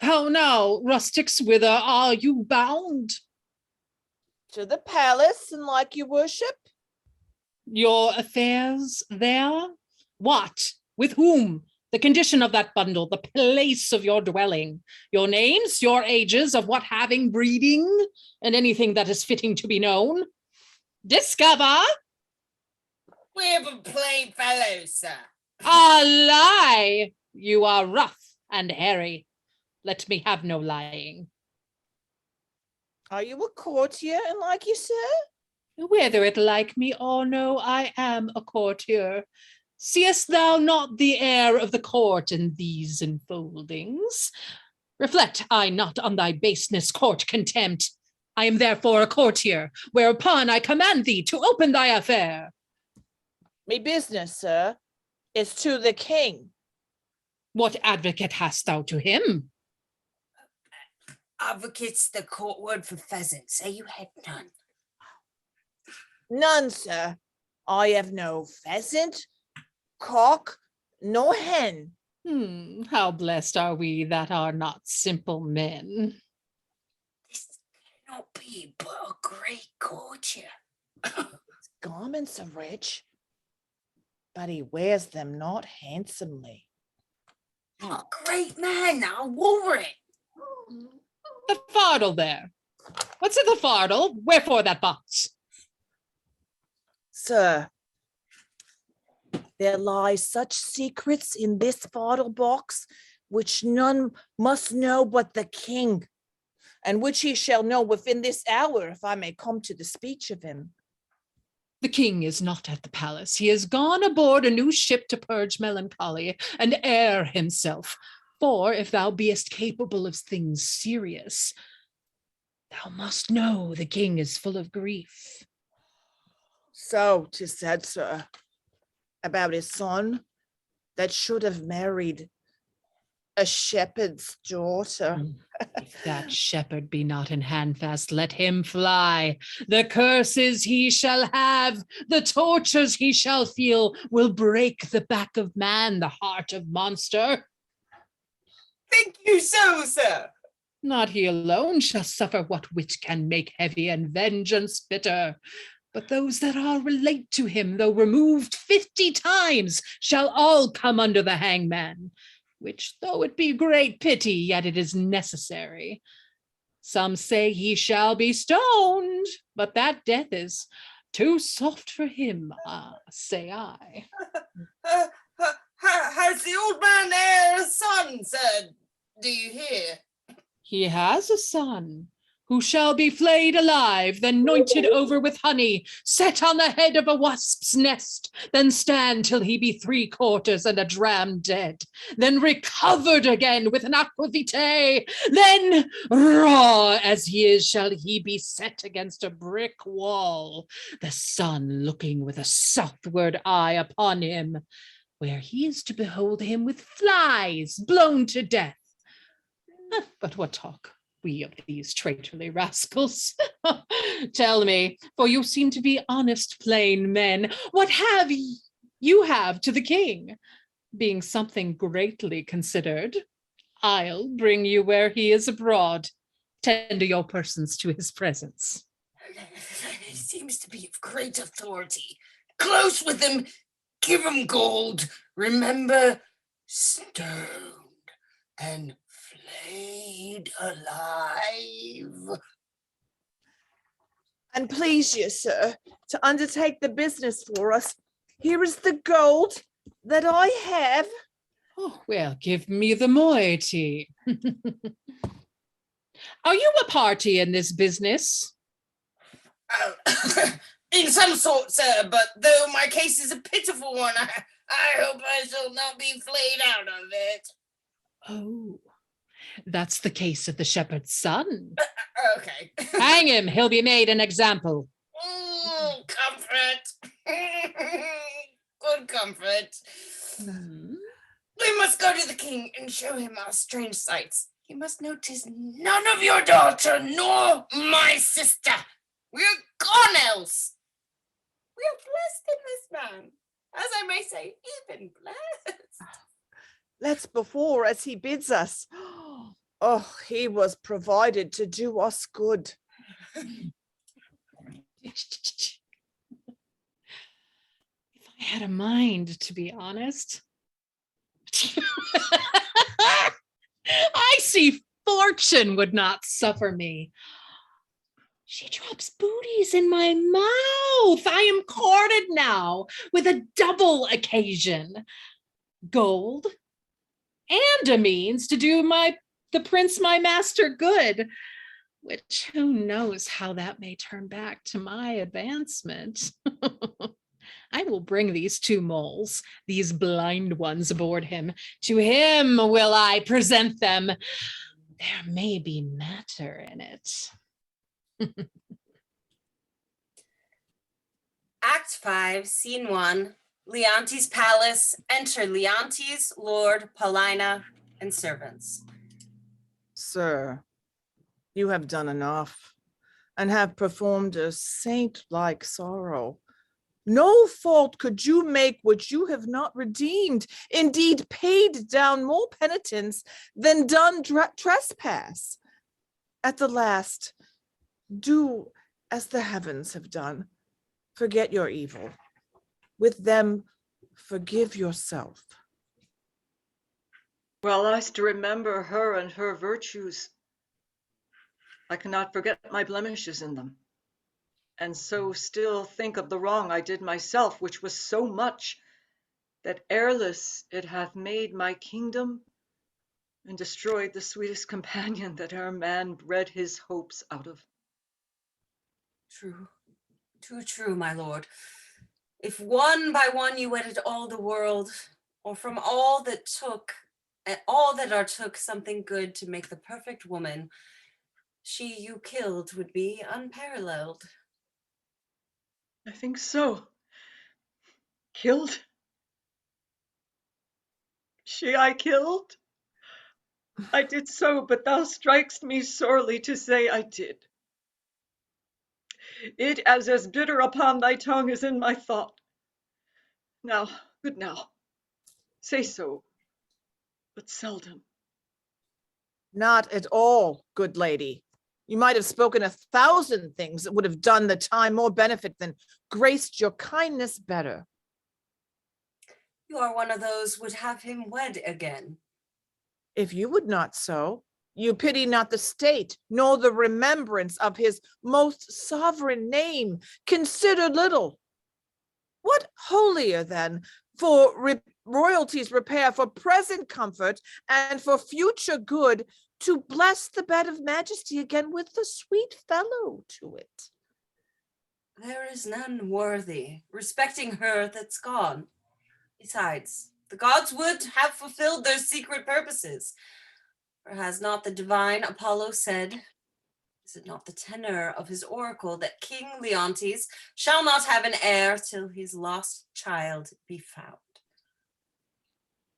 [SPEAKER 8] How now, rustics, whither are you bound?
[SPEAKER 7] To the palace, and like your worship.
[SPEAKER 8] Your affairs there? What? With whom? The condition of that bundle, the place of your dwelling, your names, your ages, of what having, breeding, and anything that is fitting to be known. Discover.
[SPEAKER 9] We're but plain fellows, sir.
[SPEAKER 8] A lie. You are rough and hairy. Let me have no lying.
[SPEAKER 7] Are you a courtier and like you, sir?
[SPEAKER 8] Whether it like me or no, I am a courtier. Seest thou not the air of the court in these enfoldings? Reflect I not on thy baseness, court contempt. I am therefore a courtier, whereupon I command thee to open thy affair.
[SPEAKER 7] Me business, sir, is to the king.
[SPEAKER 8] What advocate hast thou to him?
[SPEAKER 9] Advocate's the court word for pheasant. Say you had none.
[SPEAKER 7] None, sir. I have no pheasant, cock, nor hen.
[SPEAKER 8] How blessed are we that are not simple men.
[SPEAKER 9] This cannot be but a great courtier.
[SPEAKER 7] His garments are rich, but he wears them not handsomely.
[SPEAKER 9] A great man, I wore it.
[SPEAKER 8] The fardel there. What's in the fardel? Wherefore that box?
[SPEAKER 7] Sir, there lie such secrets in this fardel box, which none must know but the king, and which he shall know within this hour, if I may come to the speech of him.
[SPEAKER 8] The king is not at the palace. He is gone aboard a new ship to purge melancholy and air himself. For if thou beest capable of things serious, thou must know the king is full of grief.
[SPEAKER 7] So 'tis said, sir, about his son that should have married a shepherd's daughter.
[SPEAKER 8] If that shepherd be not in handfast, let him fly. The curses he shall have, the tortures he shall feel, will break the back of man, the heart of monster.
[SPEAKER 9] Think you so, sir?
[SPEAKER 8] Not he alone shall suffer what wit can make heavy and vengeance bitter, but those that all relate to him, though removed 50 times, shall all come under the hangman, which though it be great pity, yet it is necessary. Some say he shall be stoned, but that death is too soft for him, say I.
[SPEAKER 9] Has the old man there a son, sir? Do you hear?
[SPEAKER 8] He has a son, who shall be flayed alive, then anointed over with honey, set on the head of a wasp's nest, then stand till he be 3/4 and a dram dead, then recovered again with an aquavitae, then raw as he is shall he be set against a brick wall, the sun looking with a southward eye upon him, where he is to behold him with flies blown to death. But what talk we of these traitorly rascals? Tell me, for you seem to be honest plain men, what have you have to the king? Being something greatly considered, I'll bring you where he is abroad. Tender your persons to his presence.
[SPEAKER 9] He seems to be of great authority. Close with him, give him gold. Remember, stoned and flayed alive.
[SPEAKER 7] And please you, sir, to undertake the business for us, here is the gold that I have.
[SPEAKER 8] Oh, well, give me the moiety. Are you a party in this business?
[SPEAKER 9] In some sort, sir, but though my case is a pitiful one, I hope I shall not be flayed out of it.
[SPEAKER 8] Oh, that's the case of the shepherd's son.
[SPEAKER 9] Okay.
[SPEAKER 8] Hang him, he'll be made an example.
[SPEAKER 9] Comfort. Good comfort. We must go to the king and show him our strange sights. He must know 'tis none of your daughter nor my sister. We are gone else. We are blessed in this man. As I may say, even blessed.
[SPEAKER 7] Let's before as he bids us. Oh, he was provided to do us good.
[SPEAKER 8] If I had a mind, to be honest. I see fortune would not suffer me. She drops booties in my mouth. I am courted now with a double occasion. Gold and a means to do the prince my master good. which who knows how that may turn back to my advancement. I will bring these two moles, these blind ones aboard him. To him will I present them. There may be matter in it.
[SPEAKER 1] Act 5, Scene 1, Leontes' palace. Enter Leontes, Lord, Paulina, and servants.
[SPEAKER 7] Sir, you have done enough and have performed a saint-like sorrow. No fault could you make which you have not redeemed, indeed paid down more penitence than done trespass. At the last, do as the heavens have done. Forget your evil. With them, forgive yourself.
[SPEAKER 4] Well, I still remember her and her virtues. I cannot forget my blemishes in them, and so still think of the wrong I did myself, which was so much that heirless it hath made my kingdom and destroyed the sweetest companion that e'er man bred his hopes out of.
[SPEAKER 1] True, too true, my lord. If one by one you wedded all the world, or from all that took, and all that are took something good to make the perfect woman, she you killed would be unparalleled.
[SPEAKER 4] I think so. Killed? She I killed? I did so, but thou strikest me sorely to say I did. It as bitter upon thy tongue as in my thought. Now, good now, say so, but seldom.
[SPEAKER 7] Not at all, good lady. You might have spoken 1,000 things that would have done the time more benefit than graced your kindness better.
[SPEAKER 1] You are one of those would have him wed again.
[SPEAKER 7] If you would not so, you pity not the state, nor the remembrance of his most sovereign name. Consider little. What holier then for royalty's repair, for present comfort, and for future good, to bless the bed of majesty again with the sweet fellow to it?
[SPEAKER 1] There is none worthy, respecting her that's gone. Besides, the gods would have fulfilled their secret purposes. For has not the divine Apollo said, is it not the tenor of his oracle that King Leontes shall not have an heir till his lost child be found?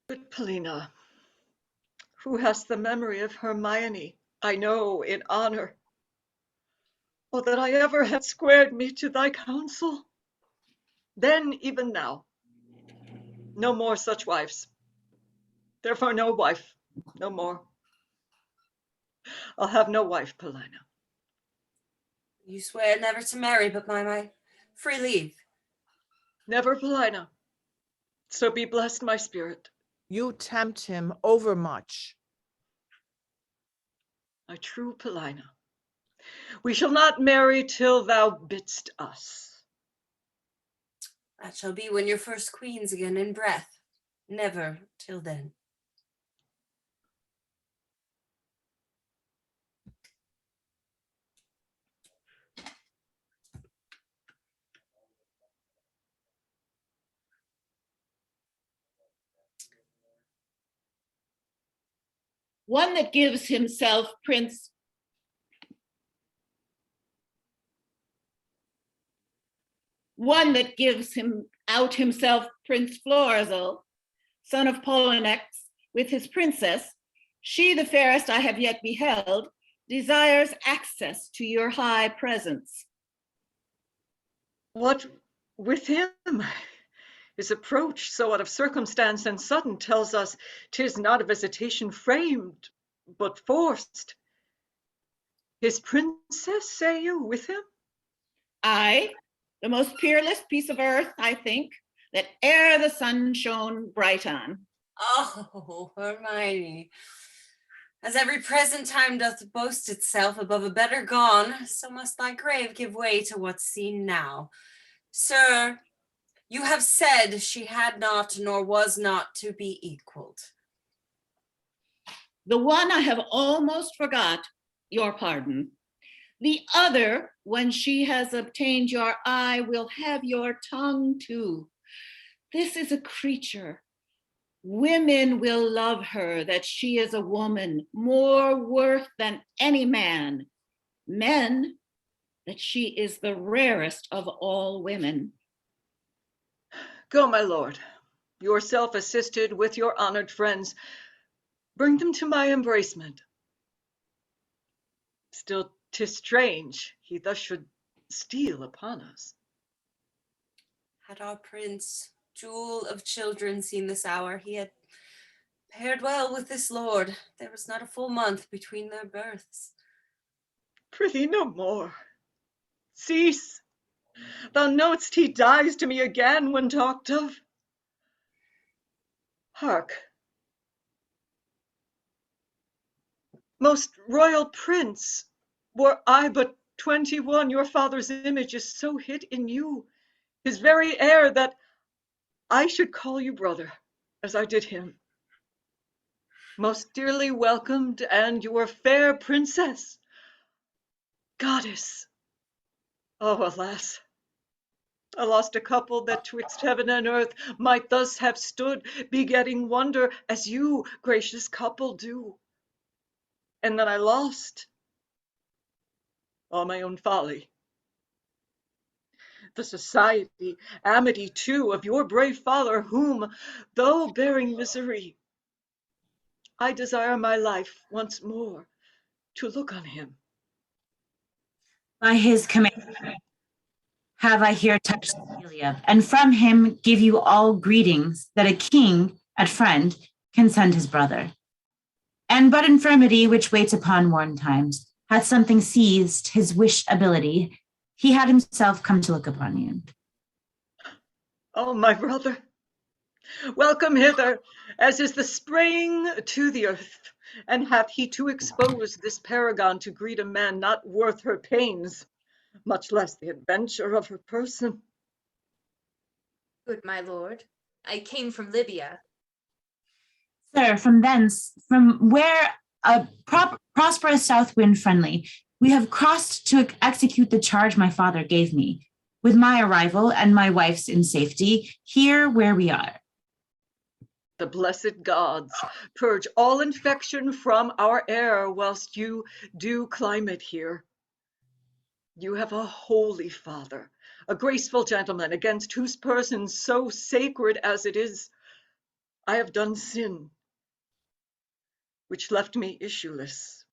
[SPEAKER 4] But Paulina, who hast the memory of Hermione, I know in honor. Oh, that I ever had squared me to thy counsel. Then, even now, no more such wives. Therefore no wife, no more. I'll have no wife, Paulina.
[SPEAKER 1] You swear never to marry but by my free leave.
[SPEAKER 4] Never, Paulina. So be blessed my spirit.
[SPEAKER 7] You tempt him overmuch.
[SPEAKER 4] My true Paulina, we shall not marry till thou bidst us.
[SPEAKER 1] That shall be when your first queen's again in breath. Never till then.
[SPEAKER 3] One that gives himself Prince Prince Florizel, son of Polixenes, with his princess, she the fairest I have yet beheld, desires access to your high presence.
[SPEAKER 4] What with him? His approach, so out of circumstance and sudden, tells us 'tis not a visitation framed, but forced. His princess, say you, with him?
[SPEAKER 3] Aye, the most peerless piece of earth, I think, that e'er the sun shone bright on.
[SPEAKER 1] Oh, Hermione. As every present time doth boast itself above a better gone, so must thy grave give way to what's seen now. Sir, you have said she had not nor was not to be equaled.
[SPEAKER 3] The one I have almost forgot, your pardon, The other, when she has obtained your eye, will have your tongue too. This is a creature. Women will love her that she is a woman, more worth than any man. Men, that she is the rarest of all women.
[SPEAKER 4] Go, my lord, yourself assisted with your honored friends. Bring them to my embracement. Still, 'tis strange he thus should steal upon us.
[SPEAKER 1] Had our prince, jewel of children, seen this hour, he had paired well with this lord. There was not a full month between their births.
[SPEAKER 4] Prithee, no more. Cease. Thou know'st he dies to me again when talked of. Hark. Most royal prince, were I but 21, your father's image is so hid in you, his very air, that I should call you brother, as I did him. Most dearly welcomed, and your fair princess, goddess. Oh, alas, I lost a couple that twixt heaven and earth might thus have stood, begetting wonder, as you, gracious couple, do. And then I lost, all my own folly, the society, amity too, of your brave father, whom, though bearing misery, I desire my life once more to look on him.
[SPEAKER 5] By his command have I here touched Emilia, and from him give you all greetings that a king at friend can send his brother. And but infirmity which waits upon worn times hath something seized his wish ability. He had himself come to look upon you.
[SPEAKER 4] Oh, my brother, welcome hither, as is the spring to the earth. And hath he to expose this paragon to greet a man not worth her pains, much less the adventure of her person?
[SPEAKER 6] Good my lord, I came from Libya.
[SPEAKER 5] Sir, from thence, from where a prosperous south wind friendly, we have crossed to execute the charge my father gave me. With my arrival and my wife's in safety, here where we are.
[SPEAKER 4] The blessed gods purge all infection from our air whilst you do climate here. You have a holy father, a graceful gentleman, against whose person, so sacred as it is, I have done sin, which left me issueless.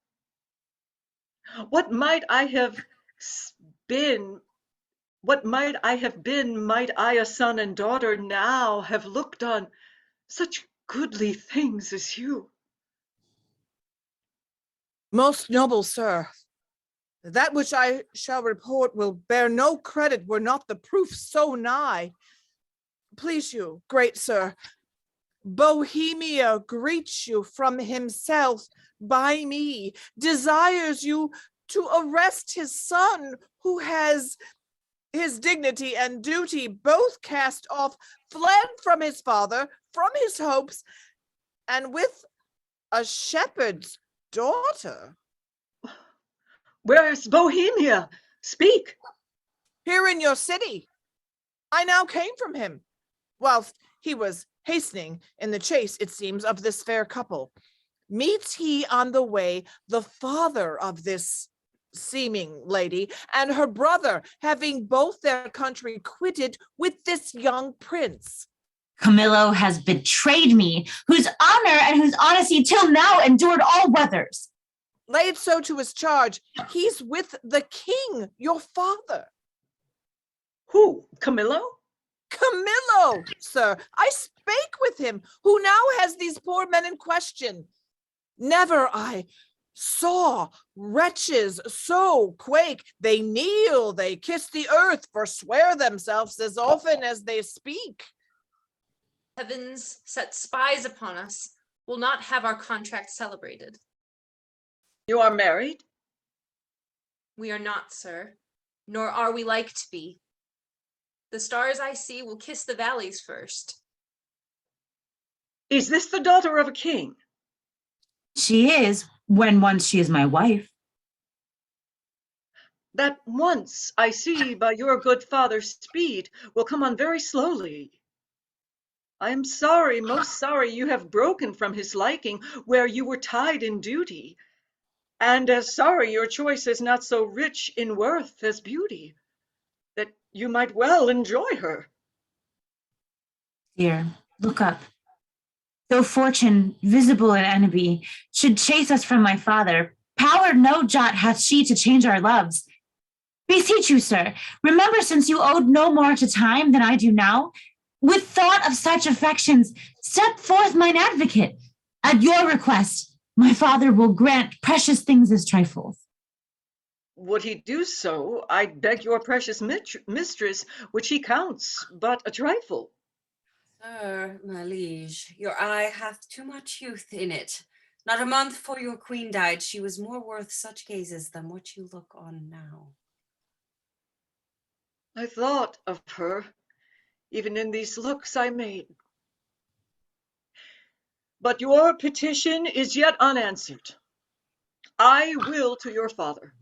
[SPEAKER 4] What might I have been? What might I have been, might I, a son and daughter, now have looked on such goodly things as you?
[SPEAKER 7] Most noble sir, that which I shall report will bear no credit were not the proof so nigh. Please you, great sir, Bohemia greets you from himself by me, desires you to arrest his son, who has his dignity and duty both cast off, fled from his father, from his hopes, and with a shepherd's daughter.
[SPEAKER 4] Where is Bohemia? Speak.
[SPEAKER 7] Here in your city. I now came from him, whilst he was hastening in the chase, it seems, of this fair couple. Meets he on the way the father of this seeming lady and her brother, having both their country quitted with this young prince.
[SPEAKER 5] Camillo has betrayed me, whose honor and whose honesty till now endured all weathers.
[SPEAKER 7] Laid so to his charge, he's with the king, your father.
[SPEAKER 4] Who, Camillo?
[SPEAKER 7] Camillo, sir, I spake with him, who now has these poor men in question. Never I saw wretches so quake. They kneel, they kiss the earth, forswear themselves as often as they speak.
[SPEAKER 6] Heavens set spies upon us, will not have our contract celebrated.
[SPEAKER 4] You are married?
[SPEAKER 6] We are not, sir, nor are we like to be. The stars I see will kiss the valleys first.
[SPEAKER 4] Is this the daughter of a king?
[SPEAKER 5] She is, when once she is my wife.
[SPEAKER 4] that once I see by your good father's speed will come on very slowly. I am sorry, most sorry, you have broken from his liking where you were tied in duty, and as sorry your choice is not so rich in worth as beauty, that you might well enjoy her.
[SPEAKER 5] Dear, look up. Though fortune, visible and enemy, should chase us from my father, power no jot hath she to change our loves. Beseech you, sir, remember since you owed no more to time than I do now, with thought of such affections, step forth mine advocate. At your request, my father will grant precious things as trifles.
[SPEAKER 4] Would he do so, I'd beg your precious mistress, which he counts but a trifle.
[SPEAKER 1] Sir, my liege, your eye hath too much youth in it. Not a month before your queen died, she was more worth such gazes than what you look on now.
[SPEAKER 4] I thought of her, even in these looks I made. But your petition is yet unanswered. I will to your father.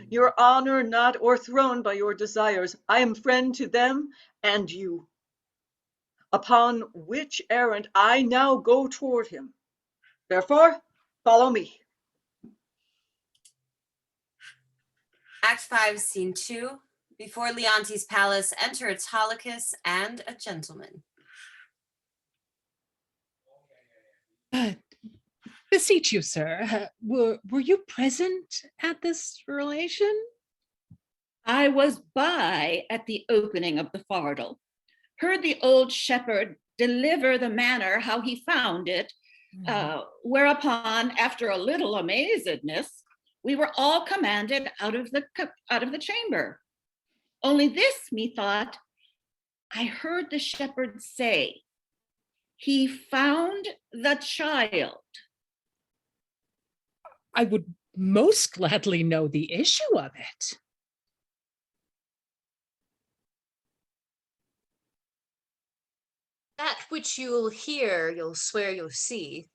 [SPEAKER 4] Your honor not o'erthrown by your desires, I am friend to them and you. Upon which errand I now go toward him. Therefore, follow me.
[SPEAKER 1] Act 5, Scene 2. Before Leontes' palace, enter Autolycus and a gentleman.
[SPEAKER 8] Beseech you, sir, were you present at this relation?
[SPEAKER 3] I was by at the opening of the fardel, heard the old shepherd deliver the manner how he found it, whereupon, after a little amazedness, we were all commanded out of the chamber. Only this, methought, I heard the shepherd say, he found the child.
[SPEAKER 8] I would most gladly know the issue of it.
[SPEAKER 6] That which you'll hear, you'll swear you'll see.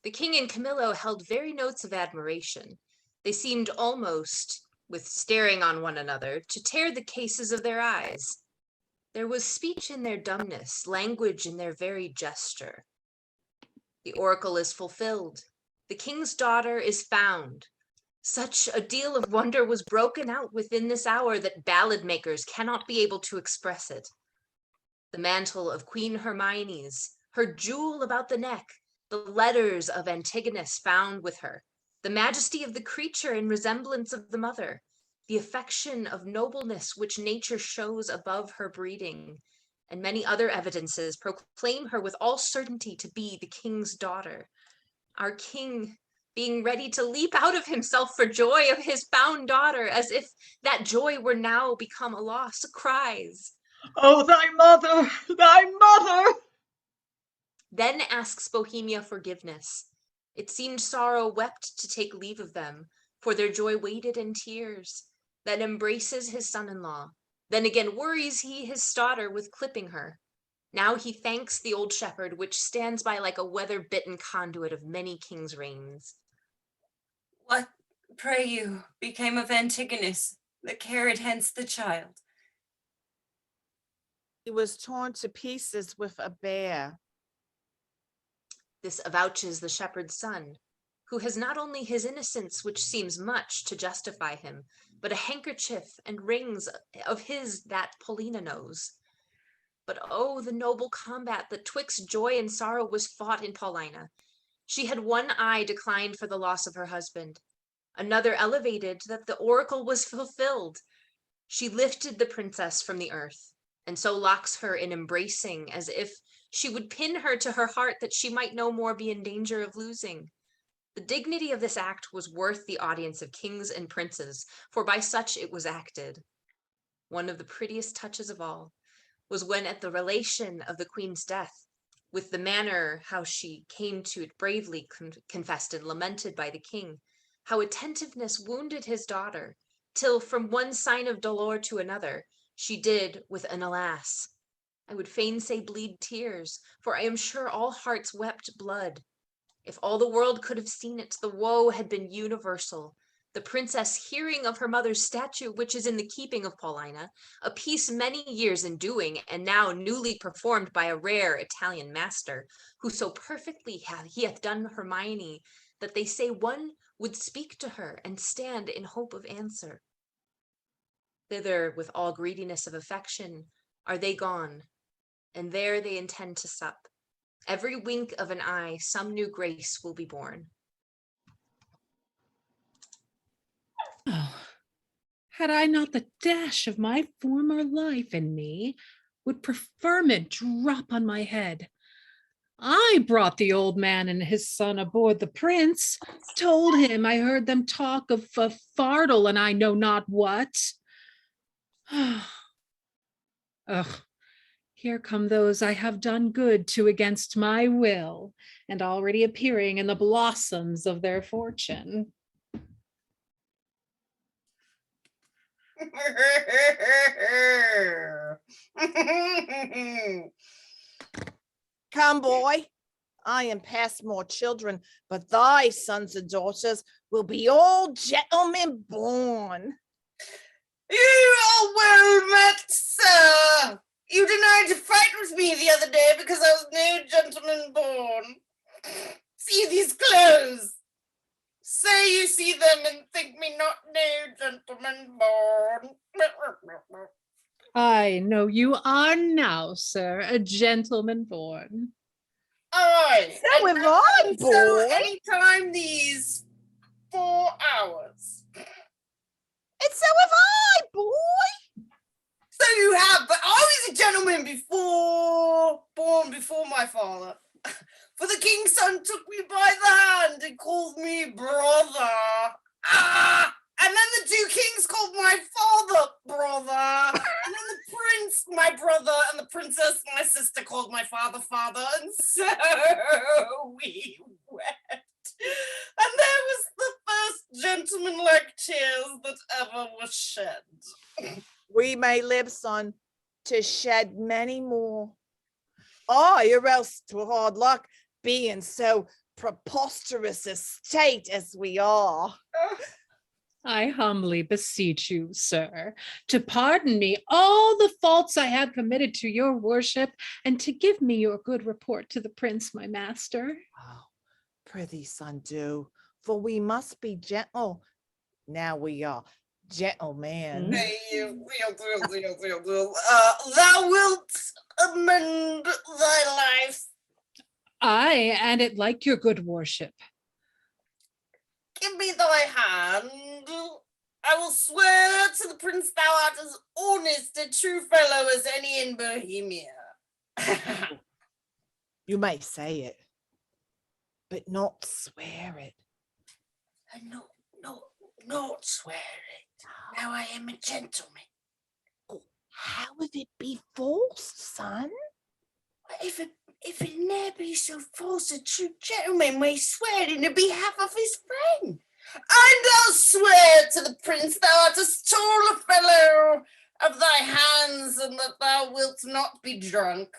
[SPEAKER 6] The king and Camillo held very notes of admiration. They seemed almost, with staring on one another, to tear the cases of their eyes. There was speech in their dumbness, language in their very gesture. The oracle is fulfilled. The king's daughter is found. Such a deal of wonder was broken out within this hour that ballad makers cannot be able to express it. The mantle of Queen Hermione's, her jewel about the neck, the letters of Antigonus found with her, the majesty of the creature in resemblance of the mother, the affection of nobleness which nature shows above her breeding, and many other evidences proclaim her with all certainty to be the king's daughter. Our king, being ready to leap out of himself for joy of his found daughter, as if that joy were now become a loss, cries,
[SPEAKER 4] Oh, thy mother, thy mother!
[SPEAKER 6] Then asks Bohemia forgiveness. It seemed sorrow wept to take leave of them, for their joy waded in tears. Then embraces his son-in-law. Then again worries he his daughter with clipping her. Now he thanks the old shepherd, which stands by like a weather-bitten conduit of many kings' reigns.
[SPEAKER 1] What, pray you, became of Antigonus, that carried hence the child?
[SPEAKER 7] He was torn to pieces with a bear.
[SPEAKER 6] This avouches the shepherd's son, who has not only his innocence, which seems much to justify him, but a handkerchief and rings of his that Paulina knows. But oh, the noble combat that twixt joy and sorrow was fought in Paulina. She had one eye declined for the loss of her husband, another elevated that the oracle was fulfilled. She lifted the princess from the earth, and so locks her in embracing, as if she would pin her to her heart that she might no more be in danger of losing. The dignity of this act was worth the audience of kings and princes, for by such it was acted. One of the prettiest touches of all was when at the relation of the queen's death, with the manner how she came to it bravely confessed and lamented by the king, how attentiveness wounded his daughter, till from one sign of dolor to another, she did, with an alas, I would fain say bleed tears, for I am sure all hearts wept blood. If all the world could have seen it, the woe had been universal. The princess, hearing of her mother's statue, which is in the keeping of Paulina, a piece many years in doing, and now newly performed by a rare Italian master, who so perfectly he hath done Hermione, that they say one would speak to her and stand in hope of answer. Thither, with all greediness of affection, are they gone, and there they intend to sup. Every wink of an eye, some new grace will be born.
[SPEAKER 8] Oh, had I not the dash of my former life in me, would preferment drop on my head. I brought the old man and his son aboard the prince, told him I heard them talk of a fardel and I know not what. Ugh, here come those I have done good to against my will, and already appearing in the blossoms of their fortune.
[SPEAKER 7] Come, boy. I am past more children, but thy sons and daughters will be all gentlemen born.
[SPEAKER 9] You are well met, sir. You denied to fight with me the other day because I was no gentleman born. See these clothes. Say you see them and think me not no gentleman born.
[SPEAKER 8] I know you are now, sir, a gentleman born.
[SPEAKER 9] Aye.
[SPEAKER 7] So
[SPEAKER 9] and
[SPEAKER 7] am I,
[SPEAKER 9] so
[SPEAKER 7] boy.
[SPEAKER 9] anytime these 4 hours.
[SPEAKER 7] And so have I, boy.
[SPEAKER 9] So you have, but I was a gentleman born before my father. For the king's son took me by the hand and called me brother. Ah! And then the 2 kings called my father brother. And then the prince my brother, and the princess my sister called my father father. And so we wept. And there was the first gentleman-like tears that ever was shed.
[SPEAKER 7] We may live, son, to shed many more. Or else to hard luck, being so preposterous a state as we are.
[SPEAKER 8] I humbly beseech you, sir, to pardon me all the faults I have committed to your worship, and to give me your good report to the prince, my master.
[SPEAKER 7] Oh, prithee, son, do, for we must be gentle. Now we are gentlemen.
[SPEAKER 9] Thou wilt amend thy life.
[SPEAKER 8] Aye, and it like your good worship.
[SPEAKER 9] Give me thy hand. I will swear to the prince thou art as honest a true fellow as any in Bohemia.
[SPEAKER 7] You may say it, but not swear it.
[SPEAKER 9] Not swear it. Now I am a gentleman.
[SPEAKER 7] How would it be false, son?
[SPEAKER 9] If it ne'er be so false, a true gentleman may swear in the behalf of his friend. And I'll swear to the prince thou art as tall a fellow of thy hands, and that thou wilt not be drunk.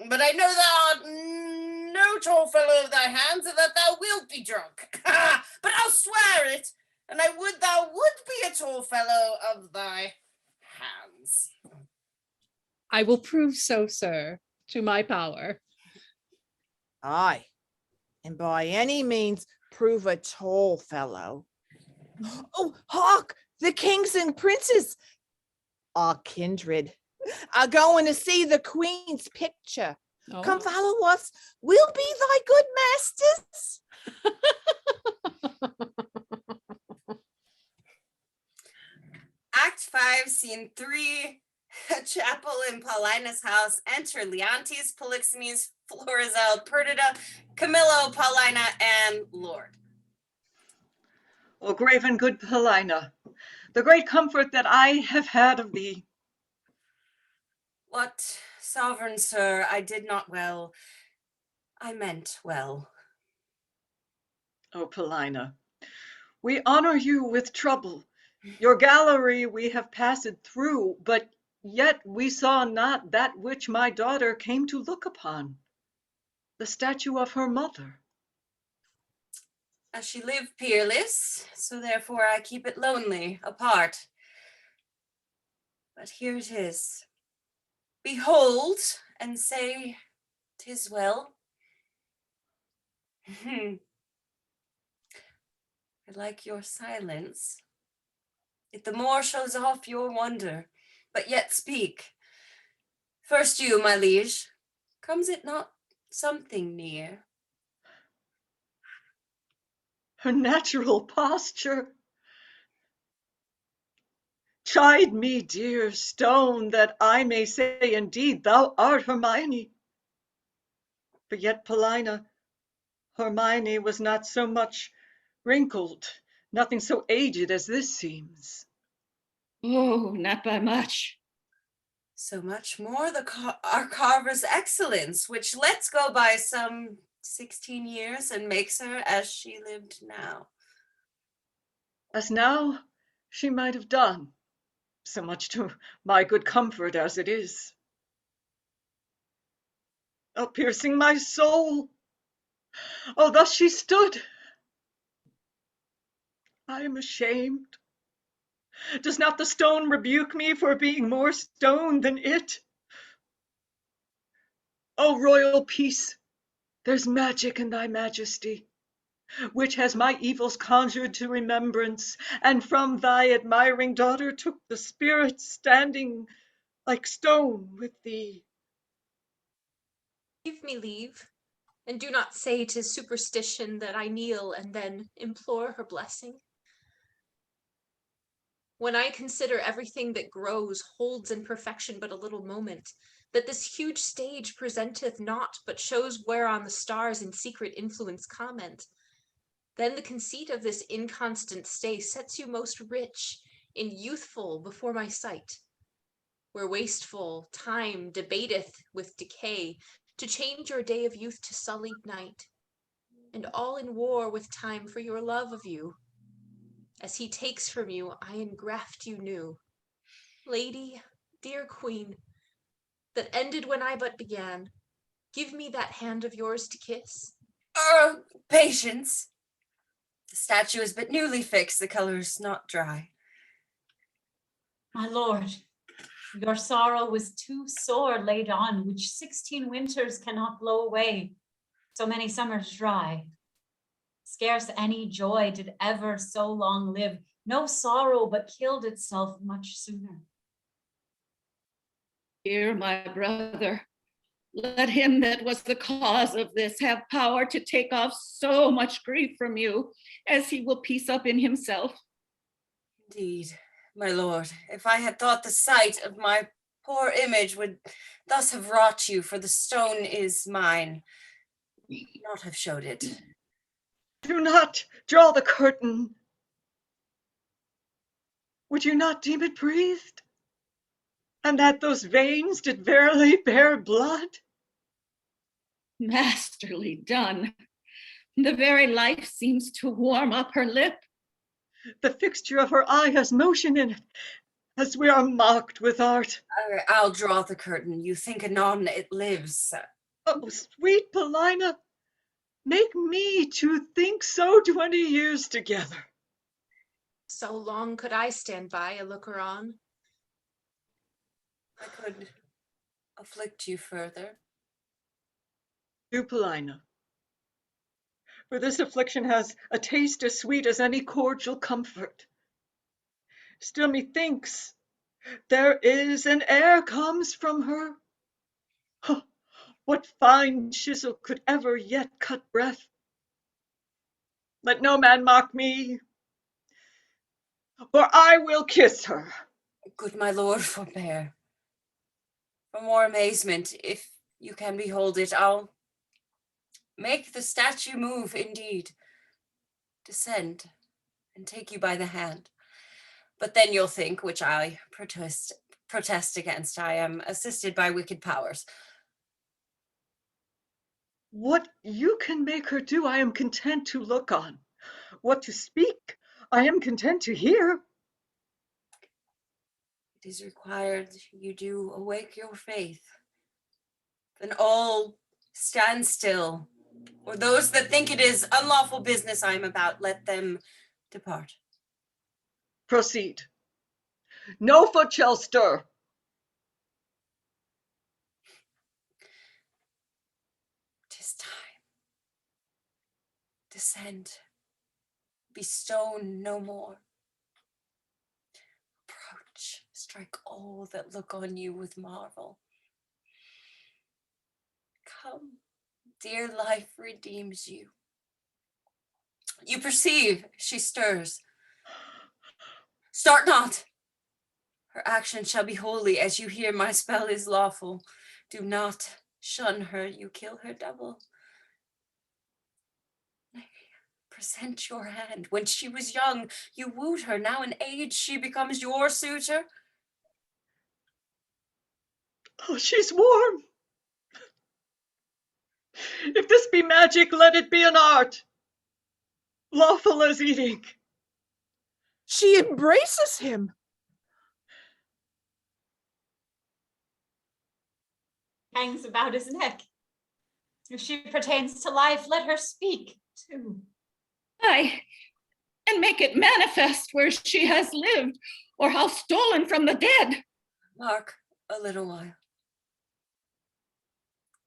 [SPEAKER 9] But I know thou art no tall fellow of thy hands, and that thou wilt be drunk. But I'll swear it, and I would thou would be a tall fellow of thy hands.
[SPEAKER 8] I will prove so, sir, to my power.
[SPEAKER 7] Aye, and by any means prove a tall fellow. Oh, hark! The kings and princes, our kindred, are going to see the queen's picture.
[SPEAKER 8] Oh.
[SPEAKER 7] Come follow us. We'll be thy good masters.
[SPEAKER 1] Act 5, Scene 3, a chapel in Paulina's house. Enter Leontes, Polixenes, Florizel, Perdita, Camillo, Paulina, and Lord.
[SPEAKER 4] O grave and good Paulina, the great comfort that I have had of thee.
[SPEAKER 1] What, sovereign sir, I did not well. I meant well.
[SPEAKER 4] O Paulina, we honor you with trouble. Your gallery we have passed through, but yet we saw not that which my daughter came to look upon, the statue of her mother.
[SPEAKER 1] as she lived peerless, so therefore I keep it lonely, apart. But here it is. Behold, and say, 'tis well. I like your silence. It the more shows off your wonder, but yet speak. First you, my liege, comes it not something near?
[SPEAKER 4] Her natural posture. Chide me, dear stone, that I may say indeed thou art Hermione. But yet, Paulina, Hermione was not so much wrinkled, nothing so aged as this seems.
[SPEAKER 3] Oh, not by much.
[SPEAKER 1] So much more our carver's excellence, which lets go by some 16 years and makes her as she lived now.
[SPEAKER 4] As now she might have done, so much to my good comfort as it is. Oh, piercing my soul! Oh, thus she stood. I am ashamed. Does not the stone rebuke me for being more stone than it? O royal peace, there's magic in thy majesty, which has my evils conjured to remembrance, and from thy admiring daughter took the spirit standing like stone with thee.
[SPEAKER 6] Give me leave, and do not say 'tis superstition that I kneel and then implore her blessing. When I consider everything that grows holds in perfection but a little moment, that this huge stage presenteth not, but shows whereon the stars in secret influence comment, then the conceit of this inconstant stay sets you most rich in youthful before my sight, where wasteful time debateth with decay to change your day of youth to sullied night, and all in war with time for your love of you. As he takes from you, I engraft you new. Lady, dear queen, that ended when I but began, give me that hand of yours to kiss.
[SPEAKER 1] Patience. The statue is but newly fixed, the color's not dry.
[SPEAKER 2] My lord, your sorrow was too sore laid on, which 16 winters cannot blow away, so many summers dry. Scarce any joy did ever so long live, no sorrow but killed itself much sooner.
[SPEAKER 3] Dear my brother, let him that was the cause of this have power to take off so much grief from you, as he will peace up in himself.
[SPEAKER 1] Indeed, my lord, if I had thought the sight of my poor image would thus have wrought you, for the stone is mine, not have showed it.
[SPEAKER 4] Do not draw the curtain. Would you not deem it breathed? And that those veins did verily bear blood?
[SPEAKER 3] Masterly done. The very life seems to warm up her lip.
[SPEAKER 4] The fixture of her eye has motion in it, as we are mocked with art.
[SPEAKER 1] I'll draw the curtain. You think anon it lives.
[SPEAKER 4] Oh, sweet Paulina, make me to think so 20 years together.
[SPEAKER 6] So long could I stand by a looker on.
[SPEAKER 1] I could afflict you further.
[SPEAKER 4] Do, Paulina, for this affliction has a taste as sweet as any cordial comfort. Still methinks there is an air comes from her. Oh, what fine chisel could ever yet cut breath? Let no man mock me, for I will kiss her.
[SPEAKER 1] Good my lord, forbear. For more amazement, if you can behold it, I'll make the statue move indeed, descend, and take you by the hand. But then you'll think, which I protest against, I am assisted by wicked powers.
[SPEAKER 4] What you can make her do, I am content to look on. What to speak, I am content to hear.
[SPEAKER 1] It is required you do awake your faith. Then all stand still or those that think it is unlawful business I am about, let them depart.
[SPEAKER 4] Proceed. No foot shall stir.
[SPEAKER 1] 'Tis time. Descend. Be stone no more. Approach. Strike all that look on you with marvel. Come. Dear life redeems you. You perceive she stirs. Start not. Her action shall be holy, as you hear my spell is lawful. Do not shun her, you kill her double. Nay, present your hand. When she was young, you wooed her. Now in age, she becomes your suitor.
[SPEAKER 4] Oh, she's warm. If this be magic, let it be an art, lawful as eating.
[SPEAKER 7] She embraces him.
[SPEAKER 2] Hangs about his neck. If she pertains to life, let her speak too.
[SPEAKER 10] Aye, and make it manifest where she has lived, or how stolen from the dead.
[SPEAKER 1] Mark, a little while.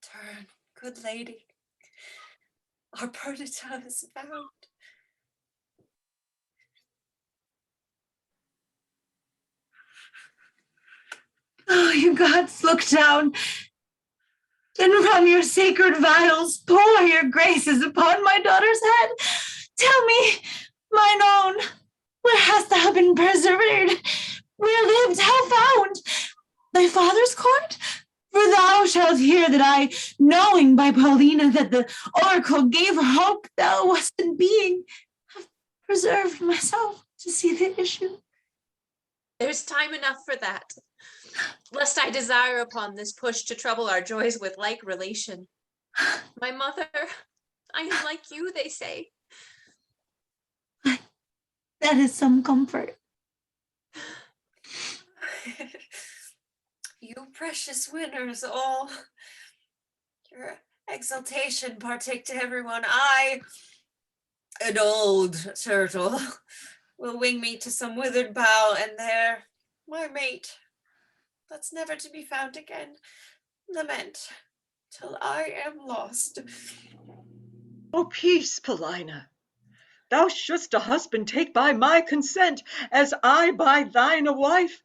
[SPEAKER 1] Turn, good lady. Our Perdita is found.
[SPEAKER 5] Oh, you gods, look down, and from your sacred vials pour your graces upon my daughter's head. Tell me, mine own, where hast thou been preserved? Where lived, how found? Thy father's court? For thou shalt hear that I, knowing by Paulina that the oracle gave her hope thou wast in being, have preserved myself to see the issue.
[SPEAKER 6] There's time enough for that, lest I desire upon this push to trouble our joys with like relation. My mother, I am like you, they say.
[SPEAKER 5] That is some comfort.
[SPEAKER 1] You precious winners all. Your exaltation partake to everyone. I, an old turtle, will wing me to some withered bough, and there my mate, that's never to be found again, lament till I am lost.
[SPEAKER 4] Oh, peace, Paulina. Thou shouldst a husband take by my consent, as I by thine a wife.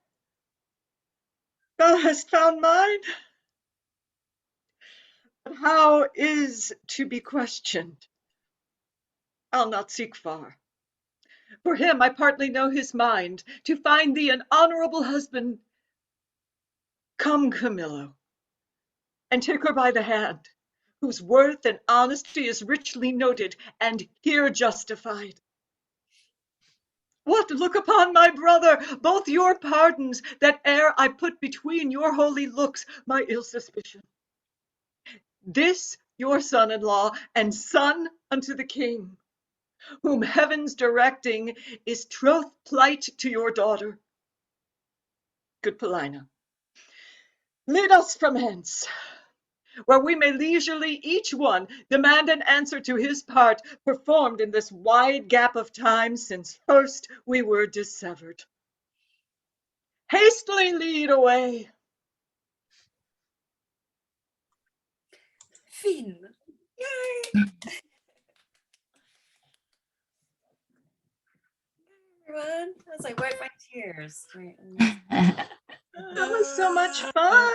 [SPEAKER 4] Thou hast found mine. But how is to be questioned? I'll not seek far. For him I partly know his mind, to find thee an honorable husband. Come, Camillo, and take her by the hand, whose worth and honesty is richly noted and here justified. What, look upon my brother, both your pardons, that ere I put between your holy looks my ill suspicion. This your son-in-law, and son unto the king, whom heaven's directing is troth plight to your daughter. Good Paulina, lead us from hence, where we may leisurely each one demand an answer to his part performed in this wide gap of time since first we were dissevered. Hastily lead away.
[SPEAKER 1] Fin. Yay! Everyone, as I wipe my tears.
[SPEAKER 4] That was so much fun.